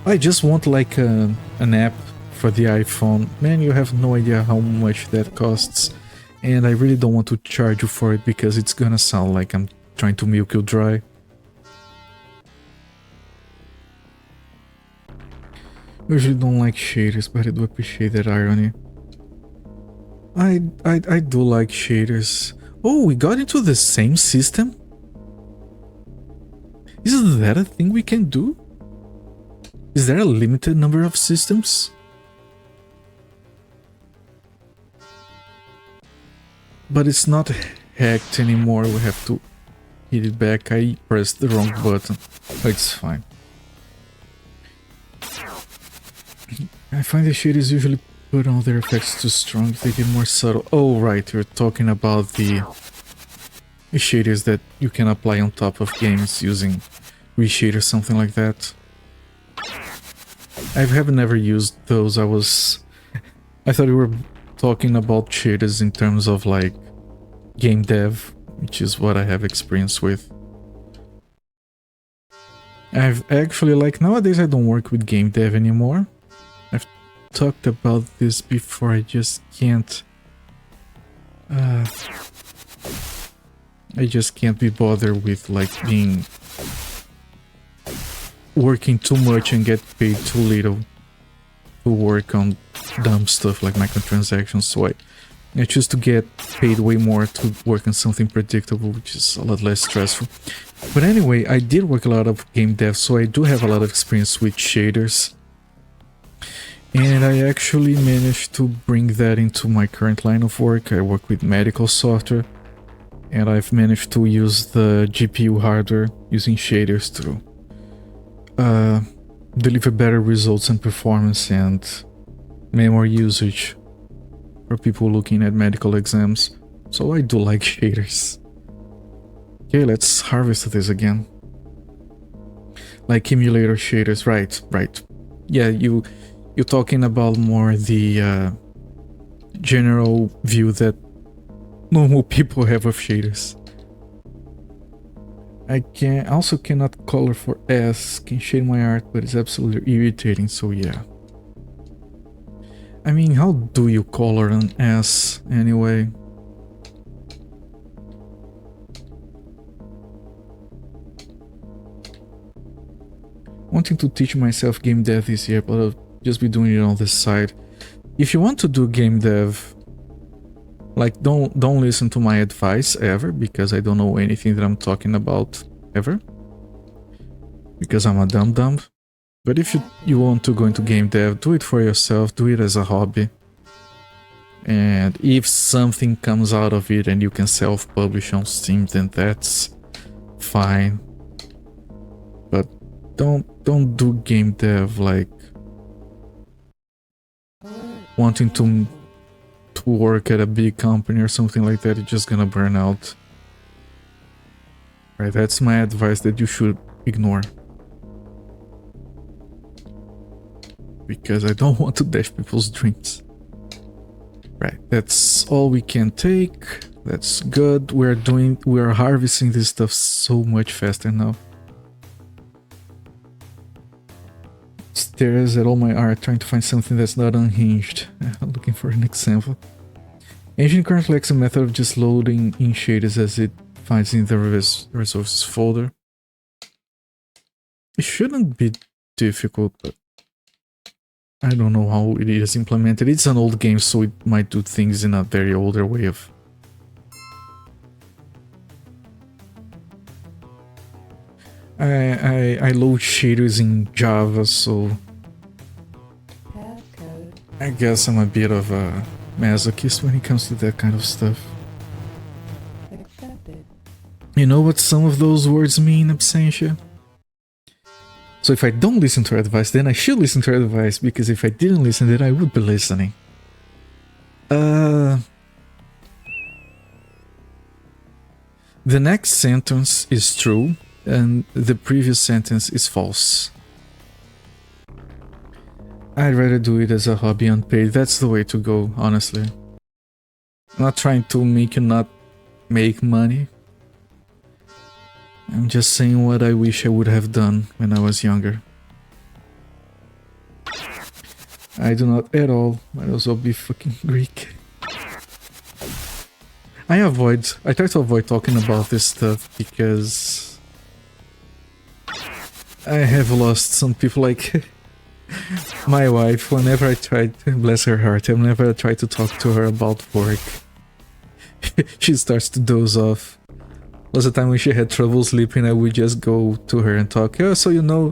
I just want like an app for the iPhone. Man, you have no idea how much that costs, and I really don't want to charge you for it because it's gonna sound like I'm trying to milk you dry. Usually don't like shaders, but I do appreciate that irony. I do like shaders. Oh, we got into the same system? Is that a thing we can do? Is there a limited number of systems? But it's not hacked anymore, we have to hit it back. I pressed the wrong button. It's fine. I find the shaders usually put all their effects too strong if they get more subtle. Oh right, you're talking about the shaders that you can apply on top of games using reshader or something like that. I have never used those. I thought we were talking about shaders in terms of like game dev, which is what I have experience with. I've actually, like, nowadays I don't work with game dev anymore. I've talked about this before, I just can't be bothered with like working too much and get paid too little to work on dumb stuff like microtransactions, so I choose to get paid way more to work on something predictable, which is a lot less stressful. But anyway, I did work a lot of game dev, so I do have a lot of experience with shaders. And I actually managed to bring that into my current line of work. I work with medical software, and I've managed to use the GPU hardware using shaders deliver better results and performance and memory usage for people looking at medical exams. So I do like shaders. Okay, let's harvest this again. Like emulator shaders, right. Yeah, you're talking about more the general view that normal people have of shaders. I also cannot color for S, can shade my art, but it's absolutely irritating, so yeah. I mean, how do you color an S anyway? Wanting to teach myself game dev this year, but I'll just be doing it on this side. If you want to do game dev, like don't listen to my advice ever, because I don't know anything that I'm talking about ever, because I'm a dumb. But if you want to go into game dev, do it for yourself, do it as a hobby. And if something comes out of it and you can self-publish on Steam, then that's fine. But don't do game dev like wanting to work at a big company or something like that. You're just gonna burn out. Right, that's my advice that you should ignore. Because I don't want to dash people's dreams. Right, that's all we can take. That's good. We are harvesting this stuff so much faster now. Stares at all my art, trying to find something that's not unhinged. Looking for an example. Engine currently lacks a method of just loading in shaders as it finds in the resources folder. It shouldn't be difficult, but I don't know how it is implemented. It's an old game, so it might do things in a very older way of... I load shaders in Java, so... I guess I'm a bit of a masochist when it comes to that kind of stuff. You know what some of those words mean, Absentia? So if I don't listen to her advice, then I should listen to her advice, because if I didn't listen, then I would be listening. The next sentence is true, and the previous sentence is false. I'd rather do it as a hobby unpaid. That's the way to go, honestly. I'm not trying to make you not make money. I'm just saying what I wish I would have done when I was younger. I do not at all. Might as well be fucking Greek. I try to avoid talking about this stuff because I have lost some people, like my wife. Whenever I tried, bless her heart, whenever I try to talk to her about work, she starts to doze off. Was the time when she had trouble sleeping, I would just go to her and talk. Yeah, so you know,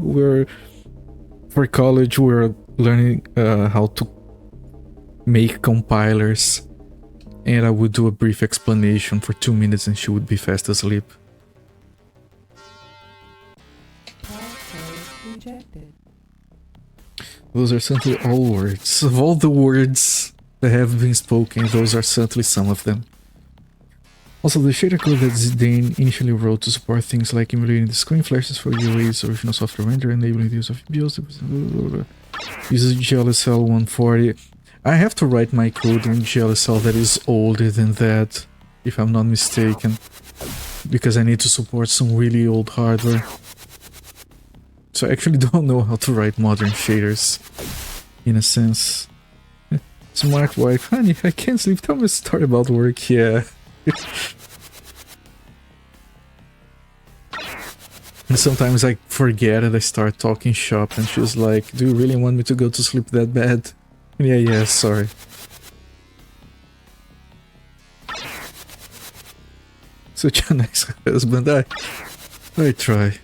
for college we're learning how to make compilers, and I would do a brief explanation for 2 minutes and she would be fast asleep. Those are certainly all words. Of all the words that have been spoken, those are certainly some of them. Also, the shader code that Zidane initially wrote to support things like emulating the screen flashes for UA's original software render, enabling the use of BIOS, uses GLSL 140. I have to write my code in GLSL that is older than that, if I'm not mistaken, because I need to support some really old hardware. So I actually don't know how to write modern shaders, in a sense. Smart wife, honey, I can't sleep, tell me a story about work, yeah. And sometimes I forget and I start talking shop and she's like, do you really want me to go to sleep that bad? Yeah, sorry. Such a nice husband, I try.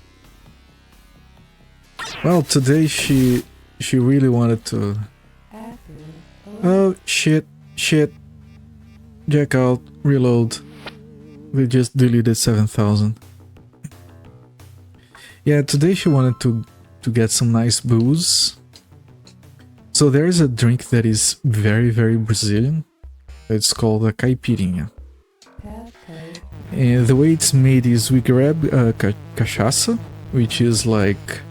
Well, today she really wanted to... Oh, shit. Jack out, reload. We just deleted 7,000. Yeah, today she wanted to to get some nice booze. So there is a drink that is very, very Brazilian. It's called a caipirinha. And the way it's made is we grab cachaça, which is like...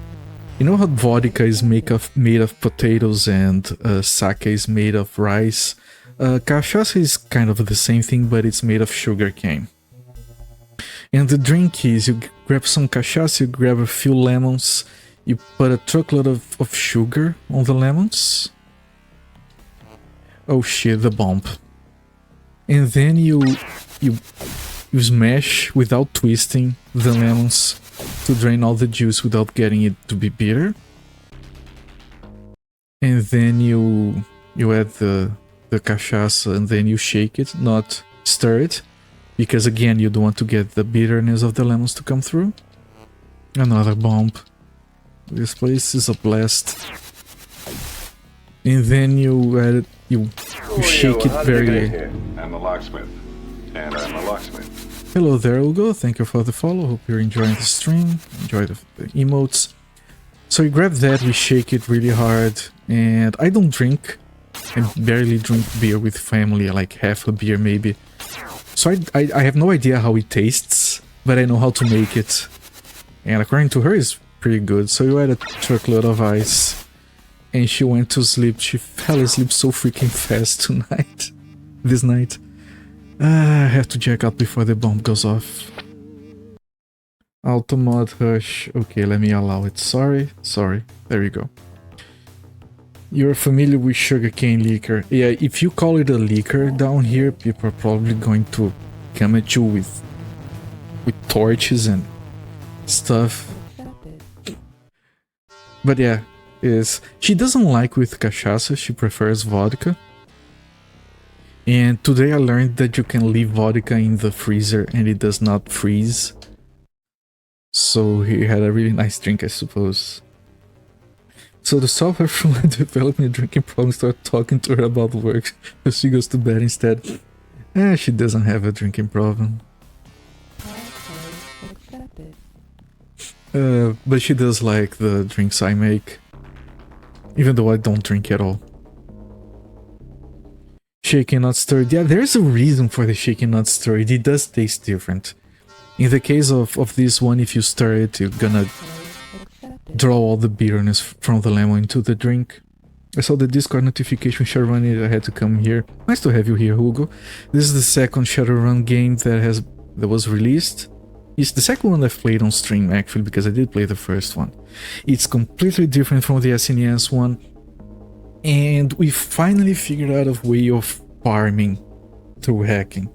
You know how vodka is made of potatoes and sake is made of rice? Cachaça is kind of the same thing, but it's made of sugarcane. And the drink is you grab some cachaça, you grab a few lemons, you put a truckload of sugar on the lemons. Oh shit, the bomb. And then you smash without twisting the lemons to drain all the juice without getting it to be bitter. And then you add the cachaça and then you shake it, not stir it. Because again, you don't want to get the bitterness of the lemons to come through. Another bomb. This place is a blast. And then you add it, you shake it very...
I'm the locksmith. And I'm a locksmith.
Hello there, Ugo. Thank you for the follow. Hope you're enjoying the stream. Enjoy the emotes. So you grab that, we shake it really hard. And I don't drink. I barely drink beer with family, like half a beer maybe. So I have no idea how it tastes, but I know how to make it. And according to her, it's pretty good. So you add a truckload of ice. And she went to sleep. She fell asleep so freaking fast tonight. This night. I have to check out before the bomb goes off. Auto mod hush. Okay, let me allow it. Sorry. There you go. You're familiar with sugarcane liquor. Yeah, if you call it a liquor down here, people are probably going to come at you with torches and stuff. But yeah, she doesn't like with cachaça, she prefers vodka. And today I learned that you can leave vodka in the freezer and it does not freeze. So he had a really nice drink, I suppose. So to solve her from developing a drinking problem, start talking to her about work, so she goes to bed instead. She doesn't have a drinking problem. But she does like the drinks I make, even though I don't drink at all. Shaken not stirred. Yeah, there's a reason for the shaken not stirred. It does taste different. In the case of this one, if you stir it, you're gonna draw all the bitterness from the lemon into the drink. I saw the Discord notification Shadowrun. I had to come here. Nice to have you here, Hugo. This is the second Shadowrun game that was released. It's the second one I've played on stream, actually, because I did play the first one. It's completely different from the SNES one. And we finally figured out a way of farming through hacking.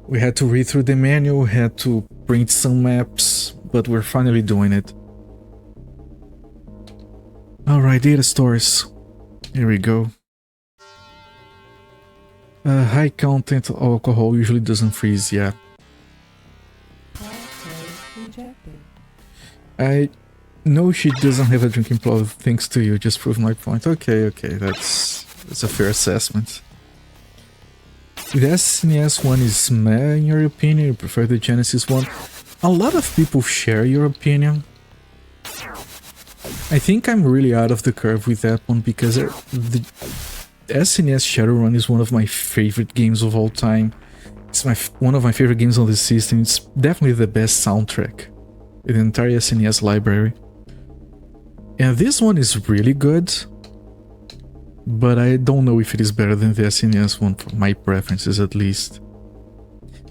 We had to read through the manual, had to print some maps, but we're finally doing it. Alright, data stores. Here we go. High content alcohol usually doesn't freeze, yeah. I know she doesn't have a drinking problem thanks to you, just prove my point. Okay, that's a fair assessment. The SNES one is meh in your opinion, you prefer the Genesis one. A lot of people share your opinion. I think I'm really out of the curve with that one because the SNES Shadowrun is one of my favorite games of all time. It's one of my favorite games on the system. It's definitely the best soundtrack in the entire SNES library. And this one is really good, but I don't know if it is better than the SNES one for my preferences at least.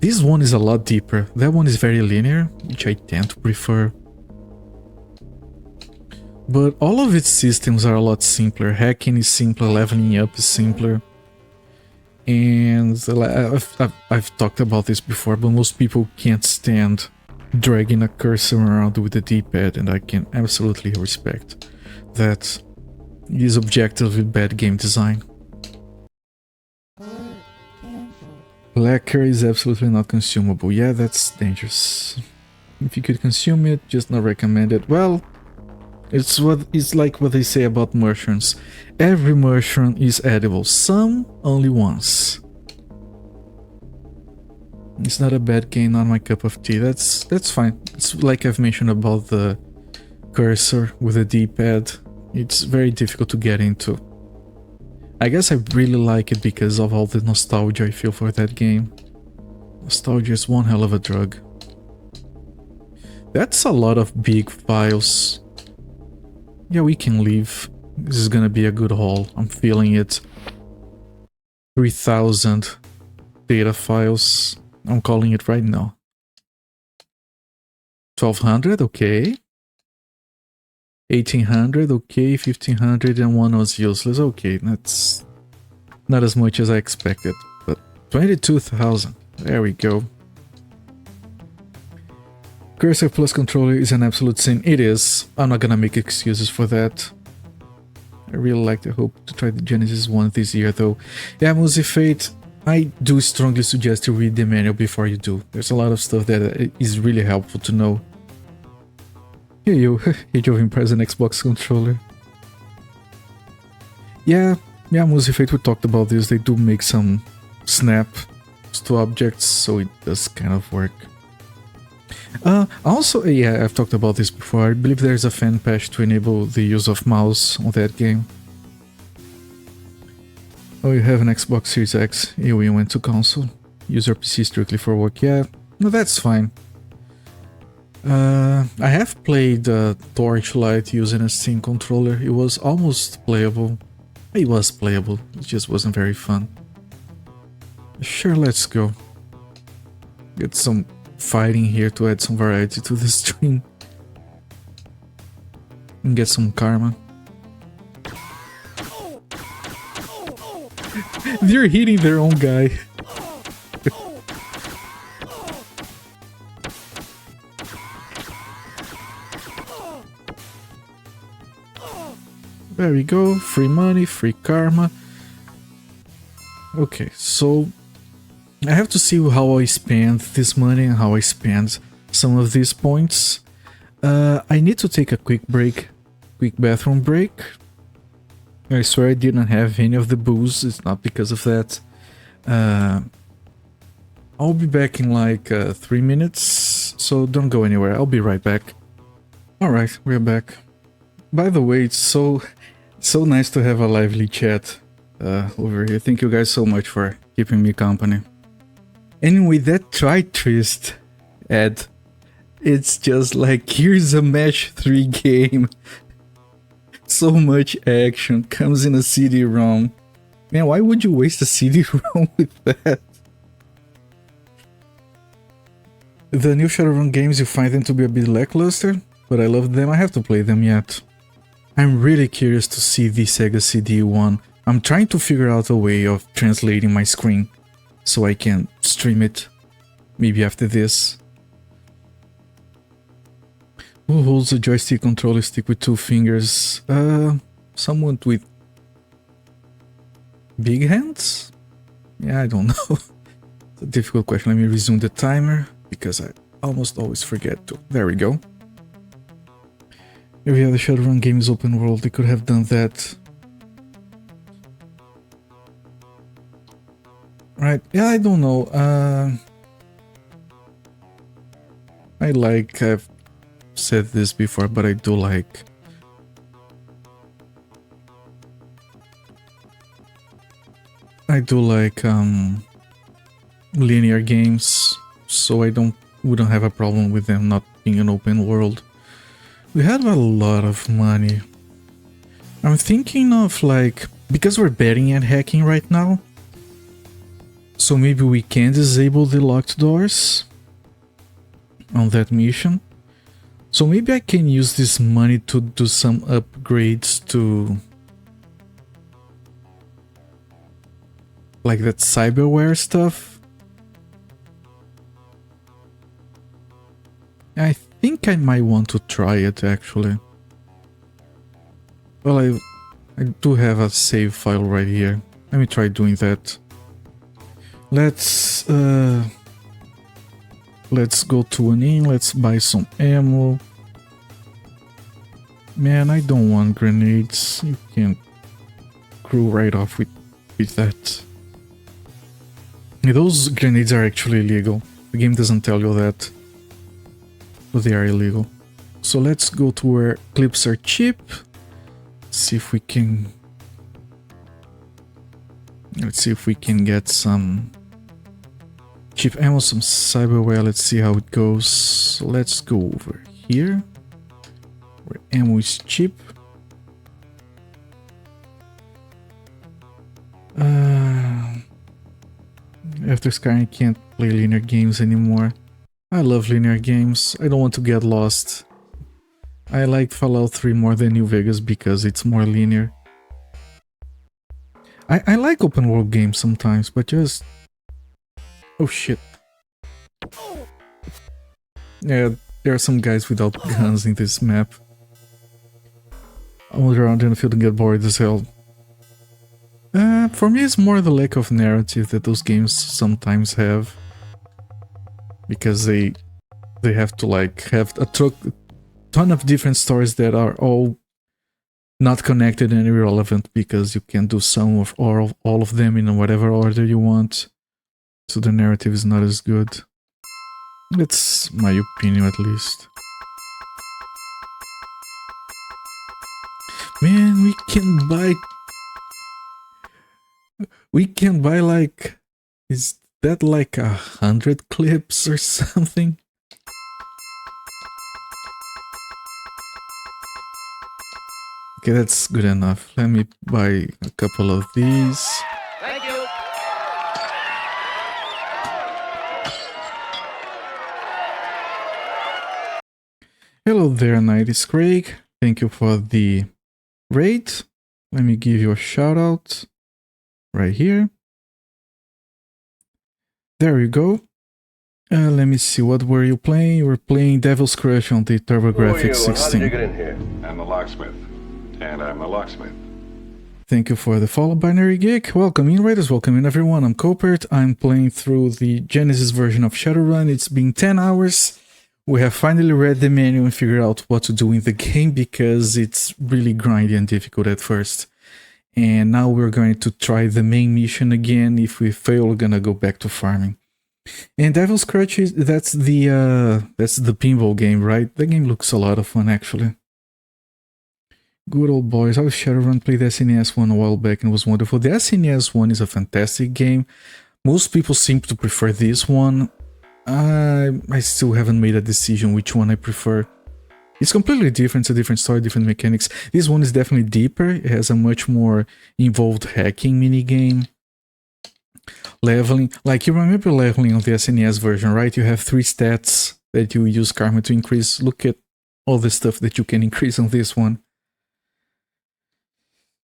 This one is a lot deeper. That one is very linear, which I tend to prefer. But all of its systems are a lot simpler. Hacking is simpler, leveling up is simpler. And I've talked about this before, but most people can't stand dragging a cursor around with the D-pad, and I can absolutely respect that. It is objectively bad game design. Lacquer is absolutely not consumable. Yeah, that's dangerous. If you could consume it, just not recommended. Well, it's like what they say about mushrooms. Every mushroom is edible, some only once. It's not a bad game, not my cup of tea. That's fine. It's like I've mentioned about the cursor with a D-pad. It's very difficult to get into. I guess I really like it because of all the nostalgia I feel for that game. Nostalgia is one hell of a drug. That's a lot of big files. Yeah, we can leave. This is gonna be a good haul. I'm feeling it. 3,000 data files. I'm calling it right now. 1,200, okay. 1,800, okay. 1,500 and one was useless. Okay, that's not as much as I expected. But 22,000. There we go. Cursor plus controller is an absolute sin. It is. I'm not gonna make excuses for that. I really like to hope to try the Genesis one this year though. Yeah, Musifate, I do strongly suggest you read the manual before you do. There's a lot of stuff that is really helpful to know. Here you, Age of Empires and Xbox controller. Yeah, Musifate, we talked about this. They do make some snap to objects, so it does kind of work. Also, yeah, I've talked about this before. I believe there's a fan patch to enable the use of mouse on that game. Oh, you have an Xbox Series X. You went to console. Use your PC strictly for work. Yeah, no, that's fine. I have played Torchlight using a Steam controller. It was almost playable. It was playable. It just wasn't very fun. Sure, let's go. Get some fighting here to add some variety to the stream. And get some karma. They're hitting their own guy. There we go. Free money, free karma. Okay, so I have to see how I spend this money and how I spend some of these points. I need to take a quick break, quick bathroom break. I swear I didn't have any of the booze, it's not because of that. I'll be back in like 3 minutes, so don't go anywhere, I'll be right back. Alright, we're back. By the way, it's so nice to have a lively chat over here. Thank you guys so much for keeping me company. Anyway, that tri-twist ad, it's just like, here's a Mesh 3 game. So much action, comes in a CD-ROM. Man, why would you waste a CD-ROM with that? The new Shadowrun games, you find them to be a bit lackluster, but I love them, I have to play them yet. I'm really curious to see the Sega CD one. I'm trying to figure out a way of translating my screen so I can stream it, maybe after this. Who holds a joystick controller stick with 2 fingers? Someone with big hands? Yeah, I don't know. It's a difficult question. Let me resume the timer, because I almost always forget to. There we go. Every other Shadowrun game is open world, they could have done that. Right, yeah, I don't know. I've said this before, but I do like linear games, so I wouldn't have a problem with them not being an open world. We have a lot of money. I'm thinking of like, because we're betting at hacking right now, so maybe we can disable the locked doors on that mission. So maybe I can use this money to do some upgrades to like that cyberware stuff. I think I might want to try it actually. Well, I do have a save file right here. Let me try doing that. Let's go to an inn, let's buy some ammo. Man, I don't want grenades. You can crew right off with that. Yeah, those grenades are actually illegal. The game doesn't tell you that, but they are illegal. So let's go to where clips are cheap. See if we can... Let's see if we can get some cheap ammo, some cyberware. Let's see how it goes. So let's go over here where ammo is cheap. After Skyrim, I can't play linear games anymore. I love linear games. I don't want to get lost. I like Fallout 3 more than New Vegas because it's more linear. I like open world games sometimes, but just... Oh shit. Yeah, there are some guys without guns in this map. I wander around in the field and get bored as hell. For me it's more the lack of narrative that those games sometimes have. Because they have to like have a ton of different stories that are all not connected and irrelevant because you can do some of or all of them in whatever order you want. So the narrative is not as good. That's my opinion at least. Man, we can buy like, is that like 100 clips or something? Okay, that's good enough. Let me buy a couple of these.
Thank you.
Hello there, Night is Craig. Thank you for the raid. Let me give you a shout out right here. There you go. Let me see, what were you playing? You were playing Devil's Crush on the TurboGrafx 16.
How did you get in here? I'm the locksmith. And I'm a locksmith.
Thank you for the follow, Binary Geek. Welcome in, Raiders. Welcome in, everyone. I'm Copert. I'm playing through the Genesis version of Shadowrun. It's been 10 hours. We have finally read the menu and figured out what to do in the game because it's really grindy and difficult at first. And now we're going to try the main mission again. If we fail, we're gonna go back to farming. And Devil's Crush, that's the pinball game, right? The game looks a lot of fun, actually. Good old boys. I was Shadowrun, played the SNES one a while back and it was wonderful. The SNES one is a fantastic game. Most people seem to prefer this one. I still haven't made a decision which one I prefer. It's completely different, it's a different story, different mechanics. This one is definitely deeper. It has a much more involved hacking minigame. Leveling, like you remember leveling on the SNES version, right? You have 3 stats that you use karma to increase. Look at all the stuff that you can increase on this one.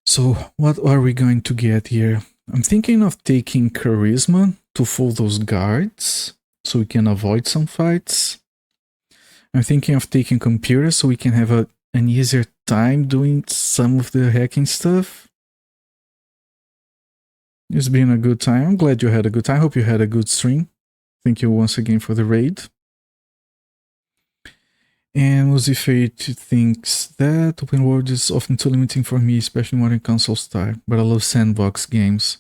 So what are we going to get here? I'm thinking of taking charisma to fool those guards so we can avoid some fights. I'm thinking of taking computer so we can have an easier time doing some of the hacking stuff. It's been a good time. I'm glad you had a good time. I hope you had a good stream. Thank you once again for the raid. And Uzi Fate thinks that open world is often too limiting for me, especially modern console style, but I love sandbox games.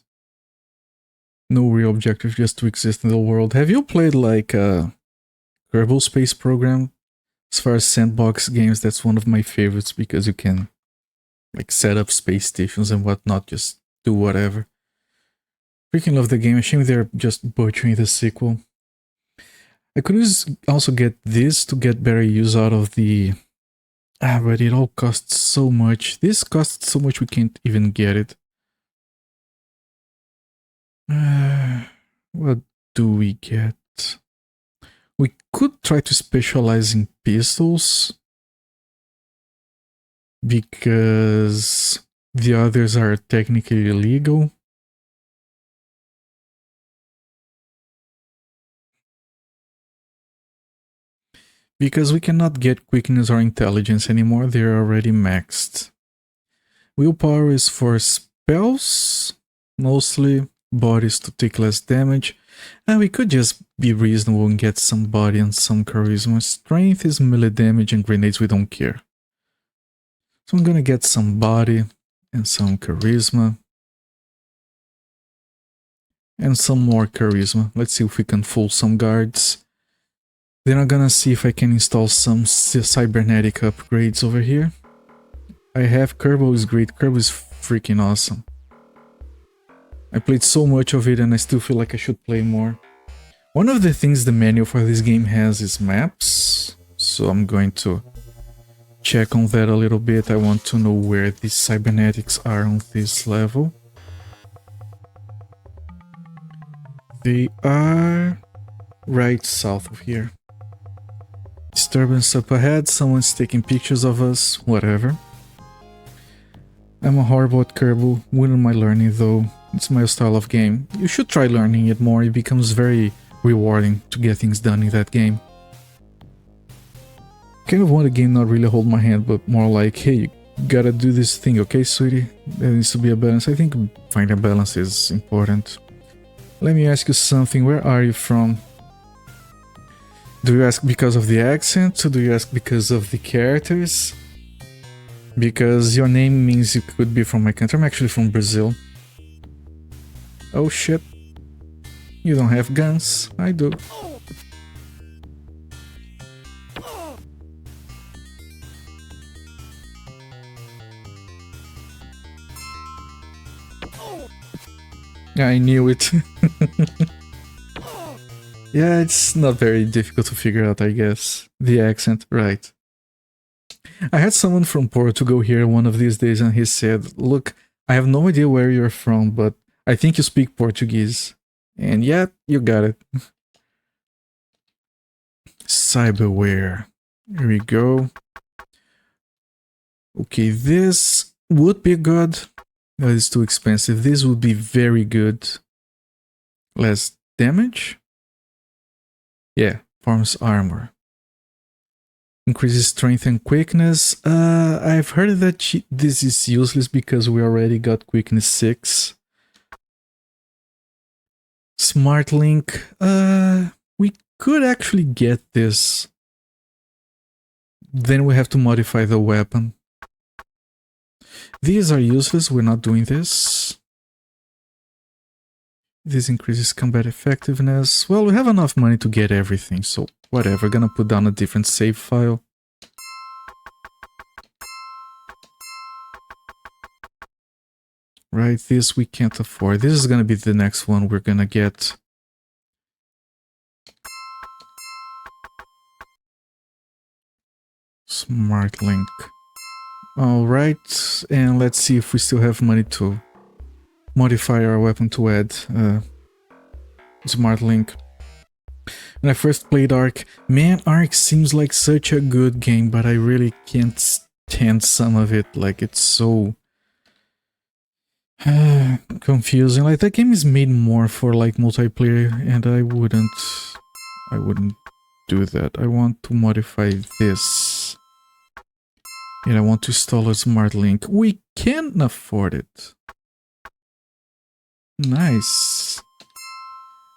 No real objective, just to exist in the world. Have you played like a Kerbal Space Program? As far as sandbox games, that's one of my favorites because you can like set up space stations and whatnot, just do whatever. Freaking love the game. Shame they're just butchering the sequel. I could also get this to get better use out of the... but it all costs so much. This costs so much we can't even get it. What do we get? We could try to specialize in pistols. Because the others are technically illegal. Because we cannot get quickness or intelligence anymore, they're already maxed. Willpower is for spells, mostly. Bodies to take less damage. And we could just be reasonable and get some body and some charisma. Strength is melee damage and grenades, we don't care. So I'm gonna get some body and some charisma. And some more charisma. Let's see if we can fool some guards. Then I'm gonna see if I can install some cybernetic upgrades over here. I have Kerbal is great. Kerbal is freaking awesome. I played so much of it and I still feel like I should play more. One of the things the menu for this game has is maps. So I'm going to check on that a little bit. I want to know where these cybernetics are on this level. They are right south of here. Disturbance up ahead, someone's taking pictures of us, whatever. I'm horrible at Kerbal, wouldn't mind learning though, it's my style of game. You should try learning it more, it becomes very rewarding to get things done in that game. Kind of want a game not really hold my hand, but more like, hey, you gotta do this thing, okay sweetie? There needs to be a balance. I think finding a balance is important. Let me ask you something, where are you from? Do you ask because of the accent, or do you ask because of the characters? Because your name means you could be from my country. I'm actually from Brazil. Oh shit. You don't have guns. I do. I knew it. Yeah, it's not very difficult to figure out, I guess. The accent, right. I had someone from Portugal here one of these days and he said, look, I have no idea where you're from, but I think you speak Portuguese. And yeah, you got it. Cyberware. Here we go. Okay, this would be good. That is too expensive. This would be very good. Less damage? Yeah, forms armor. Increases strength and quickness. I've heard that this is useless because we already got quickness 6. Smart link. We could actually get this. Then we have to modify the weapon. These are useless. We're not doing this. This increases combat effectiveness. Well, we have enough money to get everything, so whatever. Gonna put down a different save file. Right, this we can't afford. This is gonna be the next one we're gonna get. Smart link. Alright, and let's see if we still have money to modify our weapon to add smart link. When I first played Ark, man, Ark seems like such a good game, but I really can't stand some of it. Like, it's so confusing. Like, that game is made more for like multiplayer, and I wouldn't do that. I want to modify this. And I want to install a smart link. We can afford it. Nice.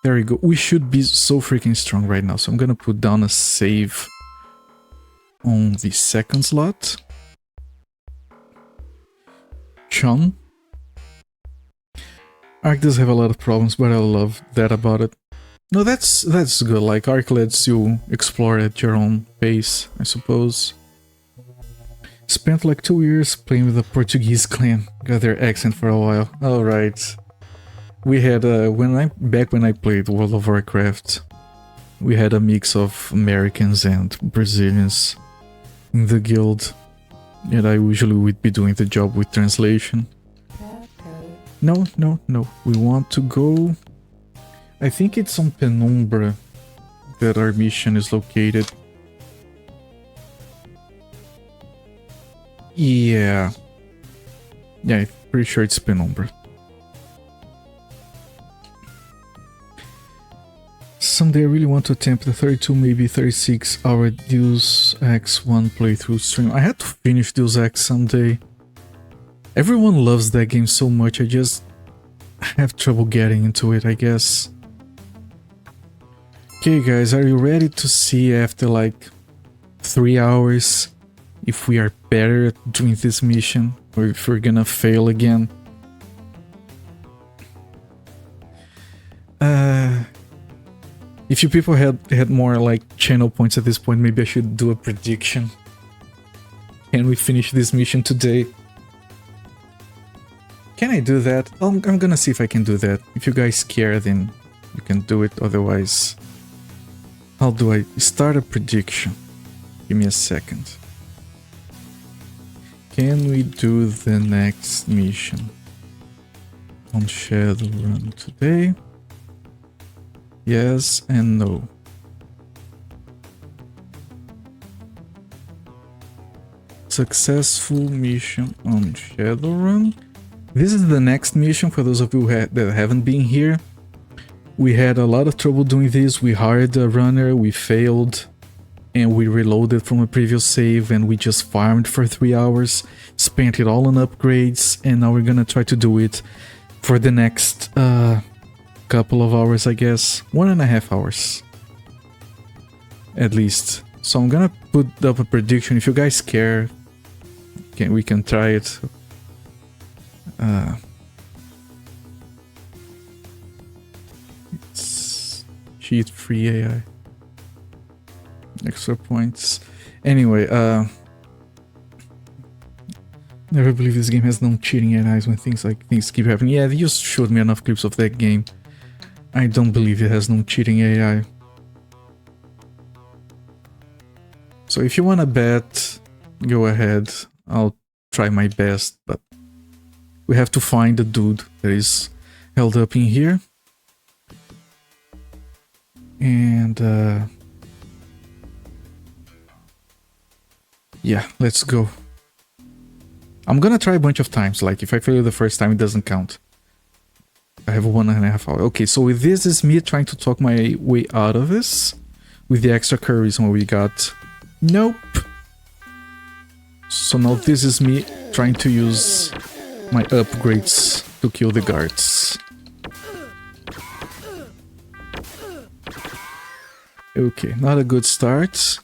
There we go. We should be so freaking strong right now. So I'm gonna put down a save on the second slot. Chun. Ark does have a lot of problems, but I love that about it. No, that's good. Like, Ark lets you explore at your own pace, I suppose. Spent like 2 years playing with a Portuguese clan. Got their accent for a while. Alright. We had back when I played World of Warcraft, we had a mix of Americans and Brazilians in the guild, and I usually would be doing the job with translation. No, we want to go... I think it's on Penumbra that our mission is located. Yeah, I'm pretty sure it's Penumbra. Someday I really want to attempt the 32, maybe 36 hour Deus Ex 1 playthrough stream. I had to finish Deus Ex someday. Everyone loves that game so much, I just have trouble getting into it, I guess. Okay guys, are you ready to see after like 3 hours if we are better at doing this mission or if we're gonna fail again? If you people had more like channel points at this point, maybe I should do a prediction. Can we finish this mission today? Can I do that? I'm gonna see if I can do that. If you guys care, then you can do it. Otherwise, how do I start a prediction? Give me a second. Can we do the next mission on Shadowrun today? Yes and no. Successful mission on Shadowrun. This is the next mission for those of you that haven't been here. We had a lot of trouble doing this. We hired a runner, we failed, and we reloaded from a previous save, and we just farmed for 3 hours, spent it all on upgrades, and now we're gonna try to do it for the next couple of hours, I guess. 1.5 hours. At least. So I'm gonna put up a prediction. If you guys care, we can try it. It's cheat free AI. Extra points. Anyway, never believe this game has no cheating AIs when things keep happening. Yeah, they just showed me enough clips of that game. I don't believe it has no cheating AI. So if you wanna bet, go ahead. I'll try my best, but we have to find the dude that is held up in here. And yeah, let's go. I'm gonna try a bunch of times, like if I fail the first time it doesn't count. I have 1.5 hours. Okay, so with this is me trying to talk my way out of this. With the extra charisma we got. Nope. So now this is me trying to use my upgrades to kill the guards. Okay, not a good start.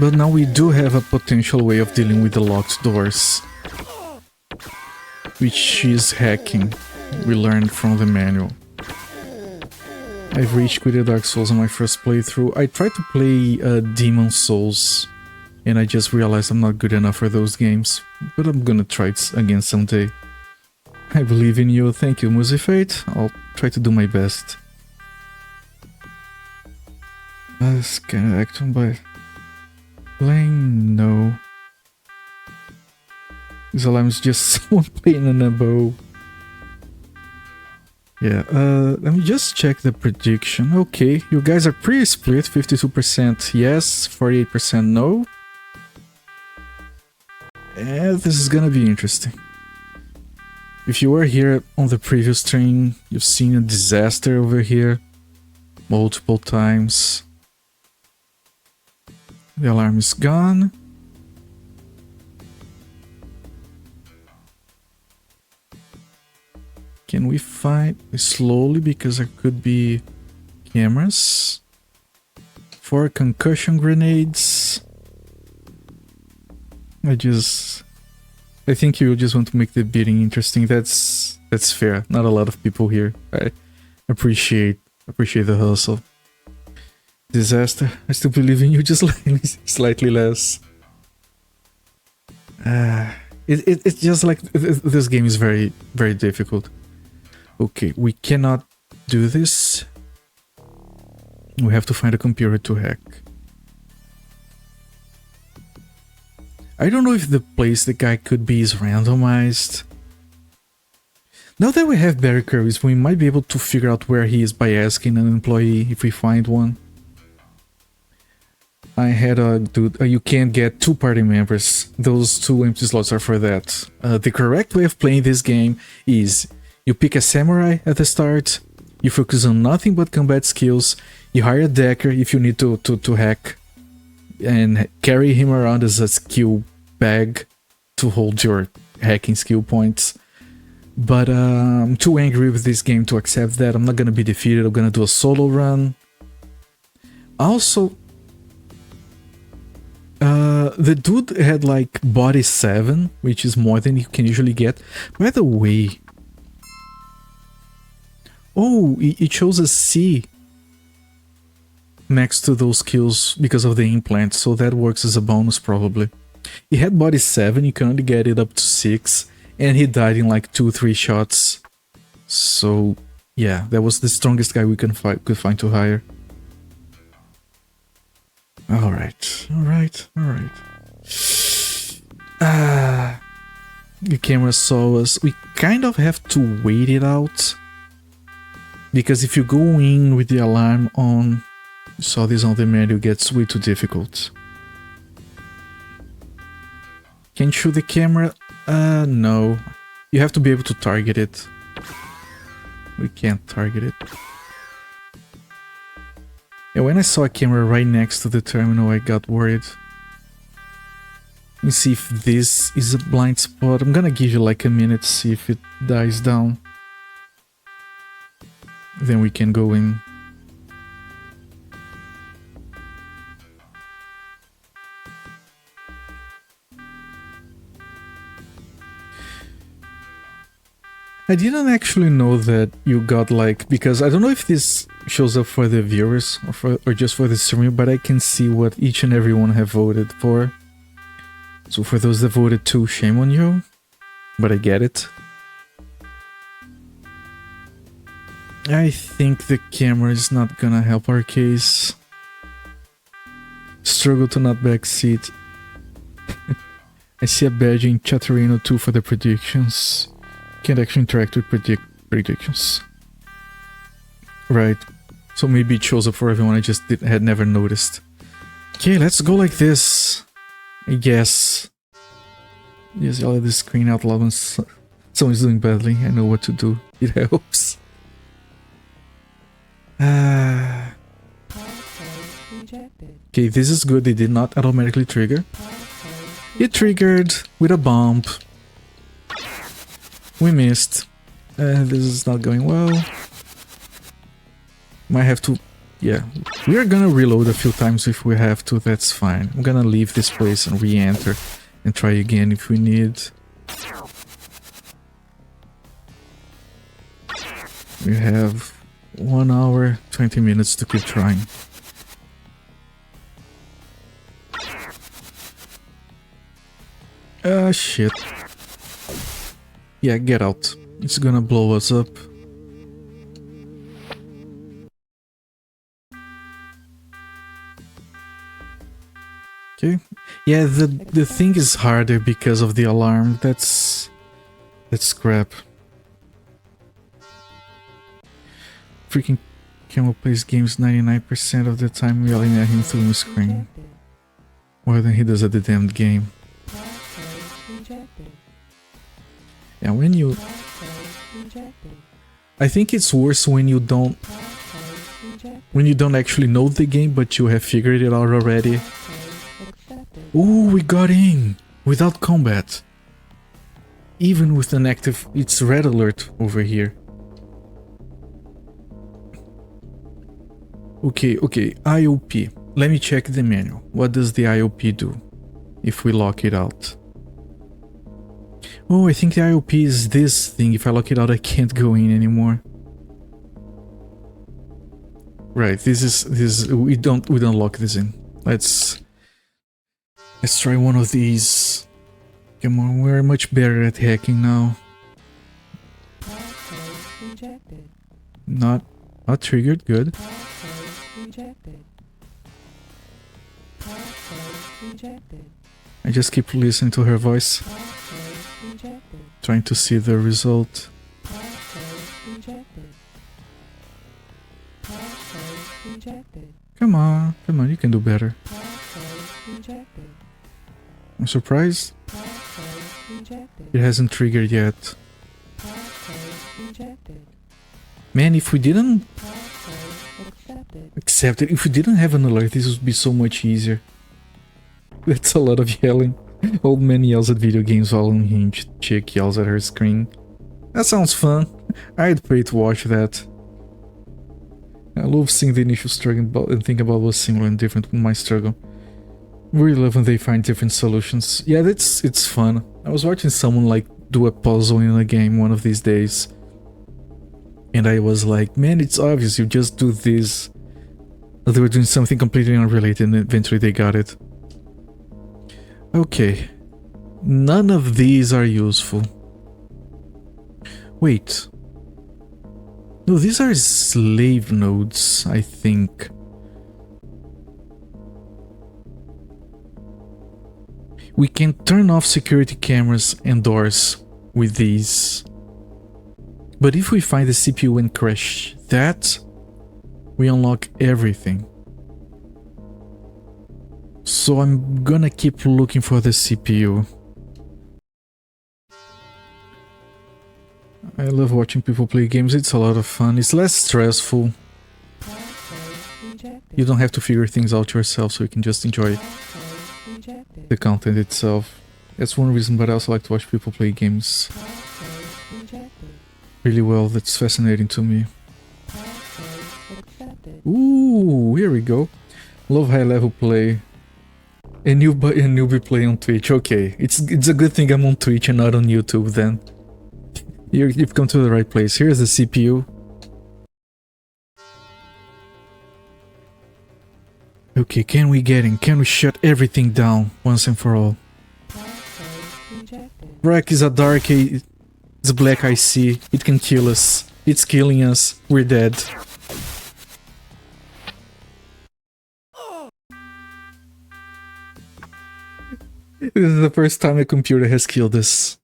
But now we do have a potential way of dealing with the locked doors, which is hacking. We learned from the manual. I've reached quitted Dark Souls on my first playthrough. I tried to play Demon Souls, and I just realized I'm not good enough for those games. But I'm gonna try it again someday. I believe in you. Thank you, Musifate. I'll try to do my best. Scan action by playing? No. This alarm is just someone playing on a bow. Yeah, let me just check the prediction. Okay, you guys are pretty split. 52% yes, 48% no. And this is gonna be interesting. If you were here on the previous stream, you've seen a disaster over here multiple times. The alarm is gone. Can we find slowly because there could be cameras? 4 concussion grenades. I think you just want to make the beating interesting. That's fair. Not a lot of people here. I appreciate the hustle. Disaster. I still believe in you, just slightly less. It's just like this game is very, very difficult. Okay, we cannot do this. We have to find a computer to hack. I don't know if the place the guy could be is randomized. Now that we have better queries, we might be able to figure out where he is by asking an employee if we find one. I had a dude, you can't get 2 party members. Those 2 empty slots are for that. The correct way of playing this game is you pick a samurai at the start, you focus on nothing but combat skills, you hire a decker if you need to hack, and carry him around as a skill bag to hold your hacking skill points. But I'm too angry with this game to accept that. I'm not gonna be defeated, I'm gonna do a solo run. Also, The dude had like body 7, which is more than you can usually get. By the way... Oh, it shows a C next to those kills because of the implant, so that works as a bonus probably. He had body 7, you can only get it up to 6, and he died in like 2-3 shots. So yeah, that was the strongest guy we could find to hire. Alright. The camera saw us. We kind of have to wait it out. Because if you go in with the alarm on, you saw this on the menu, it gets way too difficult. Can you shoot the camera? No. You have to be able to target it. We can't target it. Yeah, when I saw a camera right next to the terminal, I got worried. Let me see if this is a blind spot. I'm gonna give you like a minute to see if it dies down. Then we can go in. I didn't actually know that you got like, because I don't know if this shows up for the viewers or just for the streamer, but I can see what each and every one have voted for. So for those that voted 2, shame on you, but I get it. I think the camera is not gonna help our case. Struggle to not backseat. I see a badge in Chatterino 2 for the predictions. Can't actually interact with predictions. Right. So maybe it shows up for everyone, I just had never noticed. Okay, let's go like this. I guess. Just yell at the screen out loud when someone's doing badly. I know what to do. It helps. Okay, this is good. It did not automatically trigger. It triggered with a bomb. We missed. This is not going well. Might have to... Yeah, we are gonna reload a few times if we have to, that's fine. I'm gonna leave this place and re-enter and try again if we need. We have 1 hour, 20 minutes to keep trying. Shit. Yeah, get out. It's gonna blow us up. Okay. Yeah, the thing is harder because of the alarm. That's crap. Freaking Camel plays games 99% of the time yelling at him through the screen. More than he does at the damned game. Yeah, when you... I think it's worse when you don't... When you don't actually know the game, but you have figured it out already. Ooh, we got in! Without combat. Even with an active... It's red alert over here. Okay, IOP. Let me check the menu. What does the IOP do? If we lock it out. Oh, I think the IOP is this thing. If I lock it out, I can't go in anymore. Right, this is we don't lock this in. Let's try one of these. Come on, we're much better at hacking now. Not triggered, good. I just keep listening to her voice. Trying to see the result. Come on, you can do better. I'm surprised. It hasn't triggered yet. Man, if we didn't accept it, if we didn't have an alert, this would be so much easier. That's a lot of yelling. Old man yells at video games while unhinged chick yells at her screen. That sounds fun. I'd pay to watch that. I love seeing the initial struggle and think about what's similar and different with my struggle. We love when they find different solutions. Yeah, it's fun. I was watching someone like do a puzzle in a game one of these days. And I was like, man, it's obvious, you just do this. They were doing something completely unrelated and eventually they got it. Okay. None of these are useful. Wait. No, these are slave nodes, I think. We can turn off security cameras and doors with these. But if we find the CPU and crash that, we unlock everything. So I'm gonna keep looking for the CPU. I love watching people play games, it's a lot of fun. It's less stressful. You don't have to figure things out yourself, so you can just enjoy the content itself. That's one reason, but I also like to watch people play games really well. That's fascinating to me. Ooh, here we go. Love high level play. A newbie play on Twitch. Okay, it's a good thing I'm on Twitch and not on YouTube then. You've come to the right place. Here's the CPU. Okay, can we get in? Can we shut everything down once and for all? Wreck is a dark, it's a black IC. It can kill us. It's killing us. We're dead. This is the first time a computer has killed us.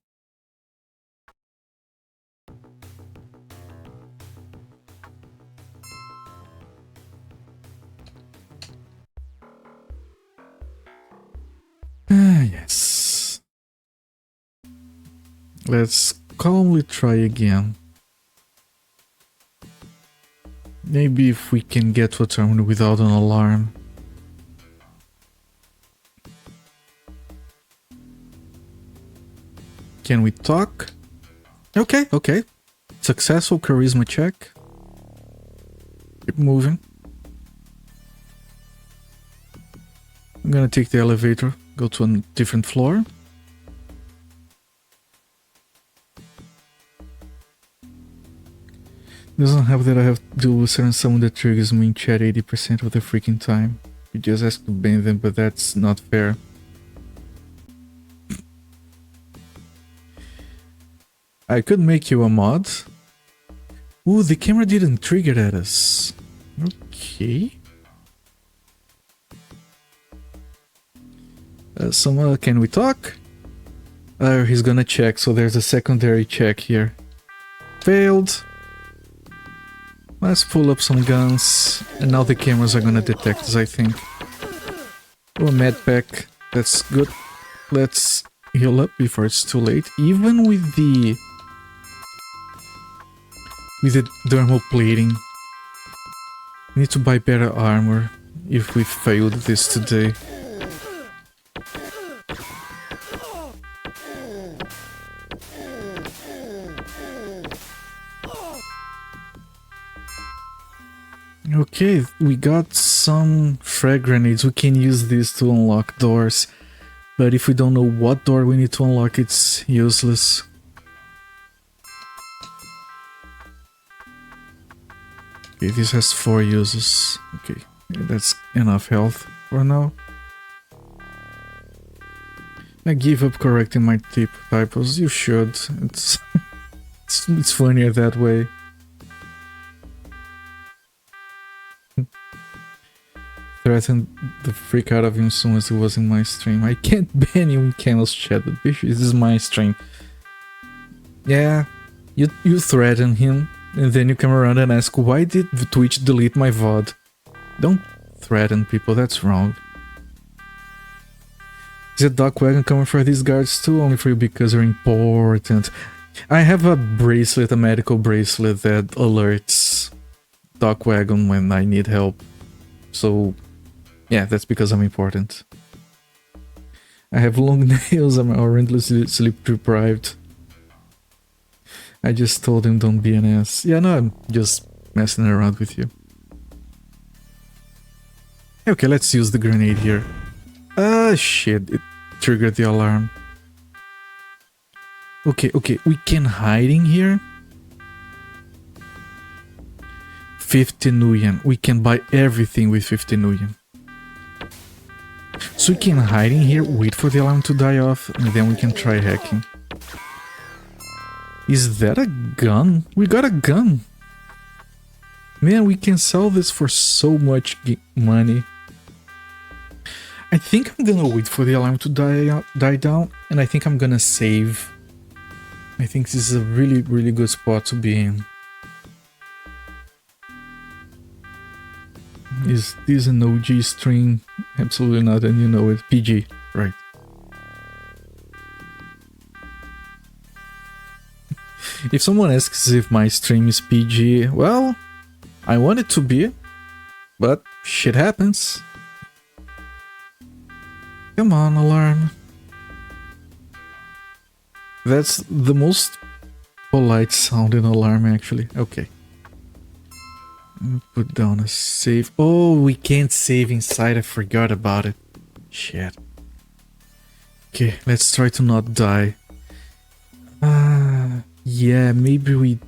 Ah, yes. Let's calmly try again. Maybe if we can get to a terminal without an alarm. Can we talk? Okay, okay. Successful charisma check. Keep moving. I'm gonna take the elevator, go to a different floor. Doesn't help that I have to do a certain summon that triggers me in chat 80% of the freaking time. You just ask to ban them, but that's not fair. I could make you a mod. Ooh, the camera didn't trigger at us. Okay. Can we talk? He's gonna check, so there's a secondary check here. Failed. Let's pull up some guns. And now the cameras are gonna detect us, I think. Oh, a med pack. That's good. Let's heal up before it's too late. Even with the thermal plating, we need to buy better armor if we failed this today. Okay, we got some frag grenades. We can use these to unlock doors, but if we don't know what door we need to unlock, it's useless. Okay, this has 4 uses. Okay, that's enough health for now. I give up correcting my typos. You should. It's funnier that way. Threatened the freak out of him as soon as he was in my stream. I can't ban you in Camel's chat, but bitch, this is my stream. Yeah, you threaten him, and then you come around and ask, why did Twitch delete my VOD? Don't threaten people, that's wrong. Is a dock wagon coming for these guards too? Only for you because you're important. I have a bracelet, a medical bracelet that alerts dock wagon when I need help. So yeah, that's because I'm important. I have long nails, I'm horrendously sleep deprived. I just told him don't be an ass. Yeah, no, I'm just messing around with you. Okay, let's use the grenade here. Ah, shit, it triggered the alarm. Okay, we can hide in here. 50 nuyen. We can buy everything with 50 nuyen. So we can hide in here, wait for the alarm to die off, and then we can try hacking. Is that a gun? We got a gun! Man, we can sell this for so much money. I think I'm gonna wait for the alarm to die down, and I think I'm gonna save. I think this is a really good spot to be in. Is this an OG stream? Absolutely not, and you know it. PG, right. If someone asks if my stream is PG, well, I want it to be, but shit happens. Come on, alarm. That's the most polite sounding alarm, actually. Okay. Put down a save. Oh, we can't save inside. I forgot about it. Shit. Okay, let's try to not die. Yeah, maybe we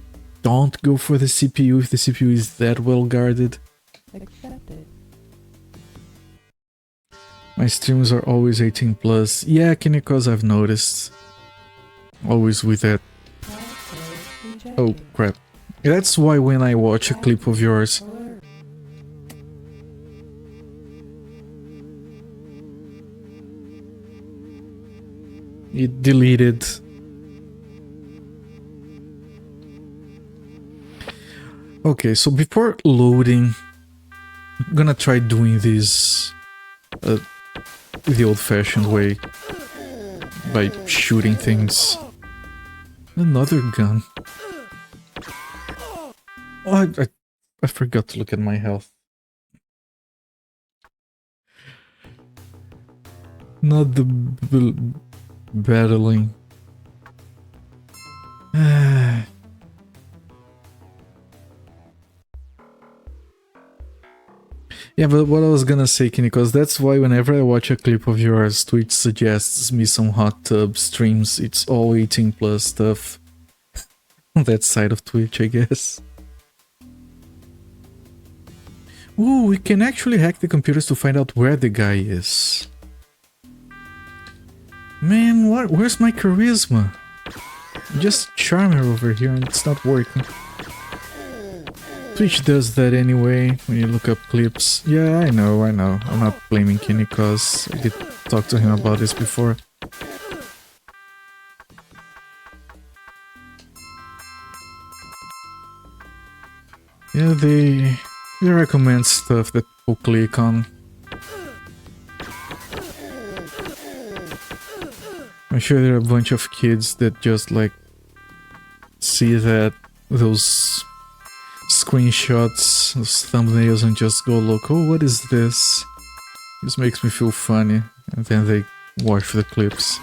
don't go for the CPU if the CPU is that well guarded.
Accepted.
My streams are always 18 plus. Yeah, Kiniko's I've noticed. Always with that. Oh crap. That's why when I watch a clip of yours, it deleted. Okay, so before loading, I'm gonna try doing this the old-fashioned way, by shooting things. Another gun. Oh, I forgot to look at my health. Not the battling. Yeah, but what I was gonna say, Kenny, because that's why whenever I watch a clip of yours, Twitch suggests me some hot tub streams. It's all 18 plus stuff. On that side of Twitch, I guess. Ooh, we can actually hack the computers to find out where the guy is. Man, where's my charisma? Just charmer over here and it's not working. Twitch does that anyway, when you look up clips. Yeah, I know. I'm not blaming Kenny cause I did talk to him about this before. Yeah, they recommend stuff that people click on. I'm sure there are a bunch of kids that just like see those screenshots, those thumbnails and just go look, oh, what is this? This makes me feel funny, and then they watch the clips.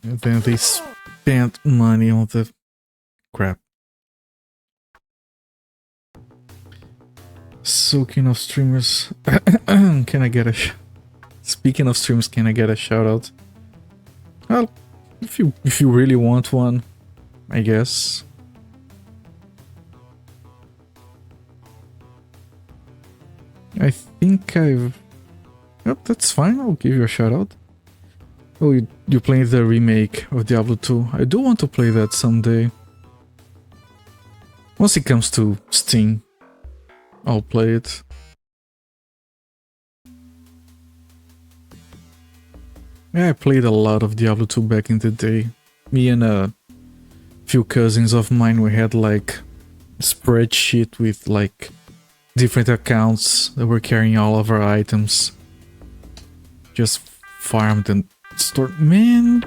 And then they spend money on the crap. Speaking of streamers, can I get a Speaking of streams, can I get a shout out? Well, if you really want one, I guess. I think I've... Yep, that's fine, I'll give you a shout out. Oh, you playing the remake of Diablo 2. I do want to play that someday. Once it comes to Steam, I'll play it. Yeah, I played a lot of Diablo 2 back in the day. Me and a few cousins of mine, we had like a spreadsheet with like different accounts that were carrying all of our items. Just farmed and stored. Man!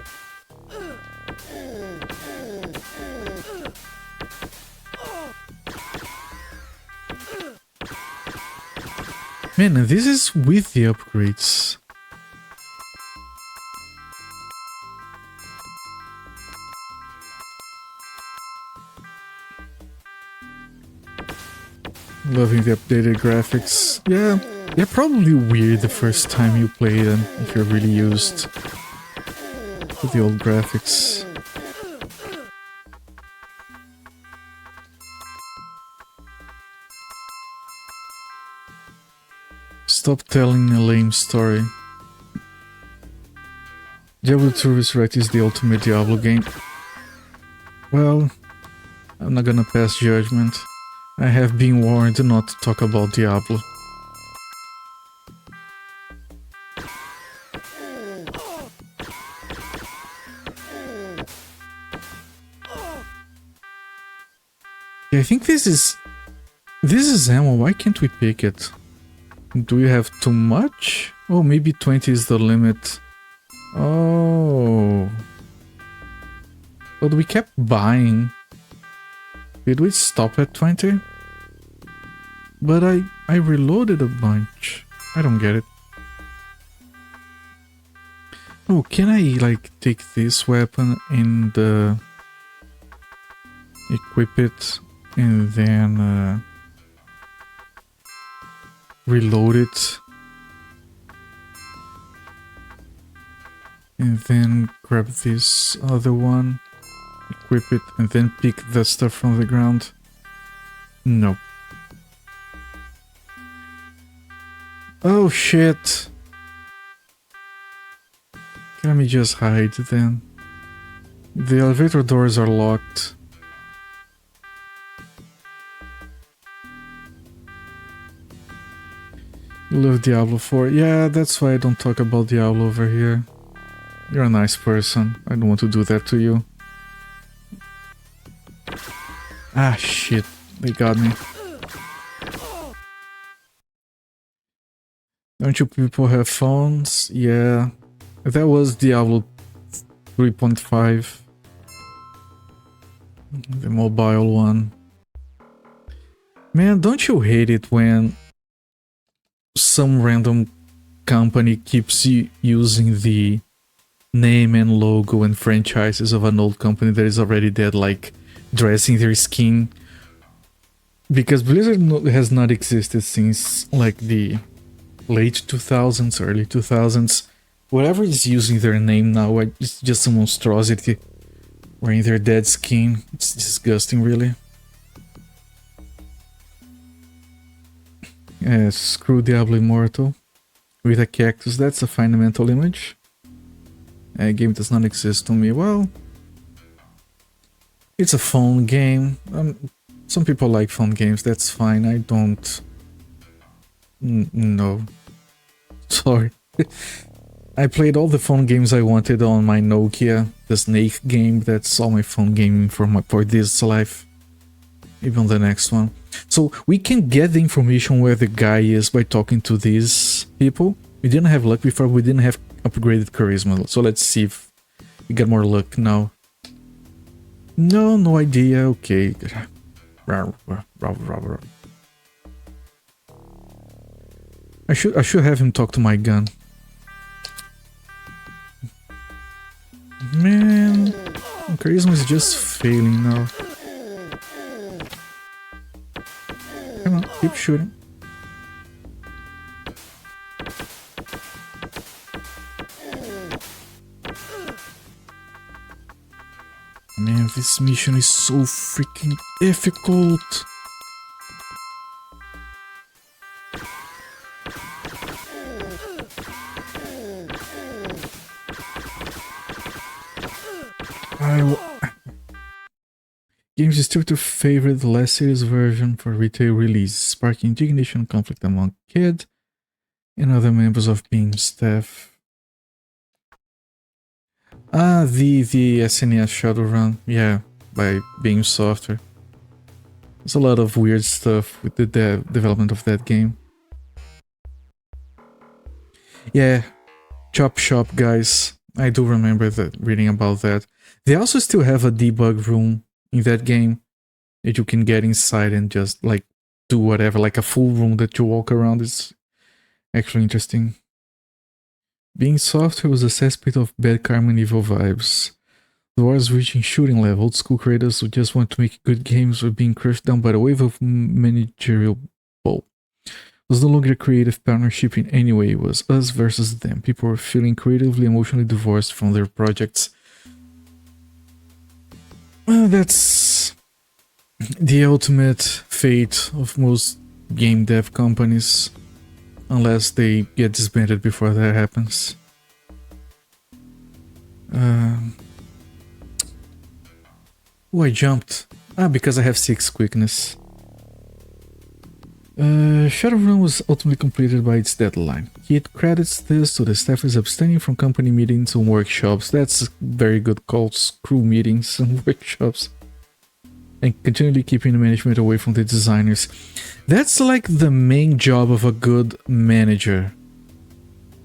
Man, and this is with the upgrades. Loving the updated graphics. Yeah, They're probably weird the first time you play them, if you're really used to the old graphics. Stop telling a lame story. Diablo 2 Resurrect is the ultimate Diablo game. Well, I'm not gonna pass judgment. I have been warned not to talk about Diablo. Yeah, I think this is ammo. Why can't we pick it? Do we have too much? Oh, maybe 20 is the limit. Oh. But we kept buying. Did we stop at 20? But I reloaded a bunch. I don't get it. Oh, can I like take this weapon and equip it and then reload it? And then grab this other one, equip it, and then pick that stuff from the ground? No. Oh shit! Let me just hide then. The elevator doors are locked. You love Diablo 4. Yeah, that's why I don't talk about Diablo over here. You're a nice person. I don't want to do that to you. Ah, shit. They got me. Don't you people have phones? Yeah. That was Diablo 3.5. The mobile one. Man, don't you hate it when some random company keeps using the name and logo and franchises of an old company that is already dead, like dressing their skin? Because Blizzard has not existed since like the late 2000s, early 2000s. Whatever is using their name now, it's just a monstrosity wearing their dead skin. It's disgusting, really. Screw Diablo Immortal with a cactus. That's a fine mental image. A game does not exist to me. Well, it's a phone game. Some people like phone games. That's fine. I don't. No. Sorry. I played all the phone games I wanted on my Nokia. The Snake game. That's all my phone gaming for this life. Even the next one. So we can get the information where the guy is by talking to these people. We didn't have luck before. We didn't have upgraded charisma. So let's see if we get more luck now. No idea. Okay. I should have him talk to my gun. Man, charisma is just failing now. Come on, keep shooting. Man, this mission is so freaking difficult. Games is still to favor the less serious version for retail release, sparking indignation and conflict among Kid and other members of Beam staff. Ah, the SNES Shadowrun, yeah, by Beam Software. There's a lot of weird stuff with the development of that game. Yeah, Chop Shop guys, I do remember reading about that. They also still have a debug room in that game that you can get inside and just like do whatever, like a full room that you walk around. Is actually interesting. Being Software was a cesspit of bad karma and evil vibes. The wars reaching shooting level, old school creators who just want to make good games were being crushed down by the wave of managerial bull. was no longer a creative partnership in any way. It was us versus them. People were feeling creatively, emotionally divorced from their projects. Well, that's the ultimate fate of most game dev companies, unless they get disbanded before that happens. Oh, I jumped. Because I have 6 quickness. Shadowrun was ultimately completed by its deadline. It credits this to the staffers abstaining from company meetings and workshops. That's very good calls, crew meetings and workshops. And continually keeping the management away from the designers. That's like the main job of a good manager.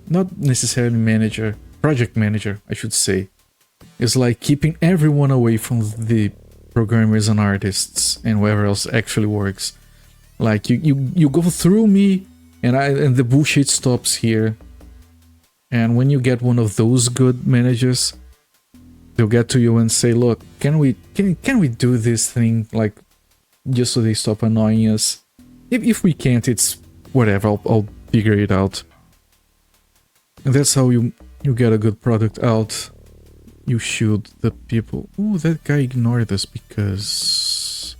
Not necessarily manager, project manager, I should say. It's like keeping everyone away from the programmers and artists and whoever else actually works. Like you go through me and the bullshit stops here. And when you get one of those good managers, they'll get to you and say, look, can we do this thing, like, just so they stop annoying us? If we can't, it's whatever, I'll figure it out. And that's how you get a good product out. You shoot the people. Ooh, that guy ignored us because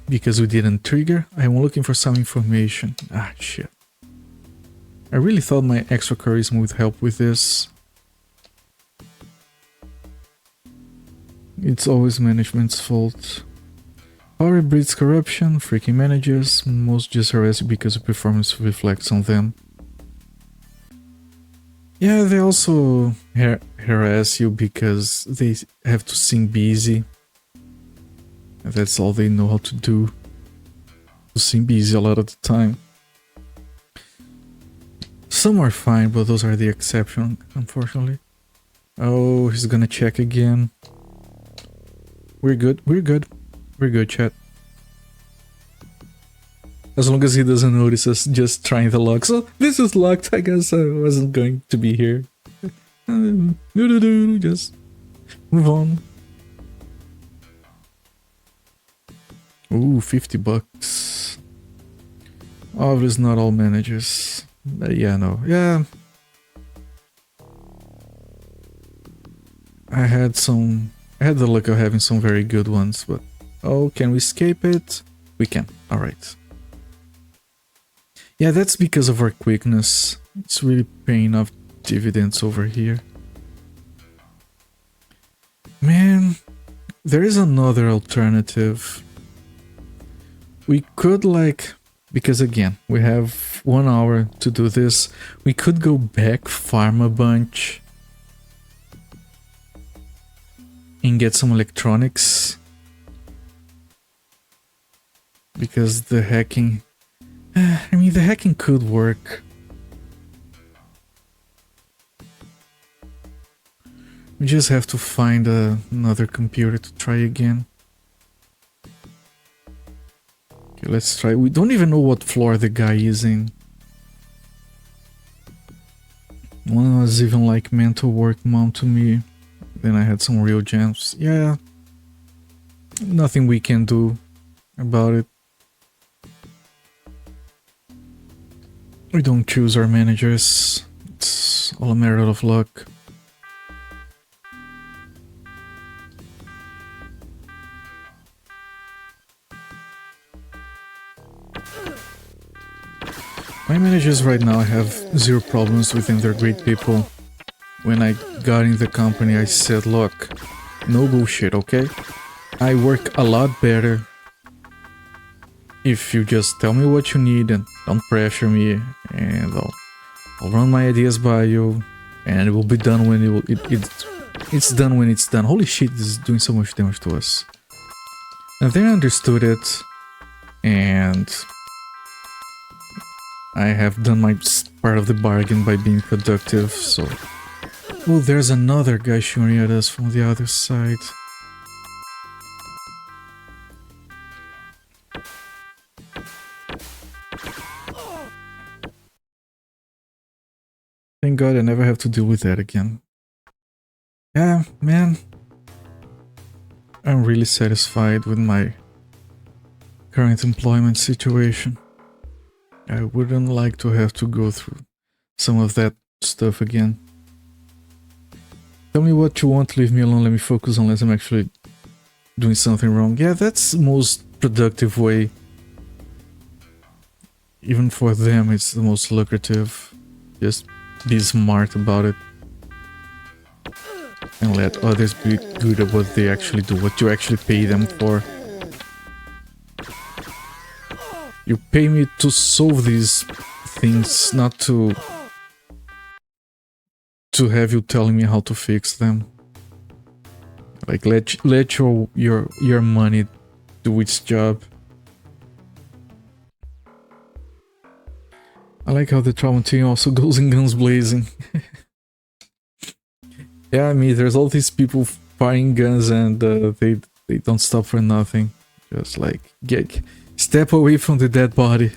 we didn't trigger. I'm looking for some information. Ah, shit. I really thought my extra charisma would help with this. It's always management's fault. Power breeds corruption, freaking managers, most just harass you because the performance reflects on them. Yeah, they also harass you because they have to seem busy. That's all they know how to do. To seem busy a lot of the time. Some are fine, but those are the exception, unfortunately. Oh, he's gonna check again. We're good, chat. As long as he doesn't notice us just trying the lock. So, this is locked, I guess I wasn't going to be here. Just move on. Ooh, $50. Obviously not all managers. Yeah, no. Yeah. I had the luck of having some very good ones, but... Oh, can we escape it? We can. Alright. Yeah, that's because of our quickness. It's really paying off dividends over here. Man, there is another alternative. We could, like... Because again, we have 1 hour to do this. We could go back, farm a bunch, and get some electronics. Because the hacking... I mean, the hacking could work. We just have to find another computer to try again. Okay, let's try. We don't even know what floor the guy is in. One was even like mental work mom to me. Then I had some real gems. Yeah. Nothing we can do about it. We don't choose our managers. It's all a matter of luck. My managers right now have 0 problems with them. They're great people. When I got in the company, I said, look, no bullshit, okay? I work a lot better if you just tell me what you need and don't pressure me, and I'll run my ideas by you, and it will be done when it's done when it's done. Holy shit, this is doing so much damage to us. And they understood it, and I have done my part of the bargain by being productive, so... Oh, there's another guy shooting at us from the other side. Thank God I never have to deal with that again. Yeah, man. I'm really satisfied with my current employment situation. I wouldn't like to have to go through some of that stuff again. Tell me what you want, leave me alone, let me focus unless I'm actually doing something wrong. Yeah, that's the most productive way. Even for them, it's the most lucrative. Just be smart about it. And let others be good at what they actually do, what you actually pay them for. You pay me to solve these things, not to have you telling me how to fix them. Like let your money do its job. I like how the trauma team also goes in guns blazing. Yeah, I mean, there's all these people firing guns and they don't stop for nothing. Just like step away from the dead body.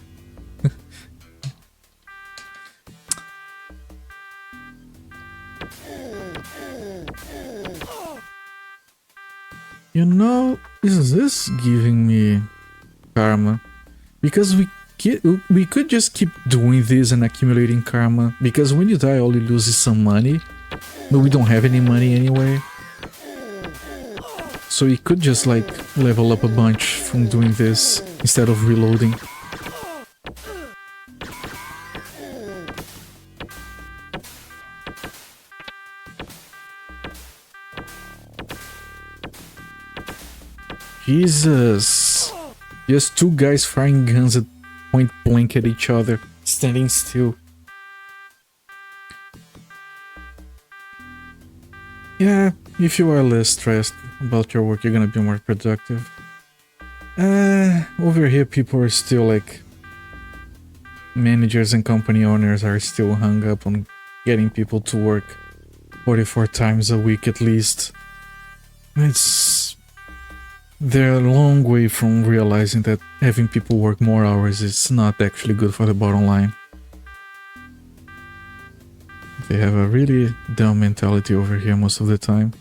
You know, is this giving me karma? Because we could just keep doing this and accumulating karma. Because when you die, all you lose is some money. But we don't have any money anyway. So we could just like level up a bunch from doing this instead of reloading. Jesus. Just two guys firing guns at point blank at each other, standing still. Yeah, if you are less stressed about your work, you're gonna be more productive. Over here people are still like... managers and company owners are still hung up on getting people to work 44 times a week at least. They're a long way from realizing that having people work more hours is not actually good for the bottom line. They have a really dumb mentality over here most of the time.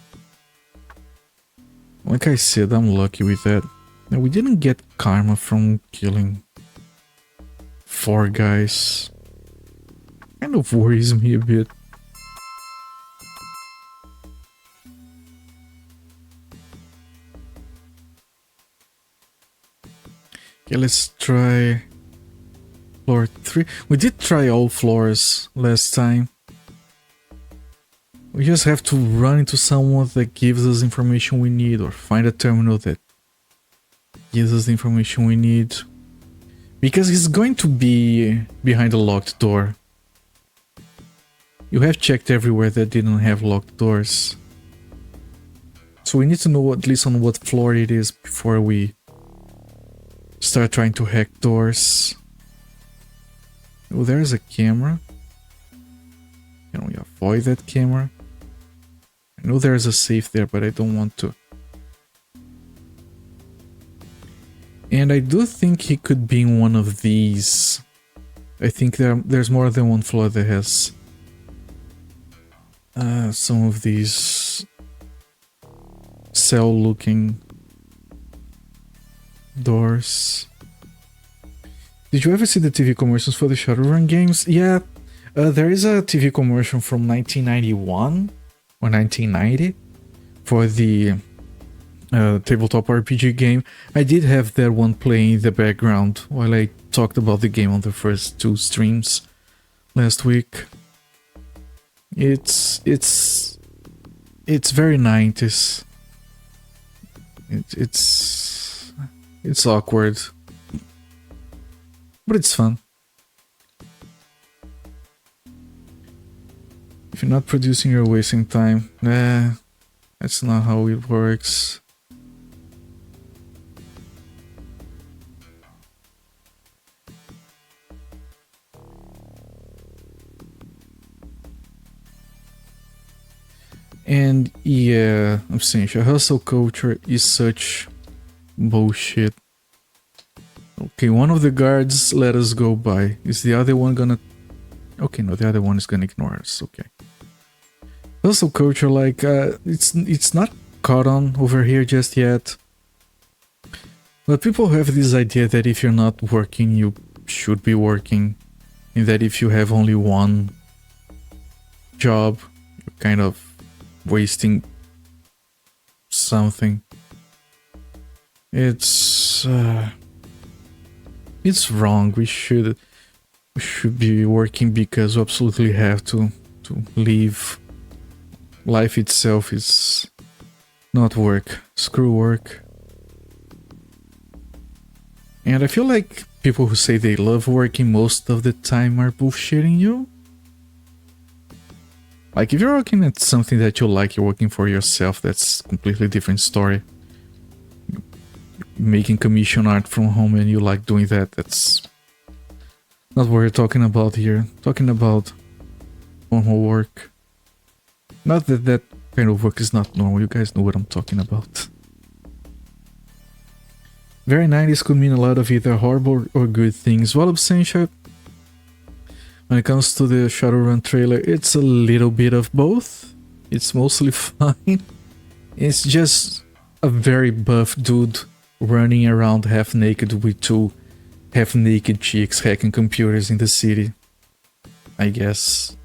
Like I said, I'm lucky with that. Now, we didn't get karma from killing 4 guys. Kind of worries me a bit. Okay, let's try floor 3. We did try all floors last time. We just have to run into someone that gives us information we need, or find a terminal that gives us the information we need. Because he's going to be behind a locked door. You have checked everywhere that didn't have locked doors. So we need to know at least on what floor it is before we start trying to hack doors. Oh, there's a camera. Can we avoid that camera? I know there's a safe there, but I don't want to. And I do think he could be in one of these. I think there's more than one floor that has some of these cell-looking doors. Did you ever see the TV commercials for the Shadowrun games? Yeah, there is a TV commercial from 1991 or 1990 for the tabletop RPG game. I did have that one playing in the background while I talked about the game on the first 2 streams last week. It's very 90s. It's awkward, but it's fun. If you're not producing, you're wasting time. That's not how it works. And yeah, I'm saying hustle culture is such bullshit. Okay, one of the guards let us go by. Is the other one gonna... Okay, no, the other one is gonna ignore us. Okay. Hustle culture, like, it's not caught on over here just yet. But people have this idea that if you're not working, you should be working, and that if you have only one job, you're kind of wasting something. It's wrong. We should be working because we absolutely have to live. Life itself is not work. Screw work. And I feel like people who say they love working most of the time are bullshitting you. Like, if you're working at something that you like, you're working for yourself, that's a completely different story. Making commission art from home and you like doing that, that's not what we're talking about here. Talking about normal work. Not that that kind of work is not normal, you guys know what I'm talking about. Very 90s could mean a lot of either horrible or good things. Well, Absentia, when it comes to the Shadowrun trailer, it's a little bit of both. It's mostly fine. It's just a very buff dude running around half naked with two half naked chicks hacking computers in the city. I guess.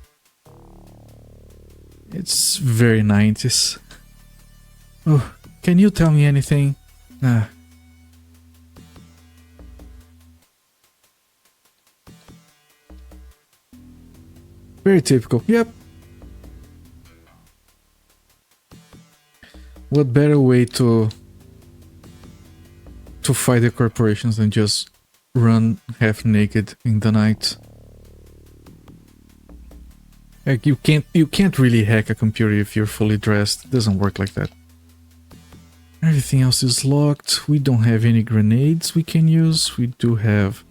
It's very 90s. Oh, can you tell me anything? Nah. Very typical. Yep. What better way to fight the corporations than just run half naked in the night? Like, you can't really hack a computer if you're fully dressed. It doesn't work like that. Everything else is locked. We don't have any grenades we can use. We do have...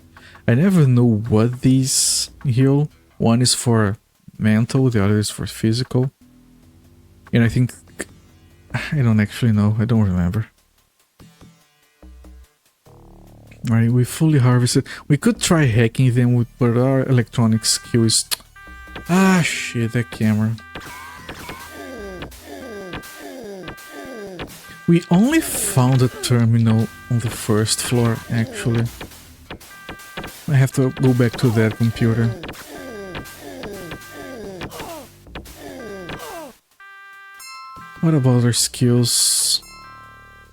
I never know what these heal. One is for mental, the other is for physical. And I think... I don't actually know. I don't remember. Alright, we fully harvested. We could try hacking them, but our electronic skill is... Ah, shit, that camera. We only found a terminal on the first floor, actually. I have to go back to that computer. What about our skills?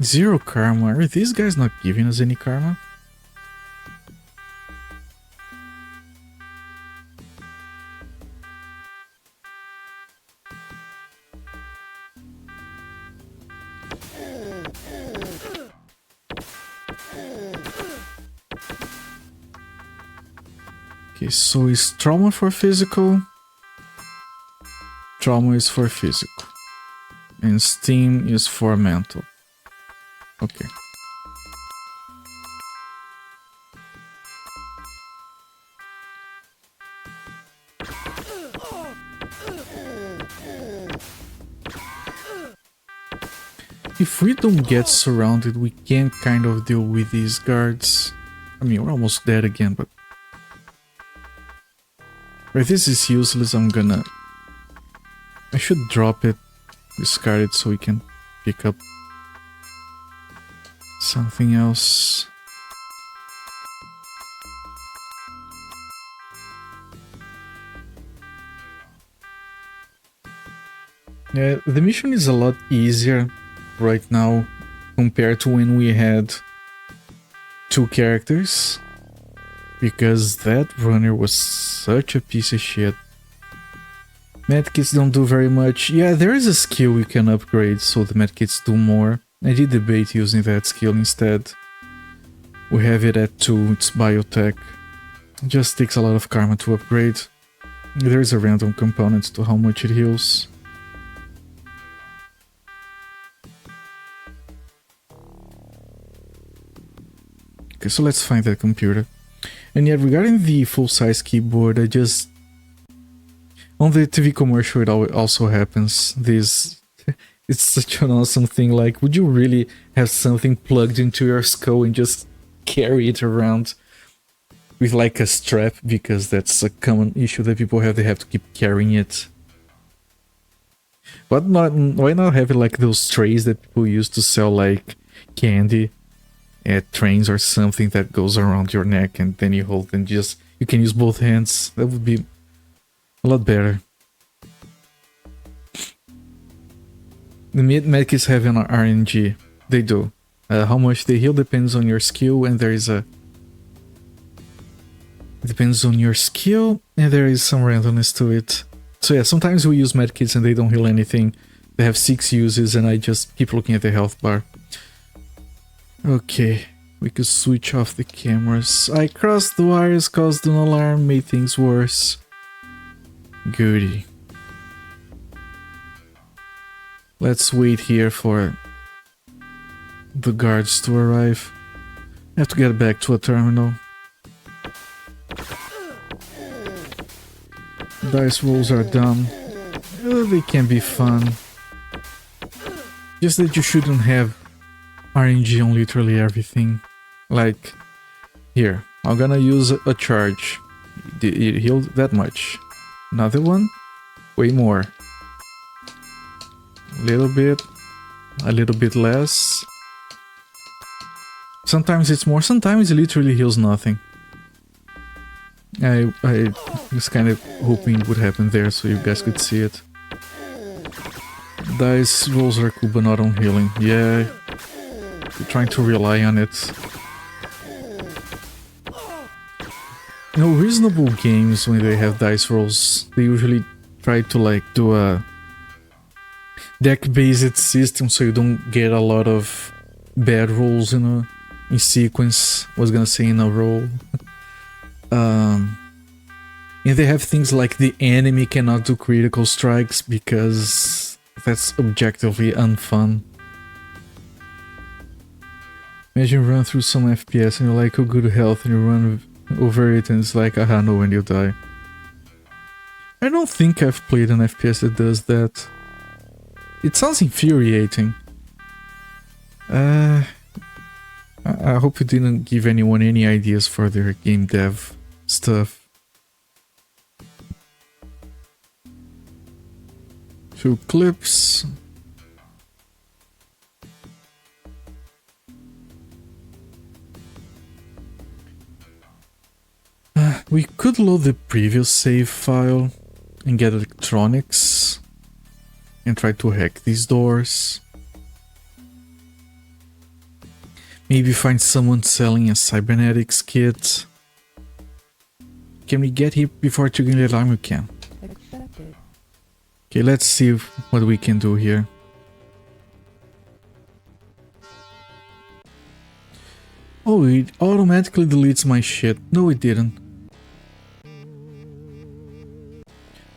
0 karma. Are these guys not giving us any karma? Okay, so is trauma for physical? Trauma is for physical. And steam is for mental. Okay. If we don't get surrounded, we can kind of deal with these guards. I mean, we're almost dead again, but... If this is useless, I should drop it, discard it so we can pick up something else. Yeah, the mission is a lot easier right now compared to when we had 2 characters, because that runner was such a piece of shit. Medkits don't do very much. Yeah, there is a skill we can upgrade so the medkits do more. I did debate using that skill instead. We have it at 2, it's biotech. It just takes a lot of karma to upgrade. There is a random component to how much it heals. Okay, so let's find that computer. And yeah, regarding the full-size keyboard, I just... On the TV commercial it also happens. This... It's such an awesome thing, like, would you really have something plugged into your skull and just carry it around with like a strap? Because that's a common issue that people have, they have to keep carrying it. But why not have it like those trays that people used to sell like candy? trains or something that goes around your neck, and then you hold and just you can use both hands. That would be a lot better. The medkits have an RNG. They do. How much they heal depends on your skill, and there is a... Depends on your skill, and there is some randomness to it. So yeah, sometimes we use medkits and they don't heal anything. They have 6 uses and I just keep looking at the health bar. Okay, we could switch off the cameras. I crossed the wires, caused an alarm, made things worse. Goody. Let's wait here for the guards to arrive. I have to get back to a terminal. Dice rolls are dumb. They can be fun. Just that you shouldn't have RNG on literally everything. Like, here, I'm gonna use a charge. It healed that much. Another one? Way more. A little bit less. Sometimes it's more, sometimes it literally heals nothing. I was kind of hoping it would happen there so you guys could see it. Dice rolls are cool but not on healing. Yeah, you're trying to rely on it. You know, reasonable games, when they have dice rolls, they usually try to like do a deck-based system so you don't get a lot of bad rolls in sequence. I was gonna say in a row. And they have things like the enemy cannot do critical strikes because that's objectively unfun. Imagine run through some FPS and you're like, oh, good health, and you run over it and it's like, aha, no, when you die. I don't think I've played an FPS that does that. It sounds infuriating. I hope you didn't give anyone any ideas for their game dev stuff. Few clips. We could load the previous save file and get electronics and try to hack these doors. Maybe find someone selling a cybernetics kit. Can we get here before triggering the alarm? We can.
Accepted.
Okay, let's see what we can do here. Oh, it automatically deletes my shit. No, it didn't.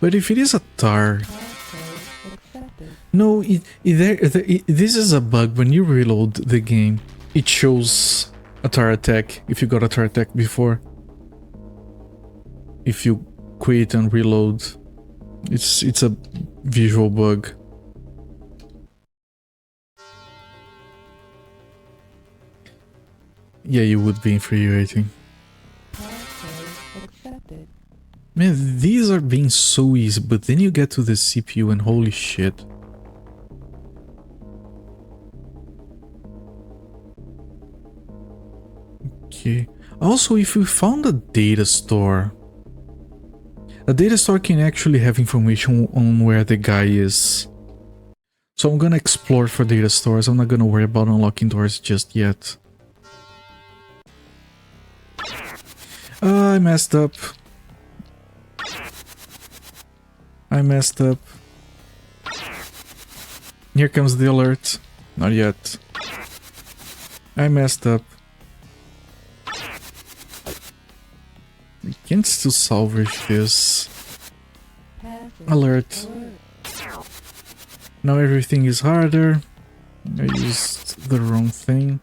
But if it is a tar... No, this is a bug. When you reload the game, it shows a tar attack if you got a tar attack before. If you quit and reload, it's a visual bug. Yeah, you would be infuriating. Man, these are being so easy, but then you get to the CPU and holy shit. Okay. Also, if we found a data store, a data store can actually have information on where the guy is. So I'm gonna explore for data stores. I'm not gonna worry about unlocking doors just yet. I messed up. Here comes the alert. Not yet. I messed up. We can still salvage this. Alert. Now everything is harder. I used the wrong thing.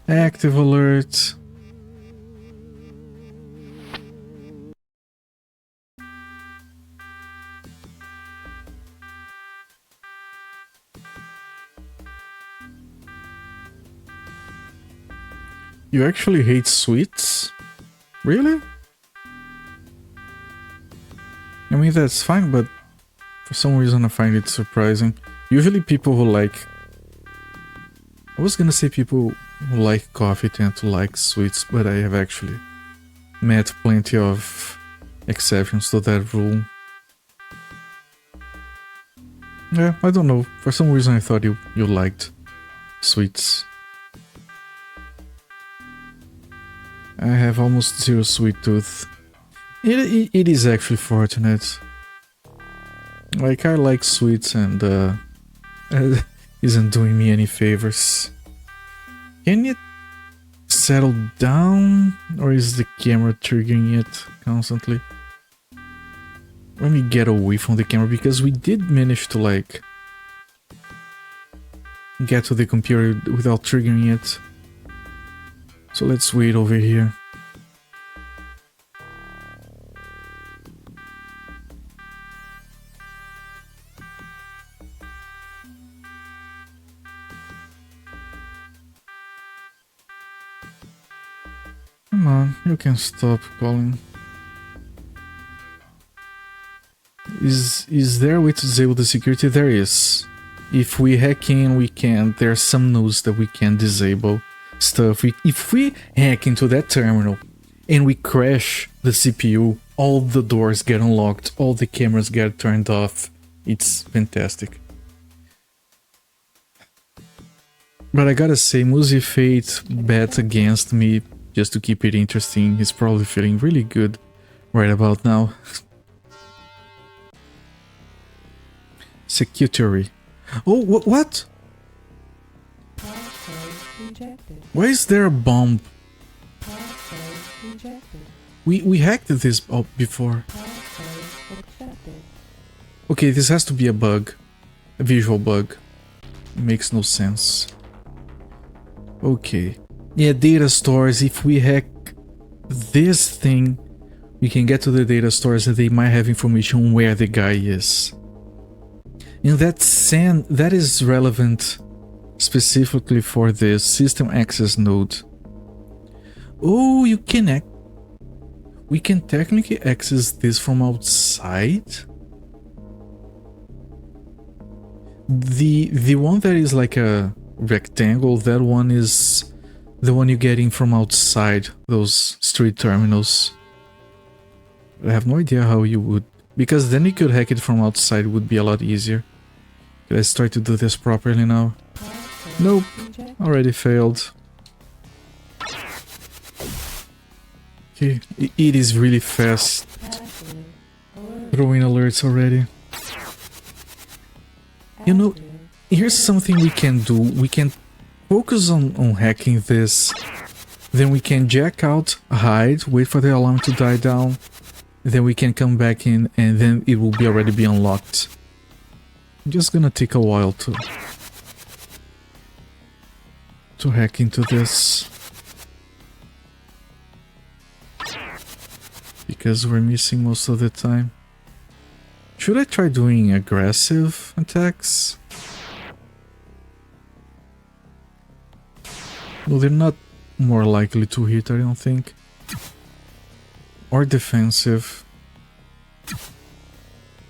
Active alert. You actually hate sweets? Really? I mean, that's fine, but for some reason I find it surprising. Usually people who like... I was gonna say people who like coffee tend to like sweets, but I have actually met plenty of exceptions to that rule. Yeah, I don't know. For some reason I thought you liked sweets. I have almost zero sweet tooth. It is actually fortunate. Like, I like sweets and isn't doing me any favors. Can it settle down? Or is the camera triggering it constantly? Let me get away from the camera, because we did manage to, like, get to the computer without triggering it. So let's wait over here. Come on, you can stop calling. Is there a way to disable the security? There is. If we hack in, we can. There are some nodes that we can disable stuff. If we hack into that terminal and we crash the CPU, all the doors get unlocked, all the cameras get turned off. It's fantastic. But I gotta say, Muzi Fate bet against me just to keep it interesting. He's probably feeling really good right about now. Security. Oh, what? Why is there a bomb? We hacked this before. Okay, this has to be a bug. A visual bug. Makes no sense. Okay. Yeah, data stores. If we hack this thing, we can get to the data stores and they might have information where the guy is. And that is relevant specifically for the system access node. Oh, we can technically access this from outside. The one that is like a rectangle, that one is the one you're getting from outside those street terminals. I have no idea how you would, because then you could hack it from outside, would be a lot easier. Let's try to do this properly now. Nope, already failed. Okay, it is really fast. Throwing alerts already. You know, here's something we can do. We can focus on hacking this. Then we can jack out, hide, wait for the alarm to die down. Then we can come back in and then it will already be unlocked. Just gonna take a while to hack into this. Because we're missing most of the time. Should I try doing aggressive attacks? No, they're not more likely to hit, I don't think. Or defensive.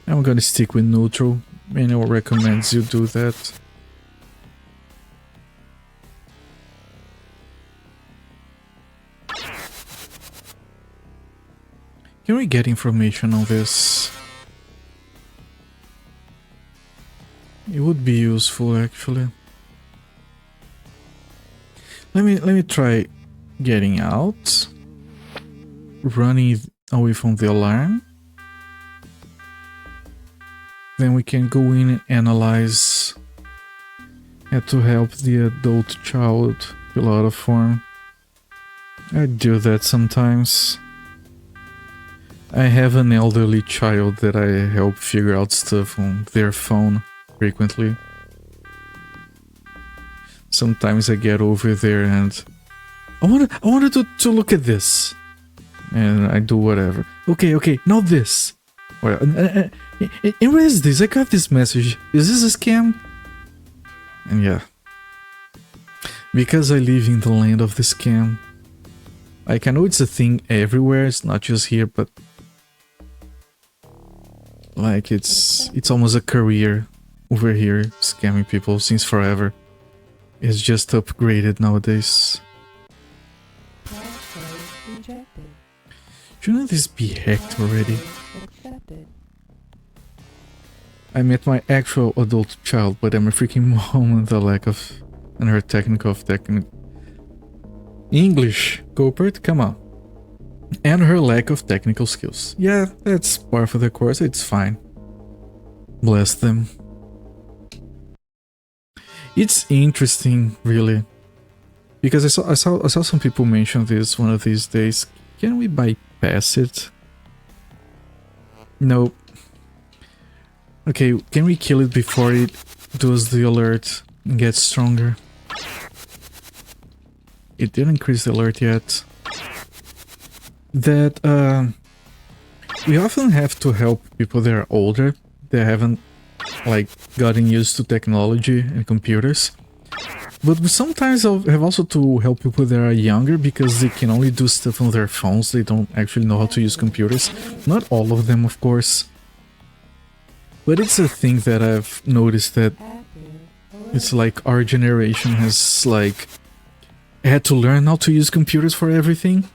I'm gonna stick with neutral. Manual recommends you do that. Can we get information on this? It would be useful, actually. Let me try getting out, running away from the alarm. Then we can go in and analyze how to help the adult child fill out a form. I do that sometimes. I have an elderly child that I help figure out stuff on their phone frequently. Sometimes I get over there and I wanted to look at this, and I do whatever. Okay, not this. Well, and what is this? I got this message. Is this a scam? And yeah, because I live in the land of the scam. Like, I know it's a thing everywhere. It's not just here, but like it's almost a career over here, scamming people since forever. is just upgraded nowadays.
Passcode rejected.
Shouldn't this be hacked already?
Accepted.
I met my actual adult child, but I'm a freaking mom and the lack of... and her technical English, Cooper, come on. And her lack of technical skills. Yeah, that's part of the course, it's fine. Bless them. It's interesting, really. Because I saw some people mention this one of these days. Can we bypass it? No. Okay, can we kill it before it does the alert and gets stronger? It didn't increase the alert yet. That, we often have to help people that are older, that haven't, like, gotten used to technology and computers. But we sometimes have also to help people that are younger because they can only do stuff on their phones, they don't actually know how to use computers. Not all of them, of course. But it's a thing that I've noticed that it's like our generation has like had to learn how to use computers for everything.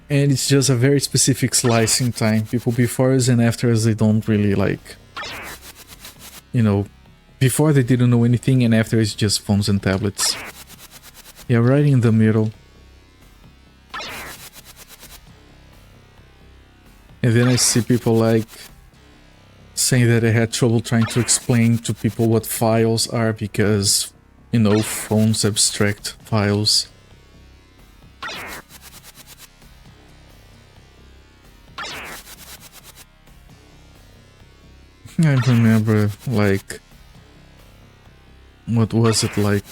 And it's just a very specific slice in time. People before us and after us, they don't really like, you know, before they didn't know anything and after it's just phones and tablets. Yeah, right in the middle. And then I see people like saying that they had trouble trying to explain to people what files are because, you know, phones abstract files. I remember, like, what was it, like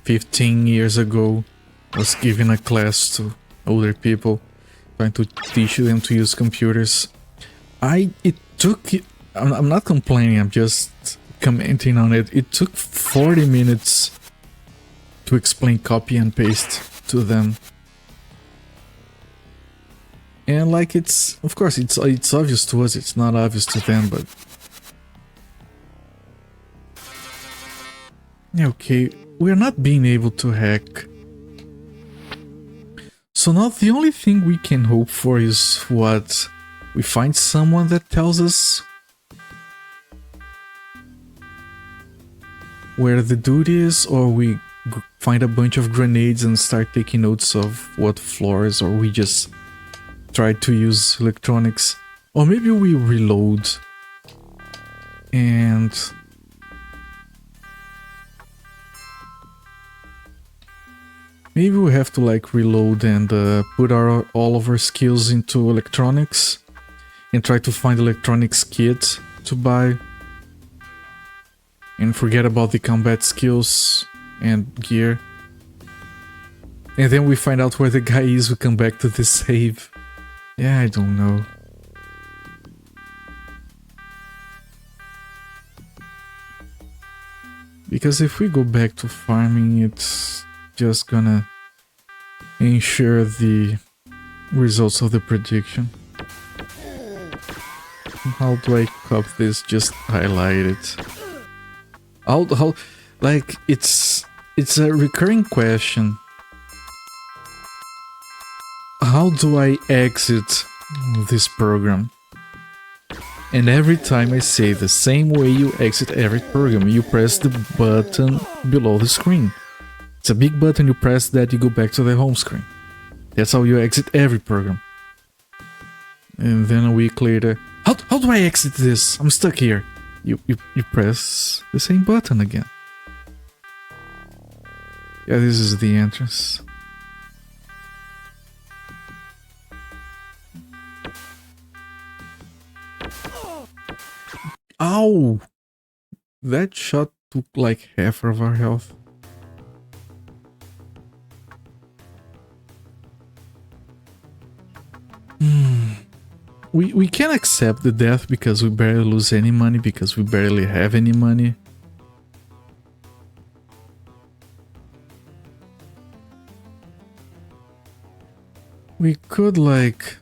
15 years ago, I was giving a class to older people, trying to teach them to use computers. I'm not complaining, I'm just commenting on it. It took 40 minutes to explain copy and paste to them. And like it's, of course, it's obvious to us, it's not obvious to them, but... Okay, we're not being able to hack. So now the only thing we can hope for is what? We find someone that tells us where the dude is, or we find a bunch of grenades and start taking notes of what floors, or we just try to use electronics, or maybe we reload and maybe we have to like reload and put all of our skills into electronics and try to find electronics kit to buy and forget about the combat skills and gear. And then we find out where the guy is, we come back to the save. Yeah, I don't know. Because if we go back to farming, it's just gonna ensure the results of the prediction. How do I copy this? Just highlight it. How like it's a recurring question. How do I exit this program? And every time I say the same way you exit every program, you press the button below the screen. It's a big button, you press that, you go back to the home screen. That's how you exit every program. And then a week later, how do I exit this? I'm stuck here. You press the same button again. Yeah, this is the entrance. Ow! That shot took like half of our health. We can accept the death because we barely lose any money, because we barely have any money. We could like...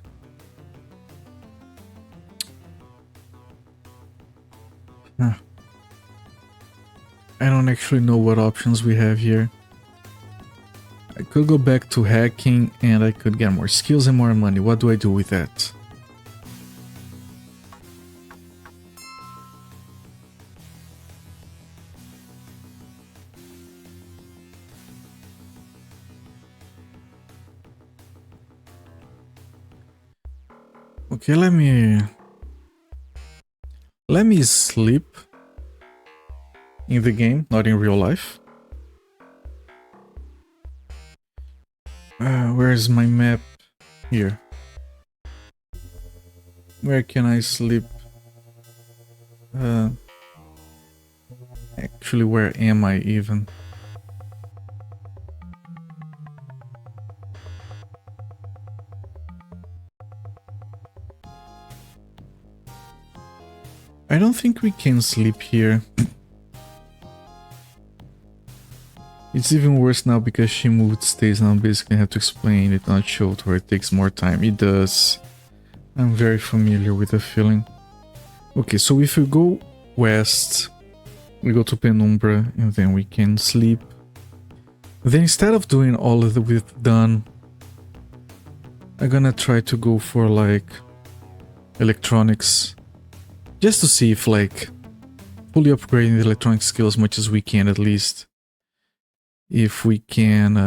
I don't actually know what options we have here. I could go back to hacking and I could get more skills and more money. What do I do with that? Okay, let me sleep in the game, not in real life. Where's my map? Here. Where can I sleep? Actually, where am I even? I don't think we can sleep here. It's even worse now because she moved stays now. Basically, I have to explain it, not show it, or it takes more time. It does. I'm very familiar with the feeling. Okay, so if we go west, we go to Penumbra, and then we can sleep. Then instead of doing all of the we've done, I'm gonna try to go for like electronics, just to see if like fully upgrading the electronic skill as much as we can at least. If we can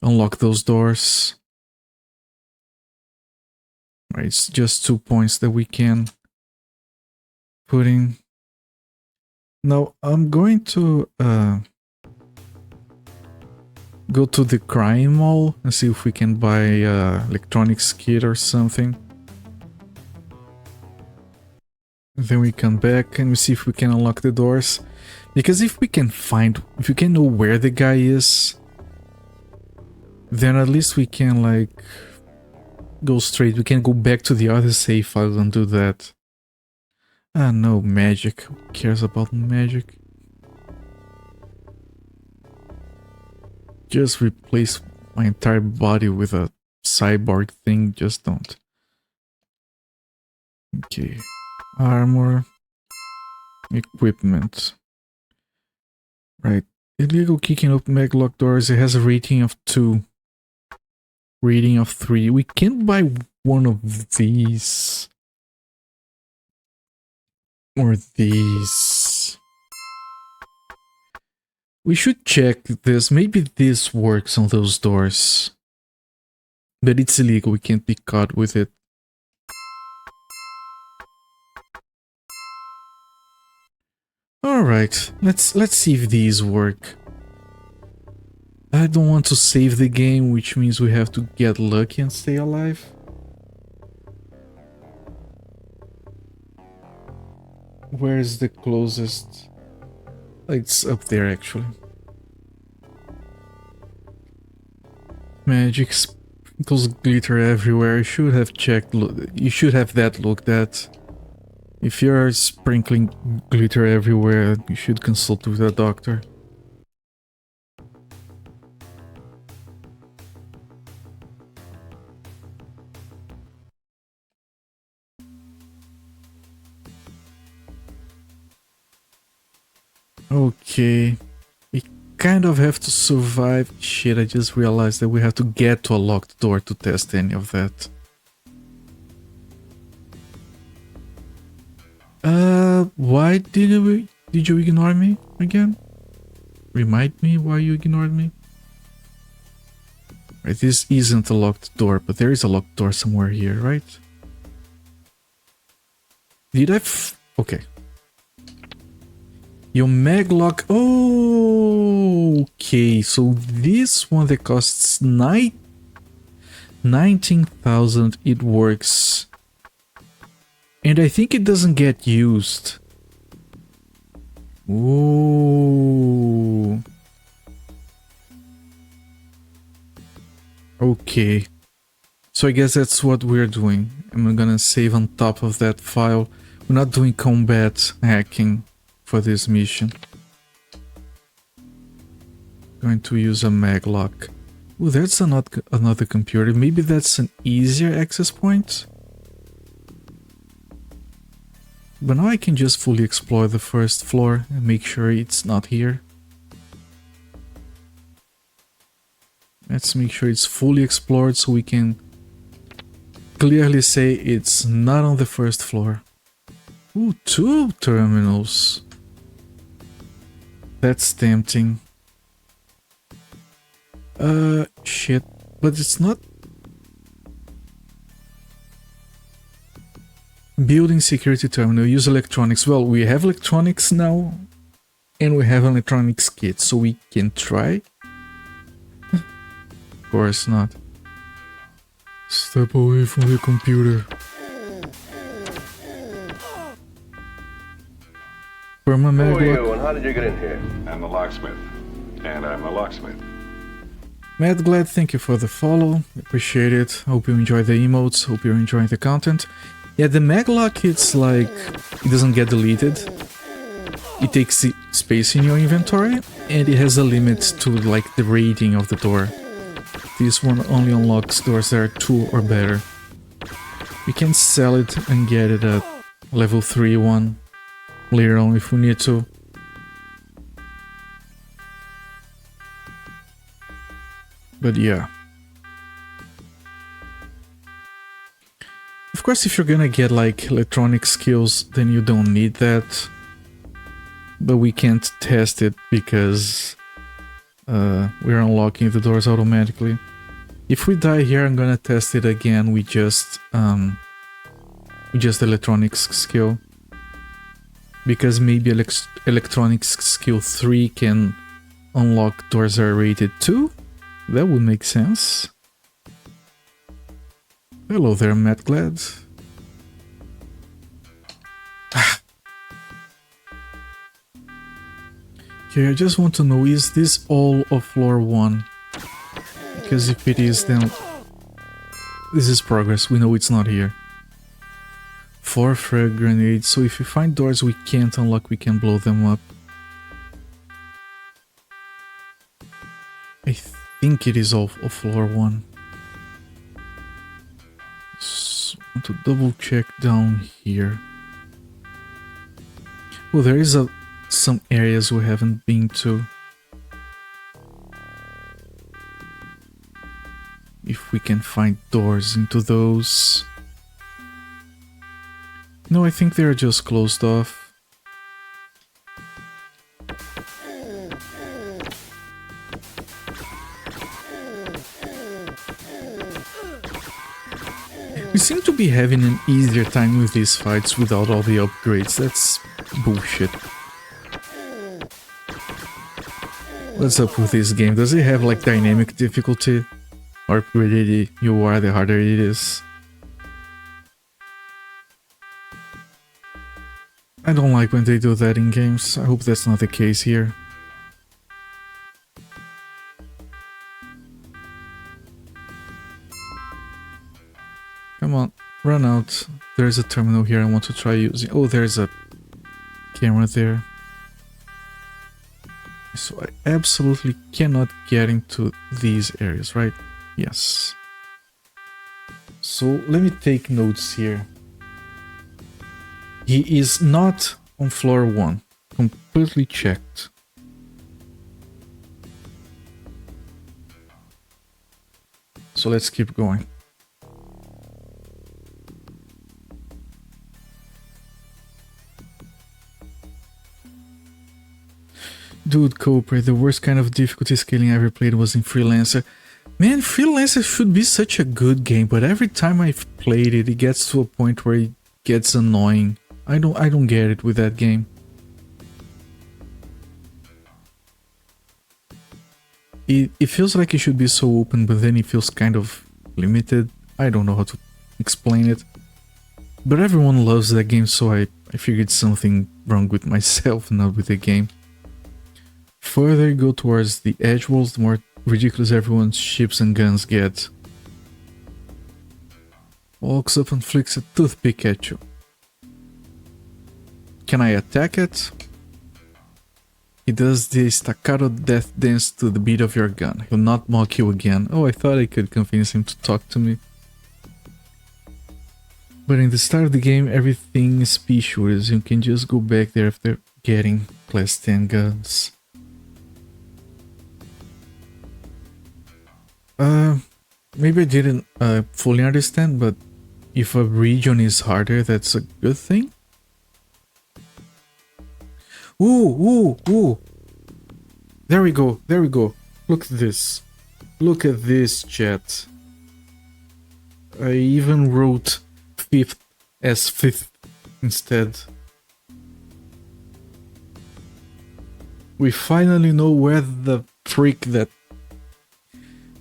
unlock those doors. Right, it's just 2 points that we can put in. Now I'm going to go to the crime mall and see if we can buy electronics kit or something. Then we come back and we see if we can unlock the doors. Because if we can know where the guy is, then at least we can like go straight. We can go back to the other safe file and do that. Ah, no, magic. Who cares about magic? Just replace my entire body with a cyborg thing. Just don't. Okay. Armor. Equipment. Right. Illegal kicking open maglock doors. It has a rating of 2. Rating of 3. We can buy one of these. Or these. We should check this. Maybe this works on those doors. But it's illegal. We can't be caught with it. Alright, let's see if these work. I don't want to save the game, which means we have to get lucky and stay alive. Where's the closest? It's up there actually. Magic sprinkles glitter everywhere. You should have checked. You should have that looked at. If you're sprinkling glitter everywhere, you should consult with a doctor. Okay. We kind of have to survive. Shit, I just realized that we have to get to a locked door to test any of that. Why did you ignore me again? Remind me why you ignored me? Right, this isn't a locked door, but there is a locked door somewhere here, right? Did I okay. Your maglock. Oh, okay. So this one that costs 19,000, it works. And I think it doesn't get used. Ooh. Okay. So I guess that's what we're doing. I'm gonna save on top of that file. We're not doing combat hacking for this mission. Going to use a maglock. Ooh, that's another computer. Maybe that's an easier access point? But now I can just fully explore the first floor and make sure it's not here. Let's make sure it's fully explored so we can clearly say it's not on the first floor. Ooh, 2 terminals. That's tempting. Shit. But it's not... Building security terminal, use electronics. Well, we have electronics now, and we have an electronics kit, so we can try. Of course not. Step away from the computer.
Who are you and how did you get in here? I'm the locksmith. And I'm a locksmith.
Mad Glad, thank you for the follow. Appreciate it. Hope you enjoy the emotes. Hope you're enjoying the content. Yeah, the maglock, it's like, it doesn't get deleted. It takes space in your inventory, and it has a limit to like the rating of the door. This one only unlocks doors that are 2 or better. We can sell it and get it at level 3 one later on if we need to. But yeah. Of course, if you're gonna get like electronic skills, then you don't need that. But we can't test it because we're unlocking the doors automatically. If we die here, I'm gonna test it again with just electronics skill. Because maybe electronics skill 3 can unlock doors that are rated 2. That would make sense. Hello there, Matt Glad. Okay, I just want to know, is this all of floor 1? Because if it is, then this is progress. We know it's not here. 4 frag grenades, so if we find doors we can't unlock, we can blow them up. I think it is all of floor 1. So, I want to double check down here. Well, there is some areas we haven't been to. If we can find doors into those. No, I think they're just closed off. We seem to be having an easier time with these fights without all the upgrades. That's bullshit. What's up with this game? Does it have like dynamic difficulty? Or pretty you are, the harder it is? I don't like when they do that in games. I hope that's not the case here. Come on, run out. There's a terminal here I want to try using. Oh, there's a camera there. So I absolutely cannot get into these areas, right? Yes. So let me take notes here. He is not on floor 1. Completely checked. So let's keep going. Dude, Cooper, the worst kind of difficulty scaling I ever played was in Freelancer. Man, Freelancer should be such a good game, but every time I've played it, it gets to a point where it gets annoying. I don't get it with that game. It feels like it should be so open, but then it feels kind of limited. I don't know how to explain it. But everyone loves that game, so I figured something wrong with myself, not with the game. Further you go towards the edge walls, the more ridiculous everyone's ships and guns get. Walks up and flicks a toothpick at you. Can I attack it? He does the staccato death dance to the beat of your gun. He'll not mock you again. Oh, I thought I could convince him to talk to me. But in the start of the game, everything is pea shooters. You can just go back there after getting class 10 guns. Maybe I didn't fully understand, but if a region is harder, that's a good thing? Ooh! There we go, there we go. Look at this. Look at this, chat. I even wrote 5th as 5th instead. We finally know where the freak that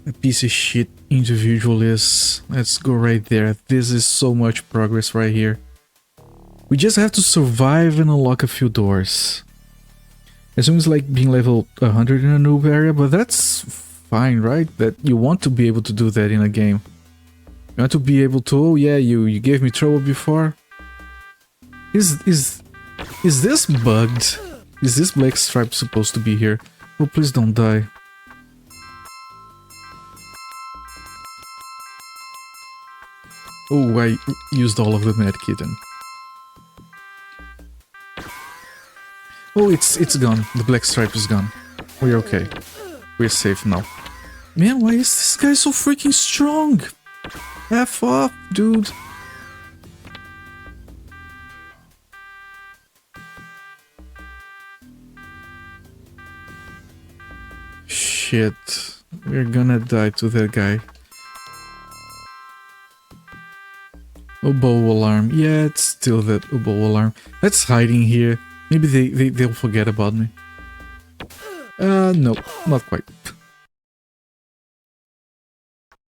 a piece of shit individual is. Let's go right there. This is so much progress right here. We just have to survive and unlock a few doors. It seems like being level 100 in a noob area, but that's fine, right? That you want to be able to do that in a game. You want to be able to, oh yeah, you gave me trouble before. Is this bugged? Is this black stripe supposed to be here? Oh, please don't die. Oh, I used all of the medkit then. Oh, it's gone. The black stripe is gone. We're okay. We're safe now. Man, why is this guy so freaking strong? F off, dude. Shit. We're gonna die to that guy. Oboe alarm. Yeah, it's still that oboe alarm. That's hiding here. Maybe they'll forget about me. No, not quite.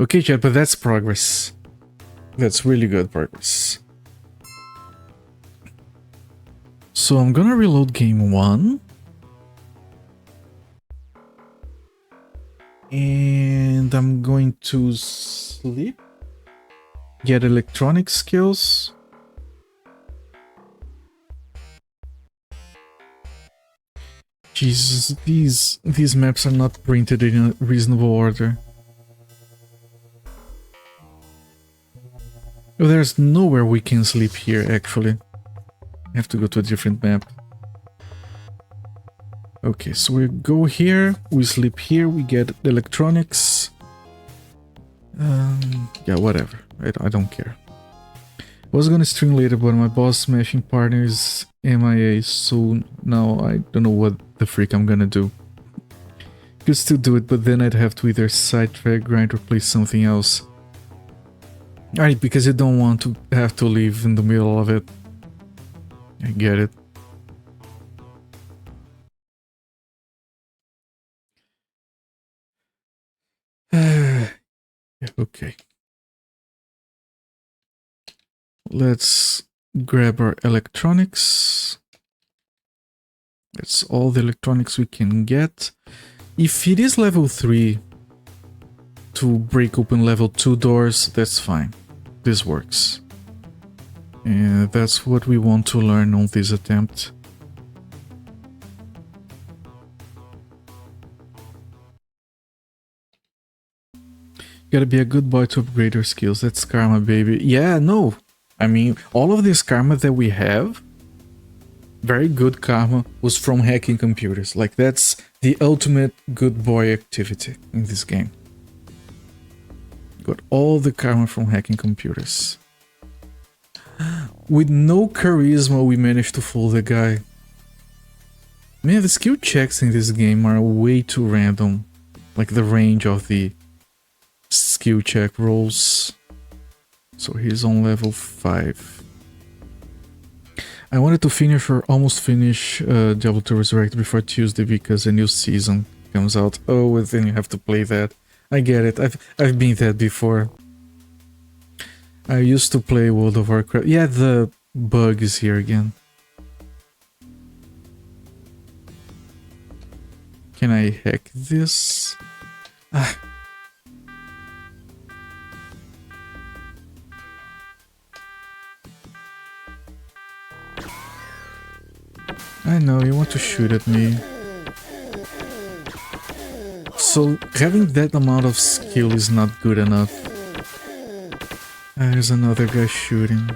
Okay, chat, but that's progress. That's really good progress. So I'm gonna reload game 1. And I'm going to sleep. Get electronic skills. Jesus, these maps are not printed in a reasonable order. Oh, there's nowhere we can sleep here, actually. I have to go to a different map. Okay, so we go here, we sleep here, we get electronics. Yeah, whatever. I don't care. I was gonna stream later, but my boss smashing partner is MIA, so now I don't know what the freak I'm gonna do. Could still do it, but then I'd have to either sidetrack, grind, or play something else. Alright, because you don't want to have to leave in the middle of it. I get it. Okay. Let's grab our electronics. That's all the electronics we can get. If it is level 3 to break open level 2 doors, that's fine. This works. And that's what we want to learn on this attempt. Gotta be a good boy to upgrade your skills. That's karma, baby. Yeah, no. I mean, all of this karma that we have, very good karma, was from hacking computers. Like, that's the ultimate good boy activity in this game. Got all the karma from hacking computers. With no charisma, we managed to fool the guy. Man, the skill checks in this game are way too random. Like, the range of the skill check rolls. So he's on level 5. I wanted to finish or almost finish Diablo 2 Resurrected before Tuesday because a new season comes out. Oh, and then you have to play that. I get it. I've been that before. I used to play World of Warcraft. Yeah, the bug is here again. Can I hack this? Ah. I know, you want to shoot at me. So, having that amount of skill is not good enough. There's another guy shooting.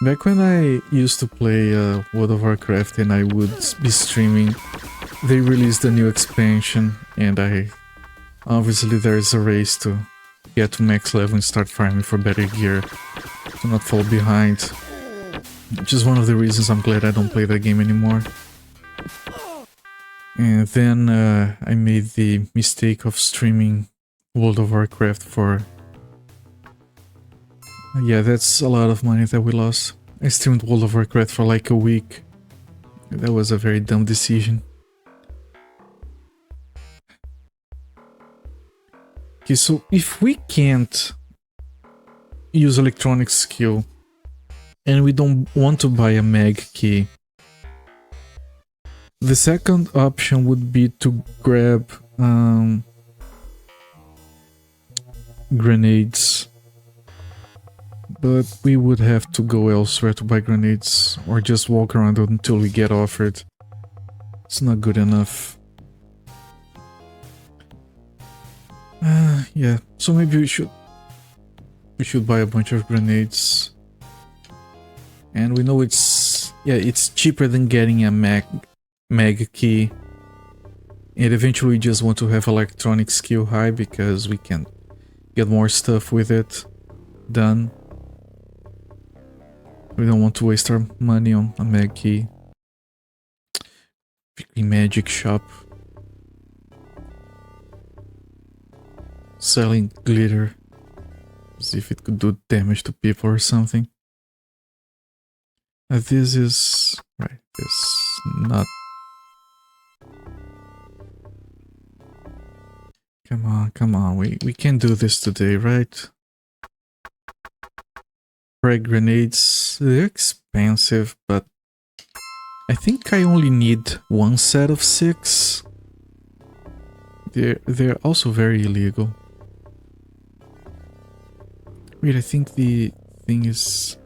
Back when I used to play World of Warcraft and I would be streaming, they released a new expansion, and obviously there's a race to get to max level and start farming for better gear, to not fall behind. Which is one of the reasons I'm glad I don't play that game anymore. And then I made the mistake of streaming World of Warcraft for... Yeah, that's a lot of money that we lost. I streamed World of Warcraft for like a week. That was a very dumb decision. Okay, so if we can't use electronic skill and we don't want to buy a mag key, the second option would be to grab grenades. But we would have to go elsewhere to buy grenades, or just walk around until we get offered. It's not good enough. Yeah, so maybe we should buy a bunch of grenades. And we know it's cheaper than getting a mag key. And eventually we just want to have electronic skill high because we can get more stuff with it done. We don't want to waste our money on a mag key. Freaking magic shop. Selling glitter. As if it could do damage to people or something. This is... right, this not... Come on, we can do this today, right? Frag grenades, they're expensive, but I think I only need one set of 6. They're also very illegal. Wait, I think the thing is...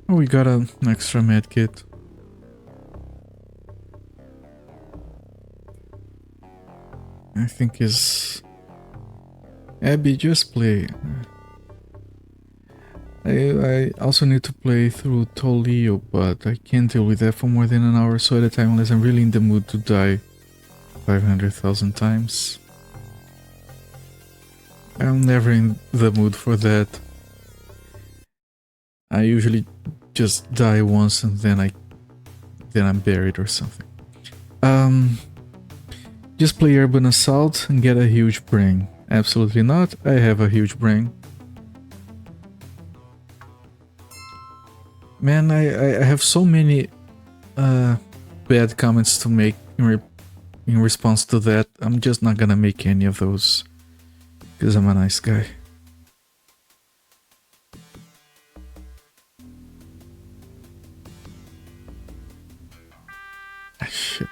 Oh, we got an extra medkit. I think is... Abby, just play. I also need to play through Tolio, but I can't deal with that for more than an hour or so at a time unless I'm really in the mood to die 500,000 times. I'm never in the mood for that. I usually just die once and then I'm buried or something. Just play Urban Assault and get a huge brain. Absolutely not. I have a huge brain. Man, I have so many bad comments to make in response to that. I'm just not gonna make any of those because I'm a nice guy. Ah, shit.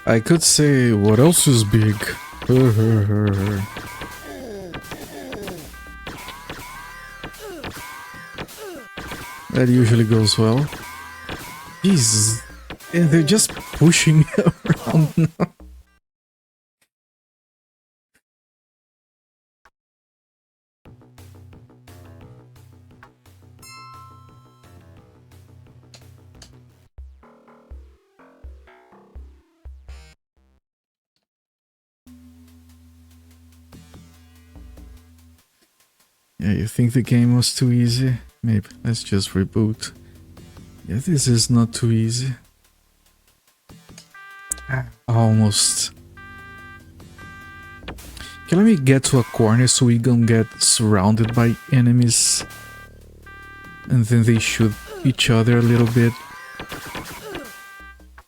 I could say, what else is big? That usually goes well. Jesus, and they're just pushing me around now. Yeah, you think the game was too easy? Maybe. Let's just reboot. Yeah, this is not too easy. Almost. Okay, let me get to a corner so we don't get surrounded by enemies. And then they shoot each other a little bit.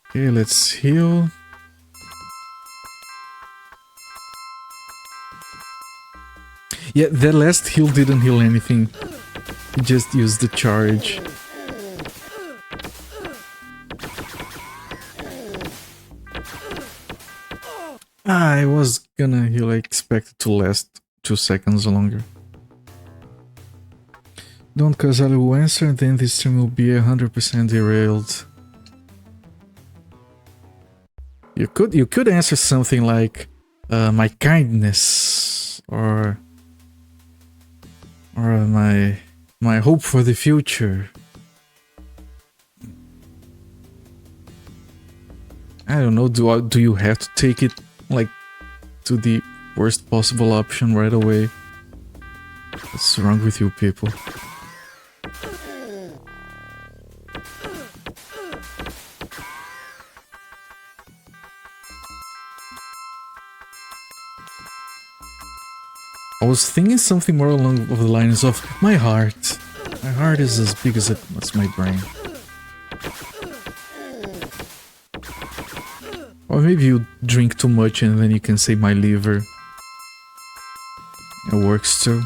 Okay, let's heal. Yeah, that last heal didn't heal anything. He just used the charge. I was gonna heal, I expected to last 2 seconds longer. Don't, cause I will answer, then this stream will be 100% derailed. You could answer something like my kindness or my hope for the future. I don't know, do you have to take it like to the worst possible option right away? What's wrong with you people? I was thinking something more along the lines of my heart. My heart is as big as my brain. Or maybe you drink too much and then you can say my liver. It works too.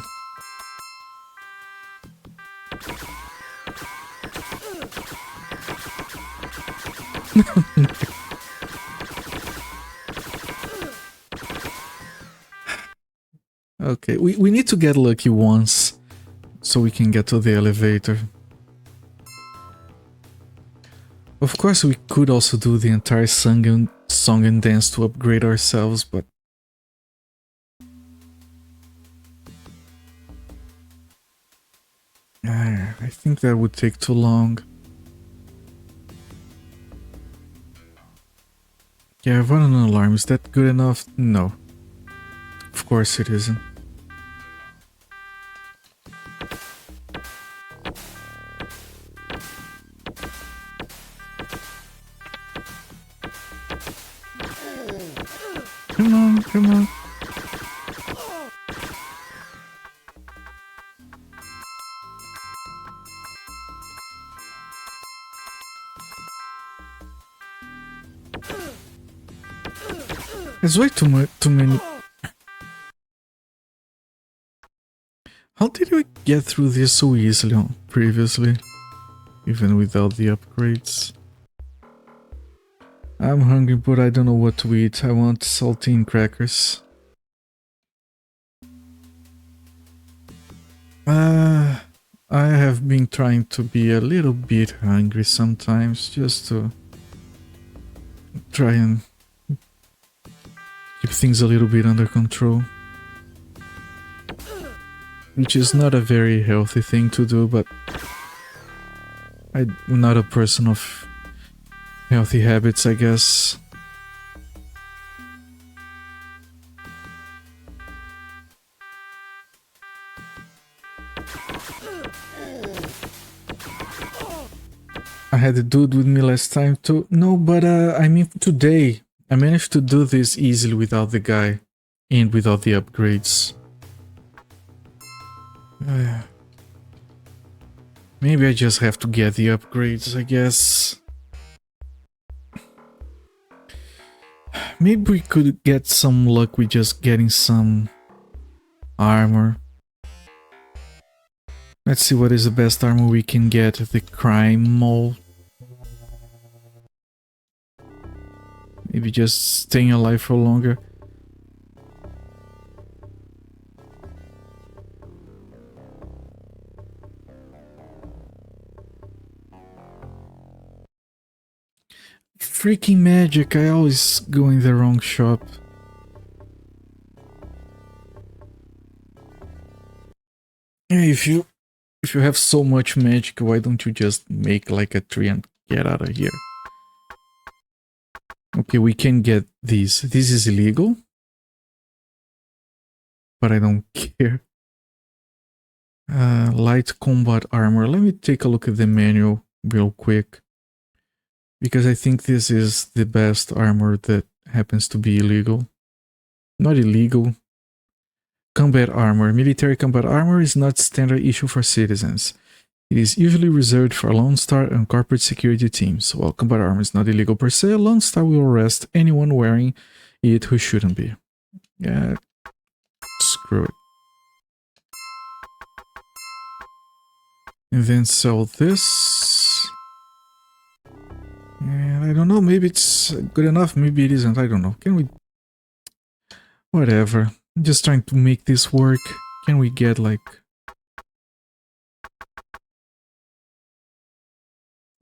Okay, we need to get lucky once so we can get to the elevator. Of course, we could also do the entire song and dance to upgrade ourselves, but I think that would take too long. Yeah, I've run an alarm. Is that good enough? No. Of course it isn't. Come on, come on. There's way too many. How did we get through this so easily previously? Even without the upgrades. I'm hungry, but I don't know what to eat. I want saltine crackers. I have been trying to be a little bit hungry sometimes, just to try and keep things a little bit under control. Which is not a very healthy thing to do, but I'm not a person of healthy habits, I guess. I had a dude with me last time too. No, but I mean today. I managed to do this easily without the guy and without the upgrades. Maybe I just have to get the upgrades, I guess. Maybe we could get some luck with just getting some armor. Let's see what is the best armor we can get at the crime mall. Maybe just staying alive for longer. Freaking magic, I always go in the wrong shop. Hey, if you have so much magic, why don't you just make like a tree and get out of here? Okay, we can get these. This is illegal. But I don't care. Light combat armor. Let me take a look at the manual real quick. Because I think this is the best armor that happens to be illegal. Not illegal. Combat armor. Military combat armor is not standard issue for citizens. It is usually reserved for Lone Star and corporate security teams. While combat armor is not illegal per se, Lone Star will arrest anyone wearing it who shouldn't be. Yeah, screw it. And then sell this. And I don't know, maybe it's good enough, maybe it isn't, I don't know. Can we Whatever. I'm just trying to make this work. Can we get like...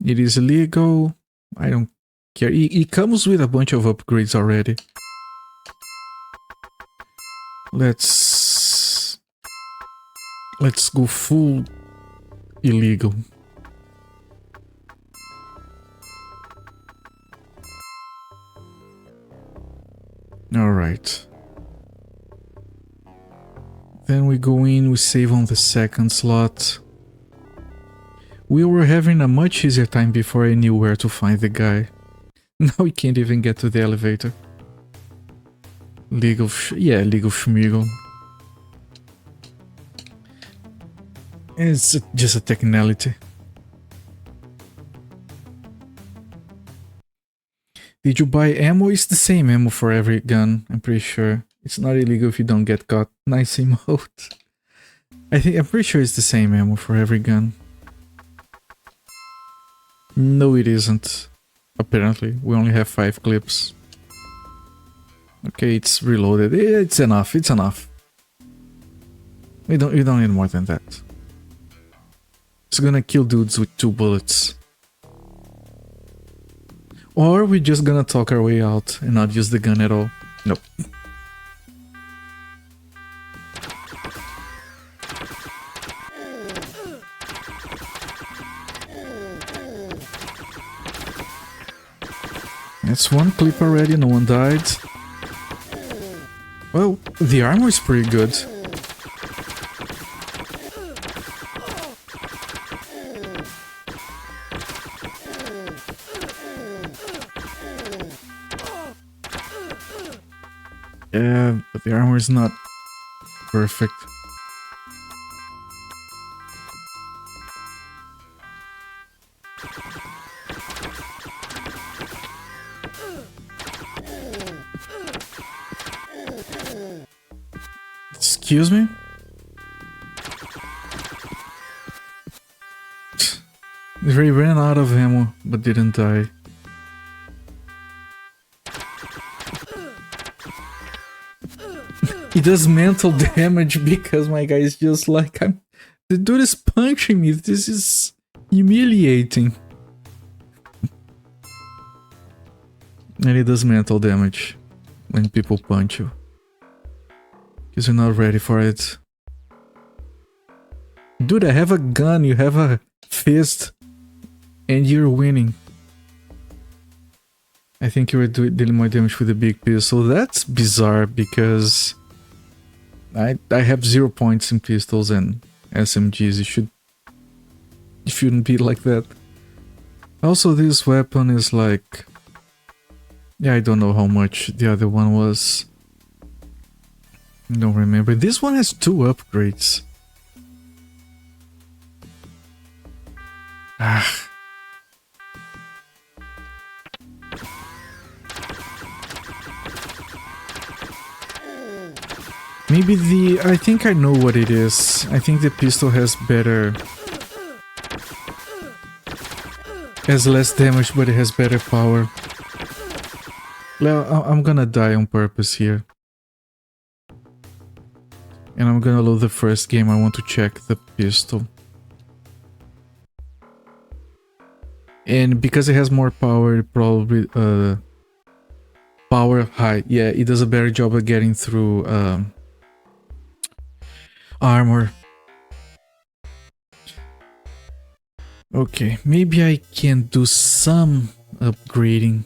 It is illegal. I don't care. It comes with a bunch of upgrades already. Let's go full illegal. All right. Then we go in, we save on the second slot. We were having a much easier time before I knew where to find the guy. Now we can't even get to the elevator. Legal Schmiegel. It's just a technicality. Did you buy ammo? It's the same ammo for every gun, I'm pretty sure. It's not illegal if you don't get caught. Nice emote. I'm pretty sure it's the same ammo for every gun. No, it isn't. Apparently, we only have 5 clips. Okay, it's reloaded. It's enough. It's enough. We don't need more than that. It's gonna kill dudes with 2 bullets. Or we're just gonna talk our way out and not use the gun at all. Nope. That's 1 clip already, no one died. Well, the armor is pretty good. Yeah, but the armor is not perfect. Excuse me? They ran out of ammo, but didn't die. He does mental damage because my guy is just like, the dude is punching me, this is humiliating. And he does mental damage when people punch you. Because you're not ready for it. Dude, I have a gun, you have a fist, and you're winning. I think you were dealing more damage with the big pistol. That's bizarre because I have 0 points in pistols and SMGs. It shouldn't be like that. Also, this weapon is like... Yeah, I don't know how much the other one was. I don't remember. This one has 2 upgrades. Ah. Maybe I think I know what it is. I think the pistol has less damage, but it has better power. Well, I'm gonna die on purpose here. And I'm gonna load the first game. I want to check the pistol. And because it has more power, it probably power high. Yeah, it does a better job of getting through armor. Okay, maybe I can do some upgrading.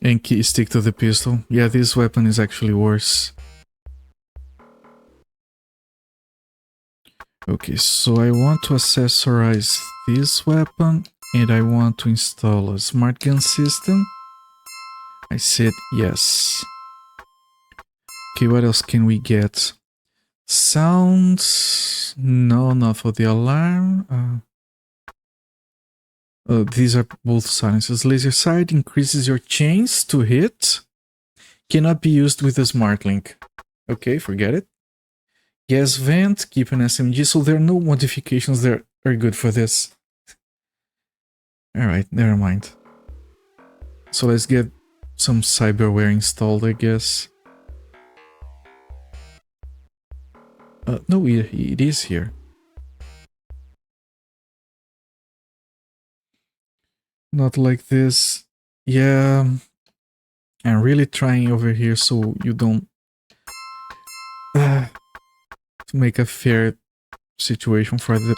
And stick to the pistol. Yeah, this weapon is actually worse. Okay, so I want to accessorize this weapon and I want to install a smart gun system. I said yes. Okay, what else can we get? Sounds... No, not for the alarm. These are both silences. Laser sight increases your chance to hit. Cannot be used with a smart link. Okay, forget it. Gas vent, keep an SMG. So there are no modifications that are good for this. Alright, never mind. So let's get some cyberware installed, I guess. No, it is here. Not like this. Yeah, I'm really trying over here so you don't to make a fair situation for the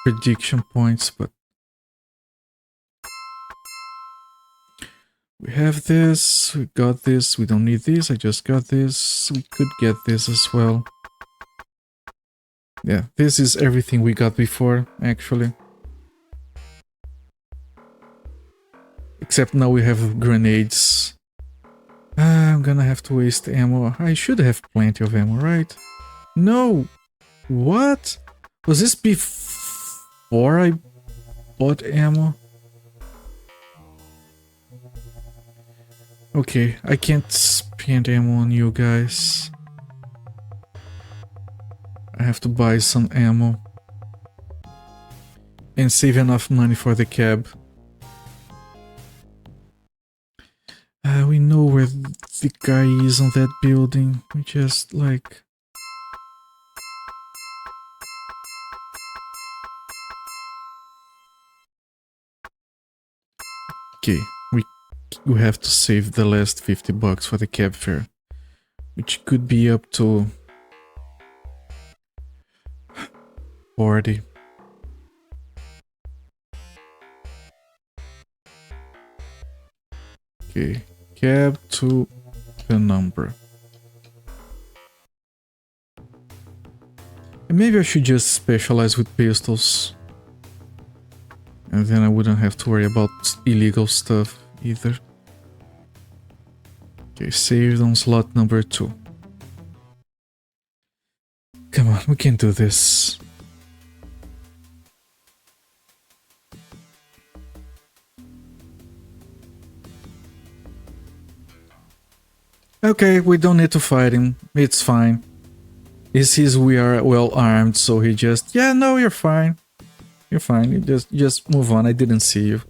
prediction points, but we have this, we got this, we don't need this, I just got this, we could get this as well. Yeah, this is everything we got before, actually. Except now we have grenades. I'm gonna have to waste ammo. I should have plenty of ammo, right? No! What? Was this before I bought ammo? Okay, I can't spend ammo on you guys. I have to buy some ammo. And save enough money for the cab. We know where the guy is on that building. We just like... Okay, we have to save the last 50 bucks for the cab fare, which could be up to 40. Okay, cab to the number. And maybe I should just specialize with pistols. And then I wouldn't have to worry about illegal stuff either. Okay, saved on slot number 2. Come on, we can do this. Okay, we don't need to fight him. It's fine. He sees we are well armed, so he just... Yeah, no, you're fine. You're fine. You just move on. I didn't see you.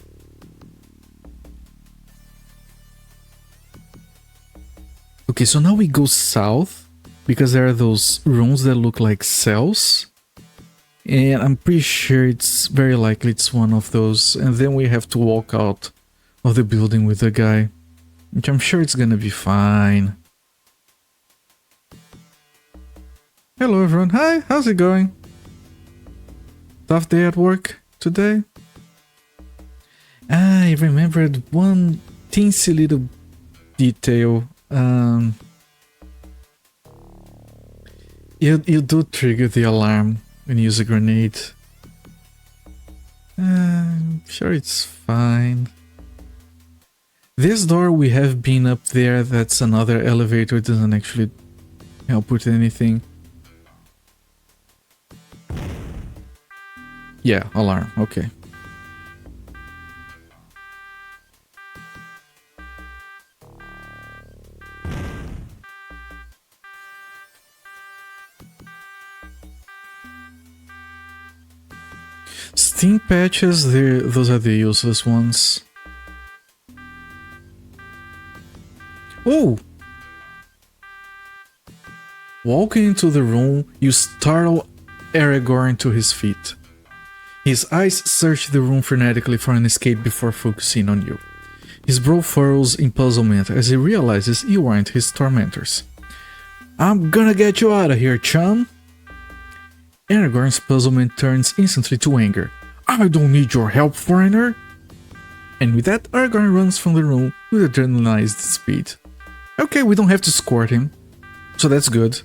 Okay, so now we go south, because there are those rooms that look like cells. And I'm pretty sure it's very likely it's one of those. And then we have to walk out of the building with the guy. Which I'm sure it's gonna be fine. Hello everyone, hi, how's it going? Tough day at work today? I remembered one teensy little detail. You do trigger the alarm when you use a grenade. I'm sure it's fine. This door we have been up there, that's another elevator, it doesn't actually help with anything. Yeah, alarm, okay. Steam patches, those are the useless ones. Oh! Walking into the room, you startle Aragorn to his feet. His eyes search the room frenetically for an escape before focusing on you. His brow furrows in puzzlement as he realizes you aren't his tormentors. I'm gonna get you out of here, chum! Aragorn's puzzlement turns instantly to anger. I don't need your help, foreigner! And with that, Aragorn runs from the room with adrenalized speed. Okay, we don't have to escort him, so that's good.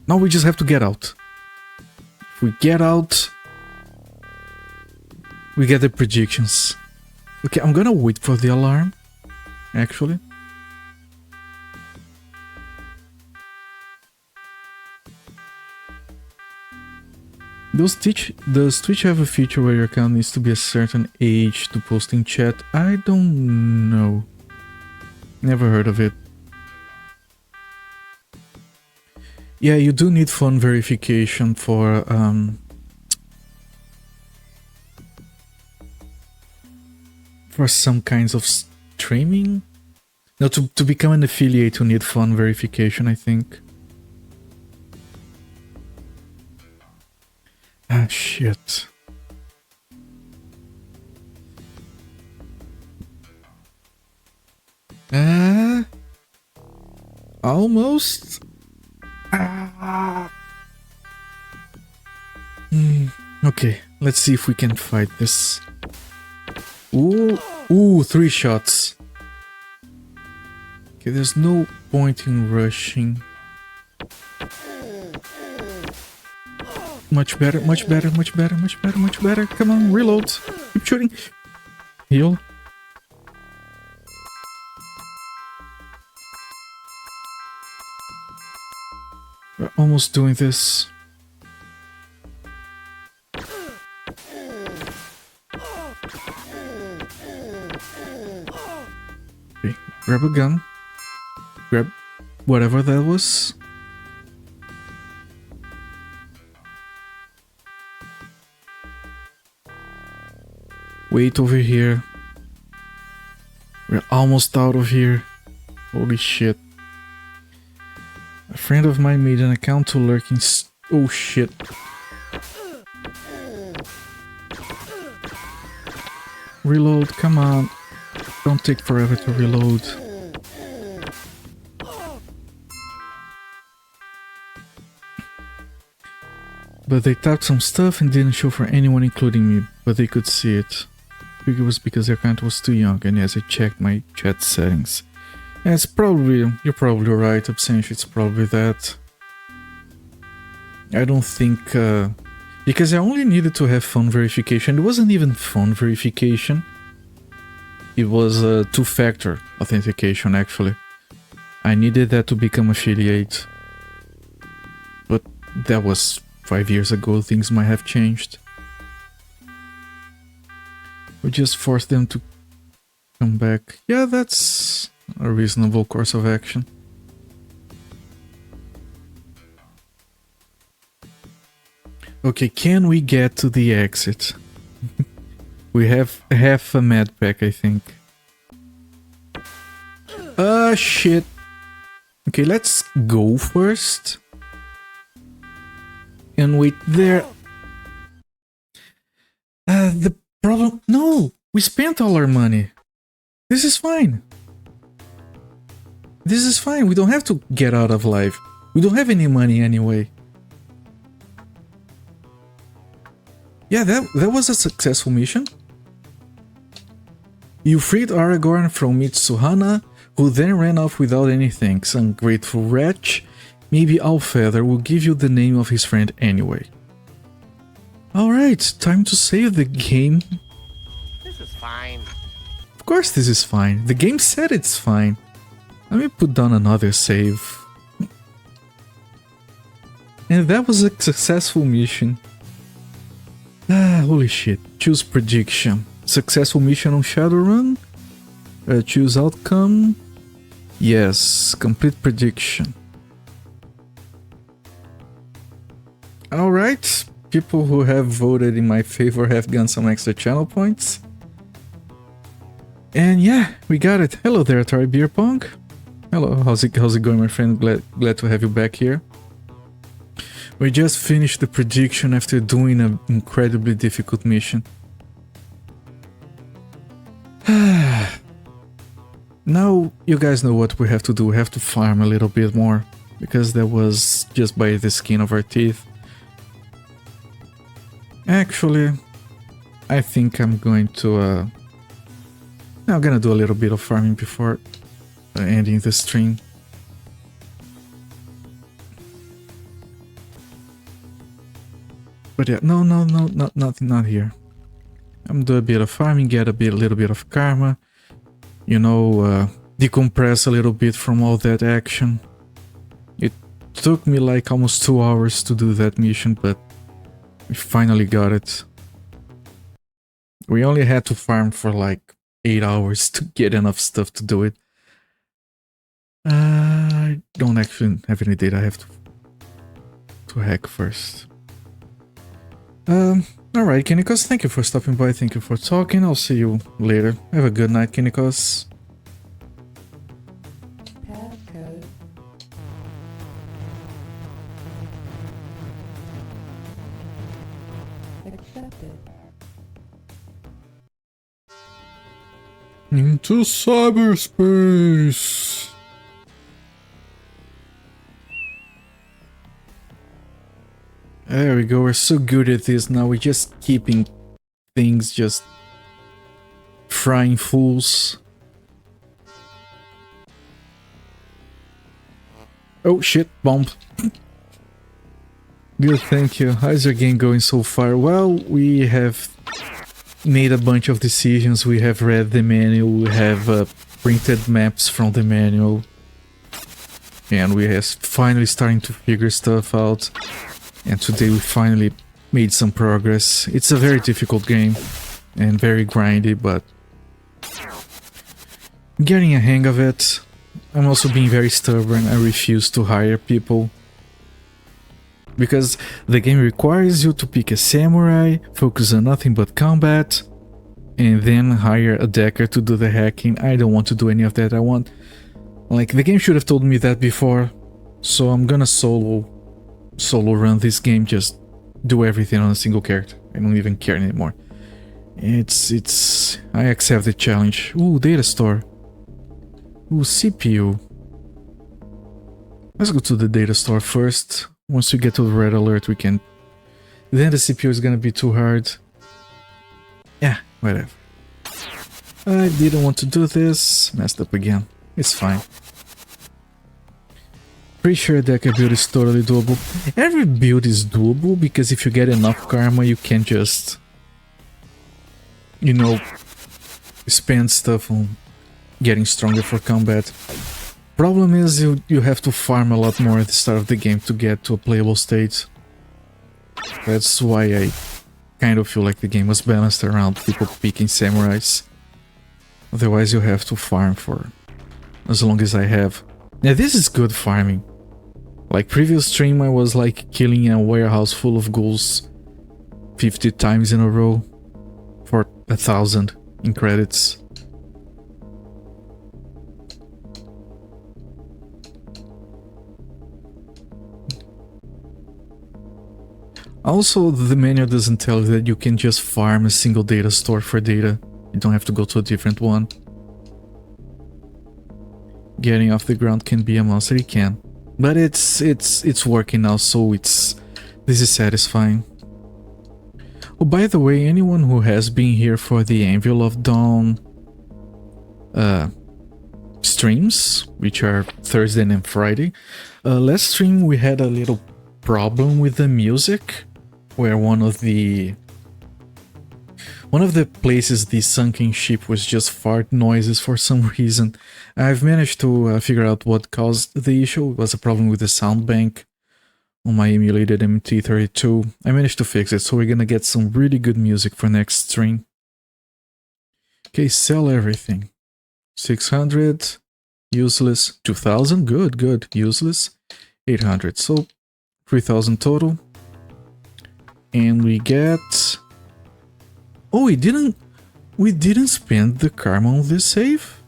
Now we just have to get out. If we get out, we get the predictions. Okay, I'm gonna wait for the alarm, actually. Does Twitch have a feature where your account needs to be a certain age to post in chat? I don't know. Never heard of it. Yeah, you do need phone verification for some kinds of streaming. No, to become an affiliate, you need phone verification, I think. Ah, shit. Almost. Okay, let's see if we can fight this. Ooh, 3 shots. Okay, there's no point in rushing. Much better, much better, much better, much better, much better. Come on, reload. Keep shooting. Heal. We're almost doing this. Okay, grab a gun. Grab whatever that was. Wait over here. We're almost out of here. Holy shit. A friend of mine made an account to lurk in oh shit. Reload, come on. Don't take forever to reload. But they tapped some stuff and didn't show for anyone including me, but they could see it. I think it was because their account was too young, and yes, I checked my chat settings. Yeah, it's probably, you're probably right, Absentia, it's probably that. I don't think, because I only needed to have phone verification. It wasn't even phone verification. It was two-factor authentication, actually. I needed that to become affiliate. But that was 5 years ago, things might have changed. We just forced them to come back. Yeah, that's a reasonable course of action. Okay, can we get to the exit? We have half a med pack, I think. Shit. Okay, let's go first. And wait there. The problem... No! We spent all our money. This is fine. This is fine. We don't have to get out of life. We don't have any money anyway. Yeah, that was a successful mission. You freed Aragorn from Mitsuhana, who then ran off without any thanks. Ungrateful wretch. Maybe Alfeather will give you the name of his friend anyway. Alright, time to save the game.
This is fine.
Of course this is fine. The game said it's fine. Let me put down another save. And that was a successful mission. Ah, holy shit. Choose prediction. Successful mission on Shadowrun. Choose outcome. Yes, complete prediction. Alright, people who have voted in my favor have gotten some extra channel points. And yeah, we got it. Hello there, Atari Beer Pong. Hello, how's it going, my friend? Glad to have you back here. We just finished the prediction after doing an incredibly difficult mission. Now you guys know what we have to do. We have to farm a little bit more, because that was just by the skin of our teeth. Actually, I think I'm going to I'm gonna do a little bit of farming before ending the stream. But yeah, no, not here. I'm doing a bit of farming, get a little bit of karma. You know, decompress a little bit from all that action. It took me like almost 2 hours to do that mission, but we finally got it. We only had to farm for like 8 hours to get enough stuff to do it. I don't actually have any data. I have to hack first. Alright, Kinikos, thank you for stopping by. Thank you for talking. I'll see you later. Have a good night, Kinikos. Into cyberspace. There we go, we're so good at this now, we're just keeping things just frying fools. Oh shit, bomb. Good, thank you. How's your game going so far? Well, we have made a bunch of decisions, we have read the manual, we have printed maps from the manual. And we are finally starting to figure stuff out. And today we finally made some progress. It's a very difficult game and very grindy, but getting a hang of it. I'm also being very stubborn. I refuse to hire people because the game requires you to pick a samurai, focus on nothing but combat, and then hire a decker to do the hacking. I don't want to do any of that. Like, the game should have told me that before, so I'm gonna solo run this game, just do everything on a single character. I don't even care anymore. I accept the challenge. Ooh, data store. Ooh, CPU. Let's go to the data store first. Once we get to the red alert, we can... Then the CPU is gonna be too hard. Yeah, whatever. I didn't want to do this. Messed up again. It's fine. Pretty sure Decker build is totally doable. Every build is doable because if you get enough karma, you can just, you know, spend stuff on getting stronger for combat. Problem is you have to farm a lot more at the start of the game to get to a playable state. That's why I kind of feel like the game was balanced around people picking samurais. Otherwise you have to farm for as long as I have. Now this is good farming. Like previous stream I was like killing a warehouse full of ghouls 50 times in a row for 1,000 in credits. Also, the menu doesn't tell you that you can just farm a single data store for data. You don't have to go to a different one. Getting off the ground can be a monster, you can. But it's working now, so this is satisfying. Oh, by the way, anyone who has been here for the Anvil of Dawn streams, which are Thursday and Friday, last stream we had a little problem with the music, where one of the places the sunken ship was just fart noises for some reason. I've managed to figure out what caused the issue. It was a problem with the sound bank on my emulated MT32. I managed to fix it, so we're gonna get some really good music for next stream. Okay, sell everything. 600, useless. 2000, good, useless. 800, so 3,000 total. And we get... Oh, we didn't spend the karma on this save?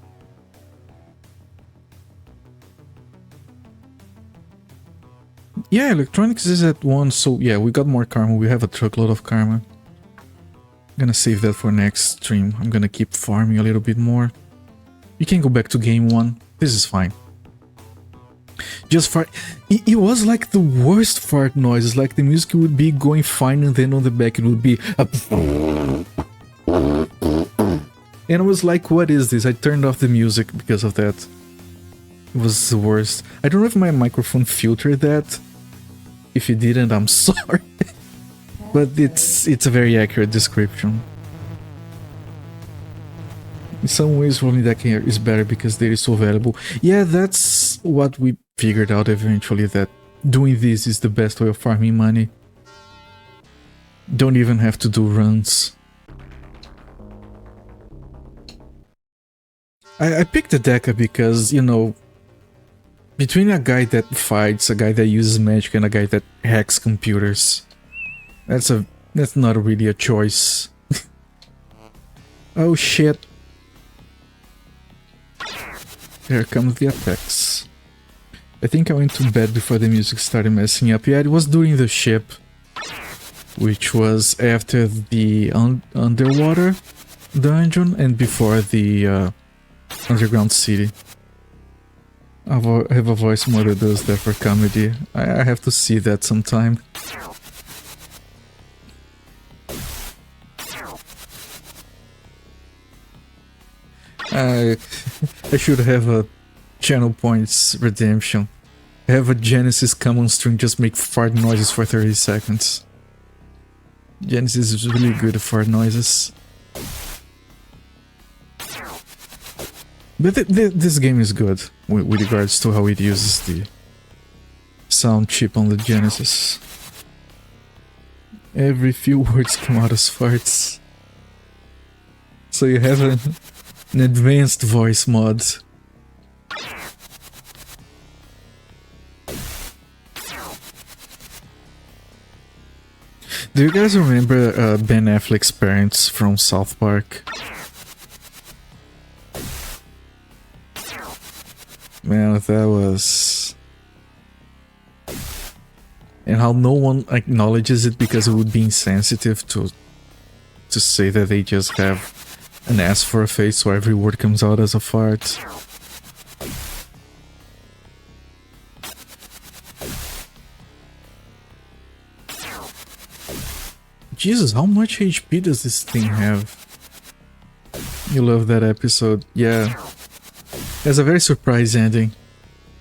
Yeah, electronics is at 1, so yeah, we got more karma. We have a truckload of karma. I'm gonna save that for next stream. I'm gonna keep farming a little bit more. You can go back to game 1. This is fine. Just fart. It was like the worst fart noises. Like the music would be going fine, and then on the back it would be and I was like, what is this? I turned off the music because of that. It was the worst. I don't know if my microphone filtered that. If it didn't, I'm sorry. But it's a very accurate description. In some ways, rolling deck here is better because they are so valuable. Yeah, that's what we figured out eventually, that doing this is the best way of farming money. Don't even have to do runs. I picked the Deca because, you know, between a guy that fights, a guy that uses magic, and a guy that hacks computers, that's not really a choice. Oh shit. Here comes the attacks. I think I went to bed before the music started messing up. Yeah, it was during the ship, which was after the underwater. dungeon and before the underground city. I have a voice mod that does that for comedy. I have to see that sometime. I should have a channel points redemption. Have a Genesis come on stream, just make fart noises for 30 seconds. Genesis is really good at fart noises. But this game is good with regards to how it uses the sound chip on the Genesis. Every few words come out as farts. So you have an advanced voice mod. Do you guys remember Ben Affleck's parents from South Park? Man, that was... And how no one acknowledges it because it would be insensitive to say that they just have an ass for a face so every word comes out as a fart. Jesus, how much HP does this thing have? You love that episode, yeah. There's a very surprise ending.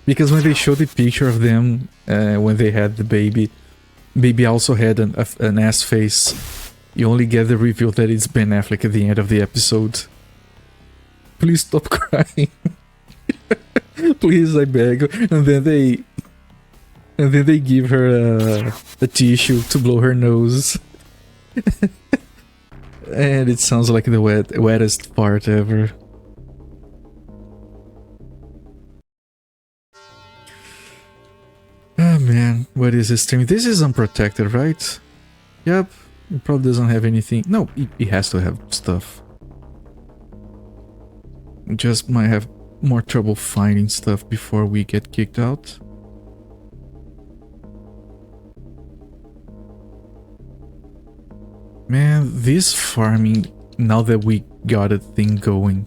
Because when they showed the picture of them, when they had the baby also had an ass face. You only get the reveal that it's Ben Affleck at the end of the episode. Please stop crying. Please, I beg. And then they give her a tissue to blow her nose. And it sounds like the wettest part ever. Oh man, what is this stream? This is unprotected, right? Yep, it probably doesn't have anything. No, it has to have stuff. Just might have more trouble finding stuff before we get kicked out. Man, this farming, now that we got a thing going,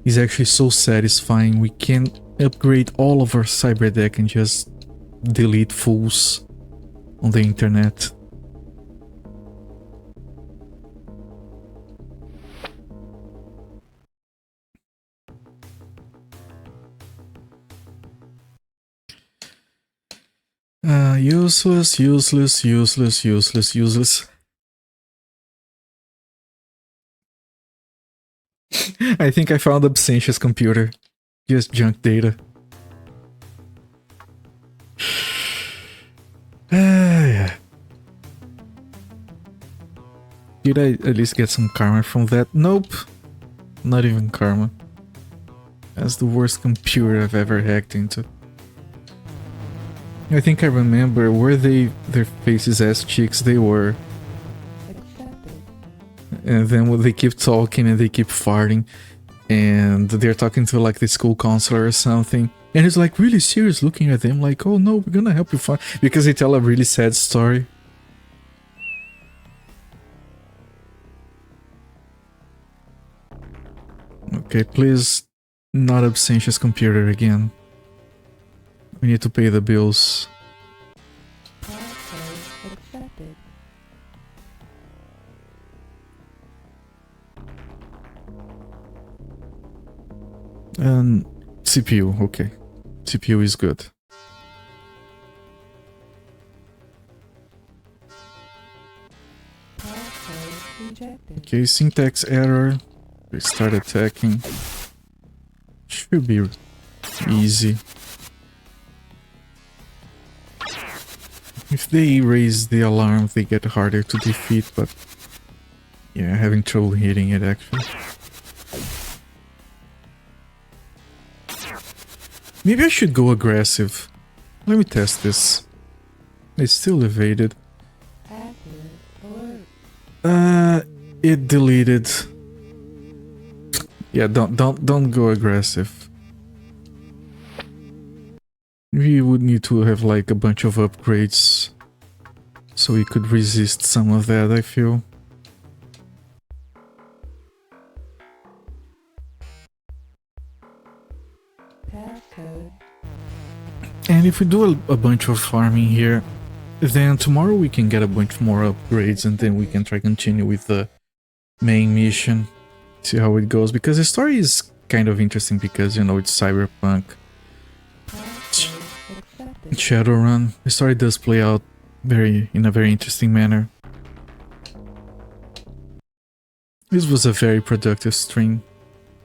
is actually so satisfying. We can upgrade all of our cyber deck and just delete fools on the internet. Useless, useless, useless, useless, useless. I think I found Absentia's computer. Just junk data. Yeah. Did I at least get some karma from that? Nope. Not even karma. That's the worst computer I've ever hacked into. I think I remember where their faces as cheeks they were. And then when they keep talking and they keep farting. And they're talking to like the school counselor or something. And he's like really serious looking at them like, oh no, we're gonna help you find... Because they tell a really sad story. Okay, please, not Absentia's computer again. We need to pay the bills.
Accepted.
And CPU, okay. CPU is good.
Rejected.
Okay, syntax error. We start attacking. Should be easy. If they raise the alarm, they get harder to defeat, but yeah, having trouble hitting it actually. Maybe I should go aggressive. Let me test this. It's still evaded.
Accurate alert.
It deleted. Yeah, don't go aggressive. We would need to have like a bunch of upgrades so we could resist some of that, I feel.
Passcode.
And if we do a bunch of farming here, then tomorrow we can get a bunch more upgrades and then we can try continue with the main mission. See how it goes, because the story is kind of interesting because, you know, it's cyberpunk.
Passcode accepted.
Shadowrun. The story does play out in a very interesting manner. This was a very productive stream.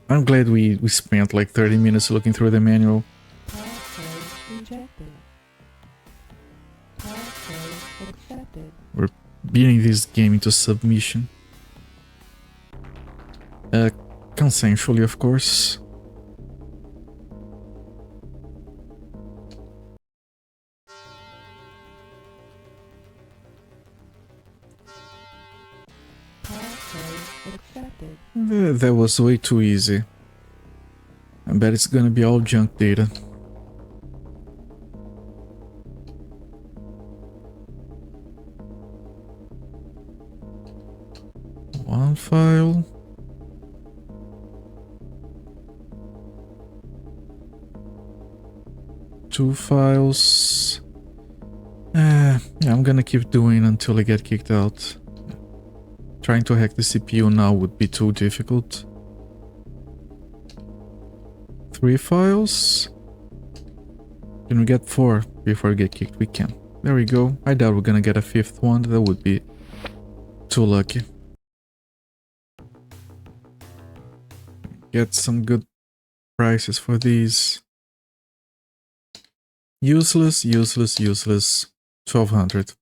I'm glad we spent like 30 minutes looking through the manual.
Passcode rejected. Passcode accepted.
We're beating this game into submission. Consensually, of course.
Passcode accepted.
That was way too easy. I bet it's gonna be all junk data. One file. Two files. Yeah, I'm gonna keep doing until I get kicked out. Trying to hack the CPU now would be too difficult. 3 files. Can we get 4 before we get kicked? We can. There we go. I doubt we're gonna get a 5th one. That would be too lucky. Get some good prices for these. Useless, useless, useless. 1200.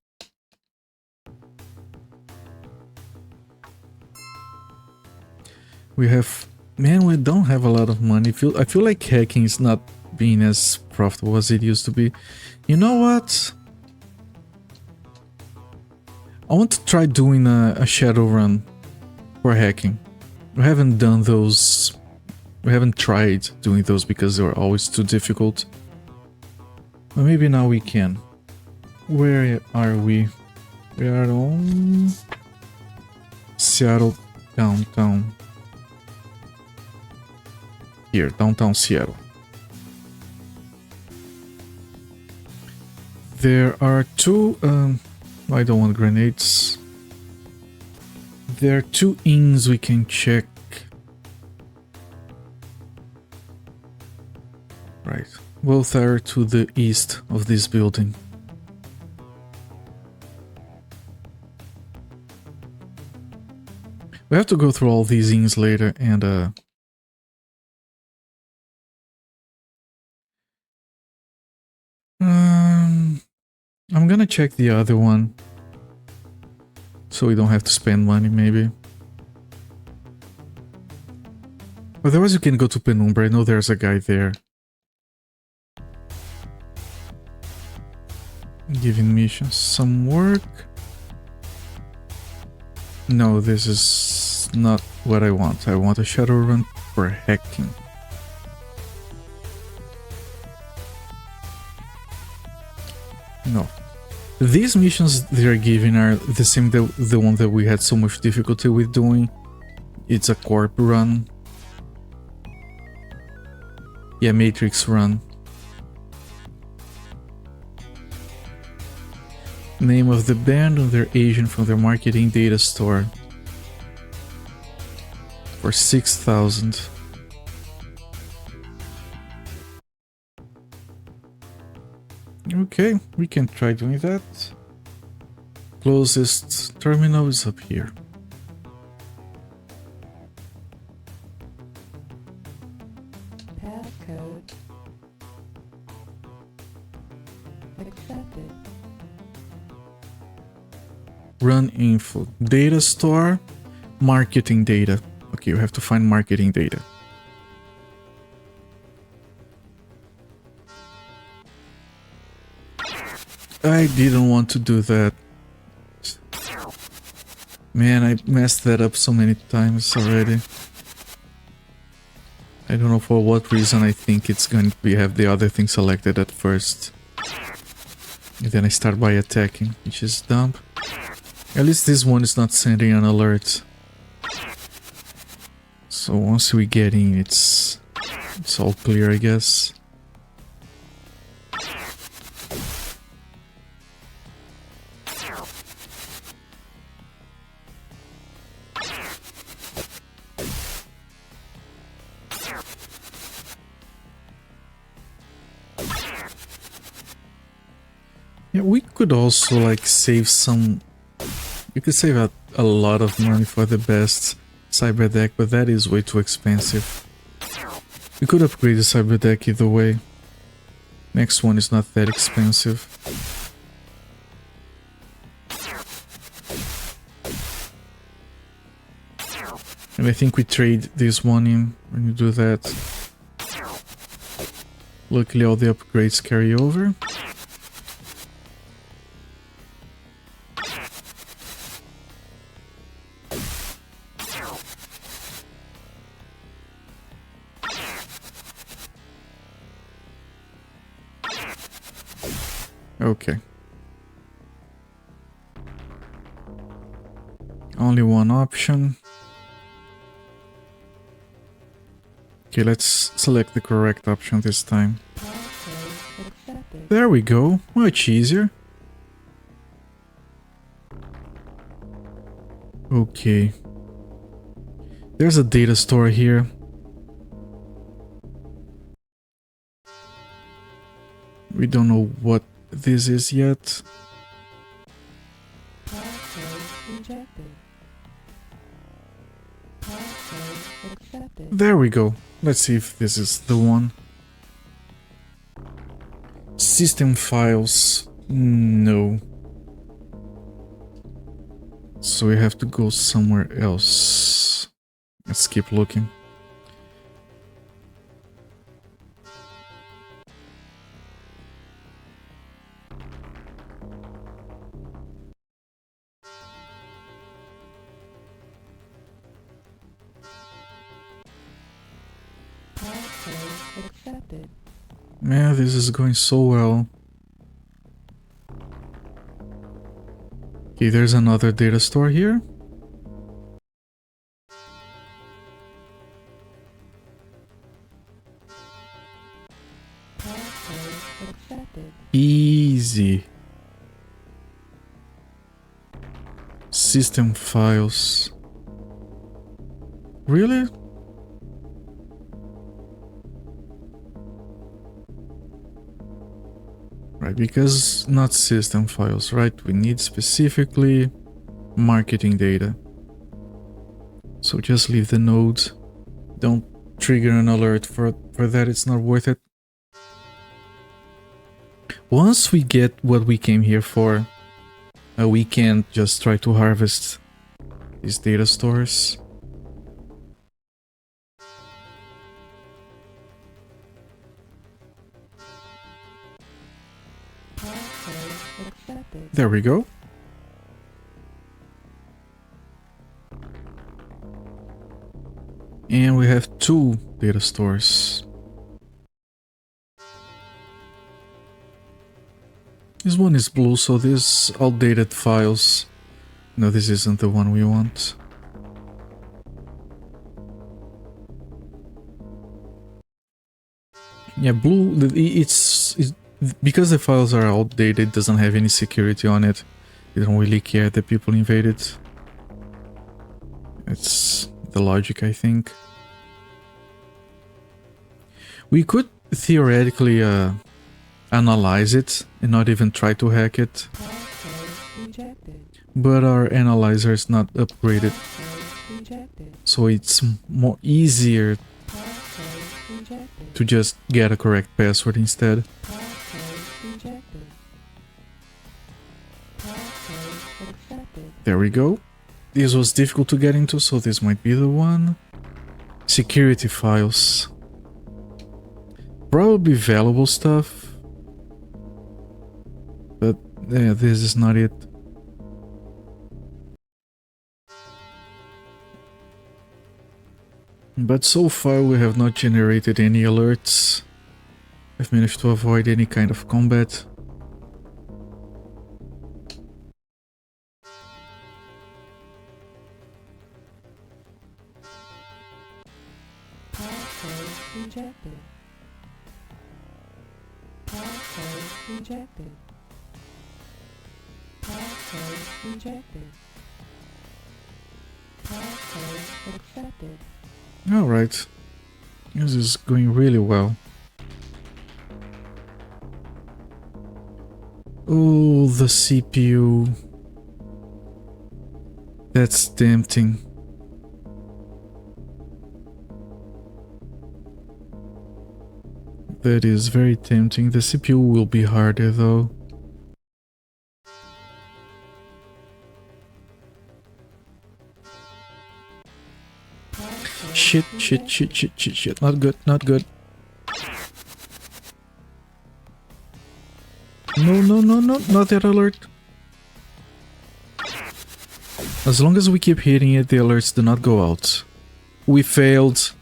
We have... Man, we don't have a lot of money. I feel like hacking is not being as profitable as it used to be. You know what? I want to try doing a Shadowrun for hacking. We haven't done those... We haven't tried doing those because they were always too difficult. But maybe now we can. Where are we? We are on... Seattle downtown. Here, downtown Seattle. There are two... I don't want grenades. There are 2 inns we can check. Right. Both are to the east of this building. We have to go through all these inns later and I'm gonna check the other one so we don't have to spend money, maybe. Otherwise you can go to Penumbra. I know there's a guy there giving missions some work. No, this is not what I want. I want a Shadowrun for hacking. No. These missions they're giving are the same the one that we had so much difficulty with doing. It's a corp run. Yeah, Matrix run. Name of the band and their agent from their marketing data store. For 6,000. Okay, we can try doing that. Closest terminal is up here.
Passcode accepted.
Run info. Data store. Marketing data. Okay, you have to find marketing data. I didn't want to do that. Man, I messed that up so many times already. I don't know for what reason. I think it's going to be have the other thing selected at first. And then I start by attacking, which is dumb. At least this one is not sending an alert. So once we get in, it's It's all clear, I guess. Yeah, we could also like save some. You could save a lot of money for the best cyber deck, but that is way too expensive. We could upgrade the cyber deck either way. Next one is not that expensive. And I think we trade this one in when you do that. Luckily all the upgrades carry over. Okay. Only one option. Okay, let's select the correct option this time. There we go. Much easier. Okay. There's a data store here. We don't know what this is yet. There we go. Let's see if this is the one. System files. No. So we have to go somewhere else. Let's keep looking. Man, this is going so well. Okay, there's another data store here. Easy. System files. Really? Right, because not system files, right? We need specifically marketing data. So just leave the nodes. Don't trigger an alert for that, it's not worth it. Once we get what we came here for, we can't just try to harvest these data stores. There we go. And we have 2 data stores. This one is blue, so these outdated files. No, this isn't the one we want. Yeah, blue, it's because the files are outdated, doesn't have any security on it. They don't really care that people invade it. It's the logic, I think. We could theoretically analyze it and not even try to hack it. But our analyzer is not upgraded. So it's more easier to just get a correct password instead. There we go. This was difficult to get into, so this might be the one. Security files. Probably valuable stuff. But yeah, this is not it. But so far we have not generated any alerts. I've managed to avoid any kind of combat.
Rejected. rejected. Passcode rejected. Passcode accepted.
Alright. This is going really well. Oh, the CPU. That's tempting. That is very tempting. The CPU will be harder though. Shit, shit, shit, shit, shit, shit. Not good, not good. No, no, no, no, not that alert. As long as we keep hitting it, the alerts do not go out. We failed.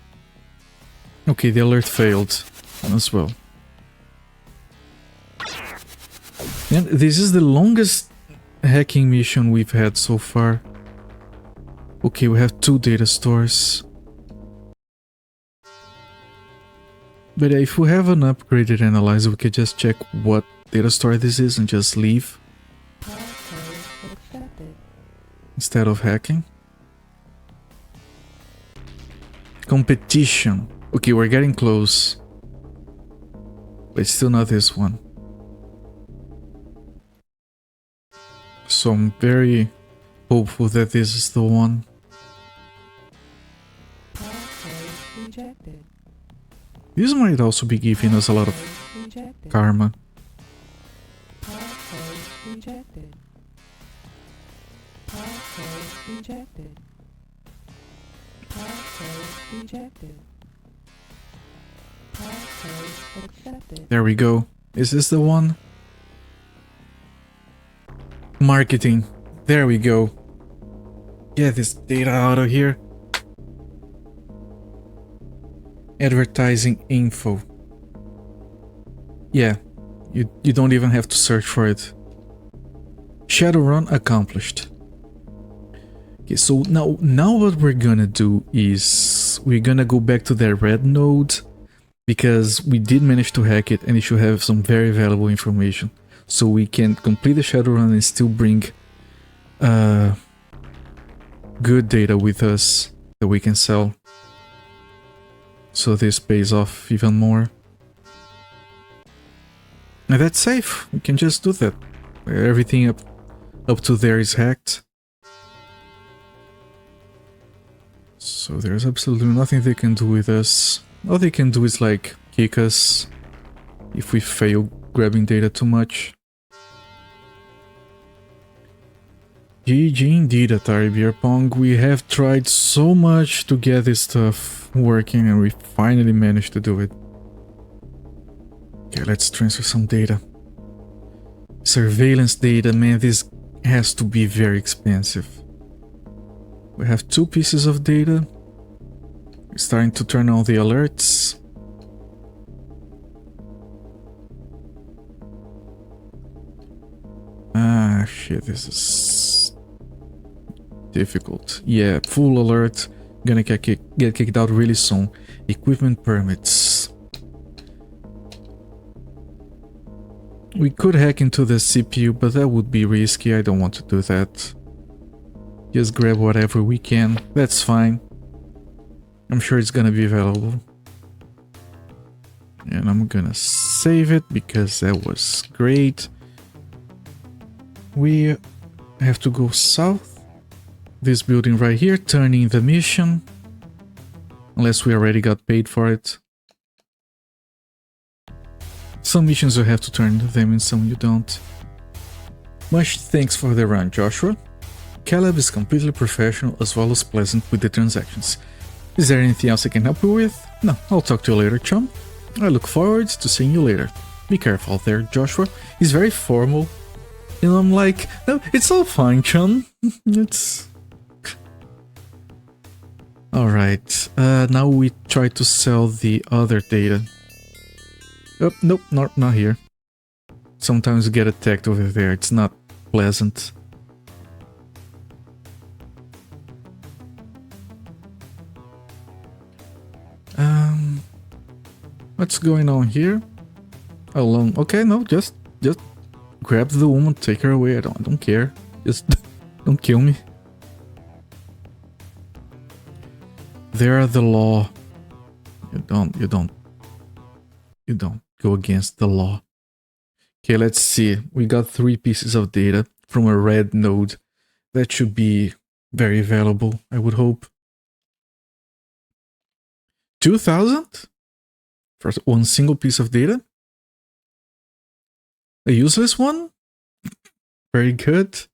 Okay, the alert failed as well. And this is the longest hacking mission we've had so far. Okay, we have 2 data stores. But if we have an upgraded analyzer, we could just check what data store this is and just leave.
Passcode accepted.
Instead of hacking. Competition. Okay, we're getting close. But still not this one. So I'm very hopeful that this is the one.
Passcode rejected.
This might also be giving us a lot of
Rejected.
karma.
Passcode rejected. Passcode rejected. Passcode rejected. Passcode accepted.
There we go. Is this the one? Marketing. There we go. Get this data out of here. Advertising info. Yeah, you don't even have to search for it. Shadowrun accomplished. Okay, so now what we're gonna do is we're gonna go back to that red node because we did manage to hack it and it should have some very valuable information. So we can complete the Shadowrun and still bring good data with us that we can sell. So this pays off even more. And that's safe. We can just do that. Everything up to there is hacked. So there's absolutely nothing they can do with us. All they can do is like kick us if we fail grabbing data too much. GG indeed, Atari Beer Pong. We have tried so much to get this stuff working and we finally managed to do it. Okay, let's transfer some data. Surveillance data, man, this has to be very expensive. We have 2 pieces of data. We're starting to turn on the alerts. Ah, shit, this is difficult. Yeah, full alert. Gonna get kicked out really soon. Equipment permits. We could hack into the CPU, but that would be risky. I don't want to do that. Just grab whatever we can. That's fine. I'm sure it's gonna be available. And I'm gonna save it because that was great. We have to go south. This building right here, turning the mission. Unless we already got paid for it. Some missions you have to turn them and some you don't. Much thanks for the run, Joshua. Caleb is completely professional as well as pleasant with the transactions. Is there anything else I can help you with? No, I'll talk to you later, chum. I look forward to seeing you later. Be careful out there, Joshua. He's very formal. And I'm like, no, it's all fine, chum. It's... Alright, now we try to sell the other data. Oh, nope, not here. Sometimes you get attacked over there, it's not pleasant. What's going on here? Okay, no, just Just grab the woman, take her away. I don't care. Just don't kill me. They are the law. You don't go against the law. Okay, let's see. We got 3 pieces of data from a red node. That should be very valuable, I would hope. 2,000 for one single piece of data? A useless one? Very good.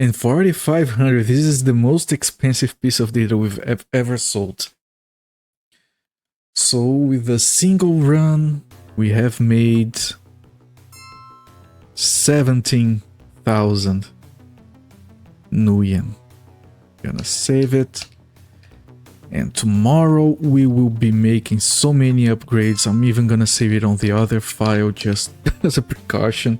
And 4,500. This is the most expensive piece of data we've ever sold. So with a single run, we have made 17,000 Nuyen. Gonna save it. And tomorrow we will be making so many upgrades. I'm even gonna save it on the other file just as a precaution.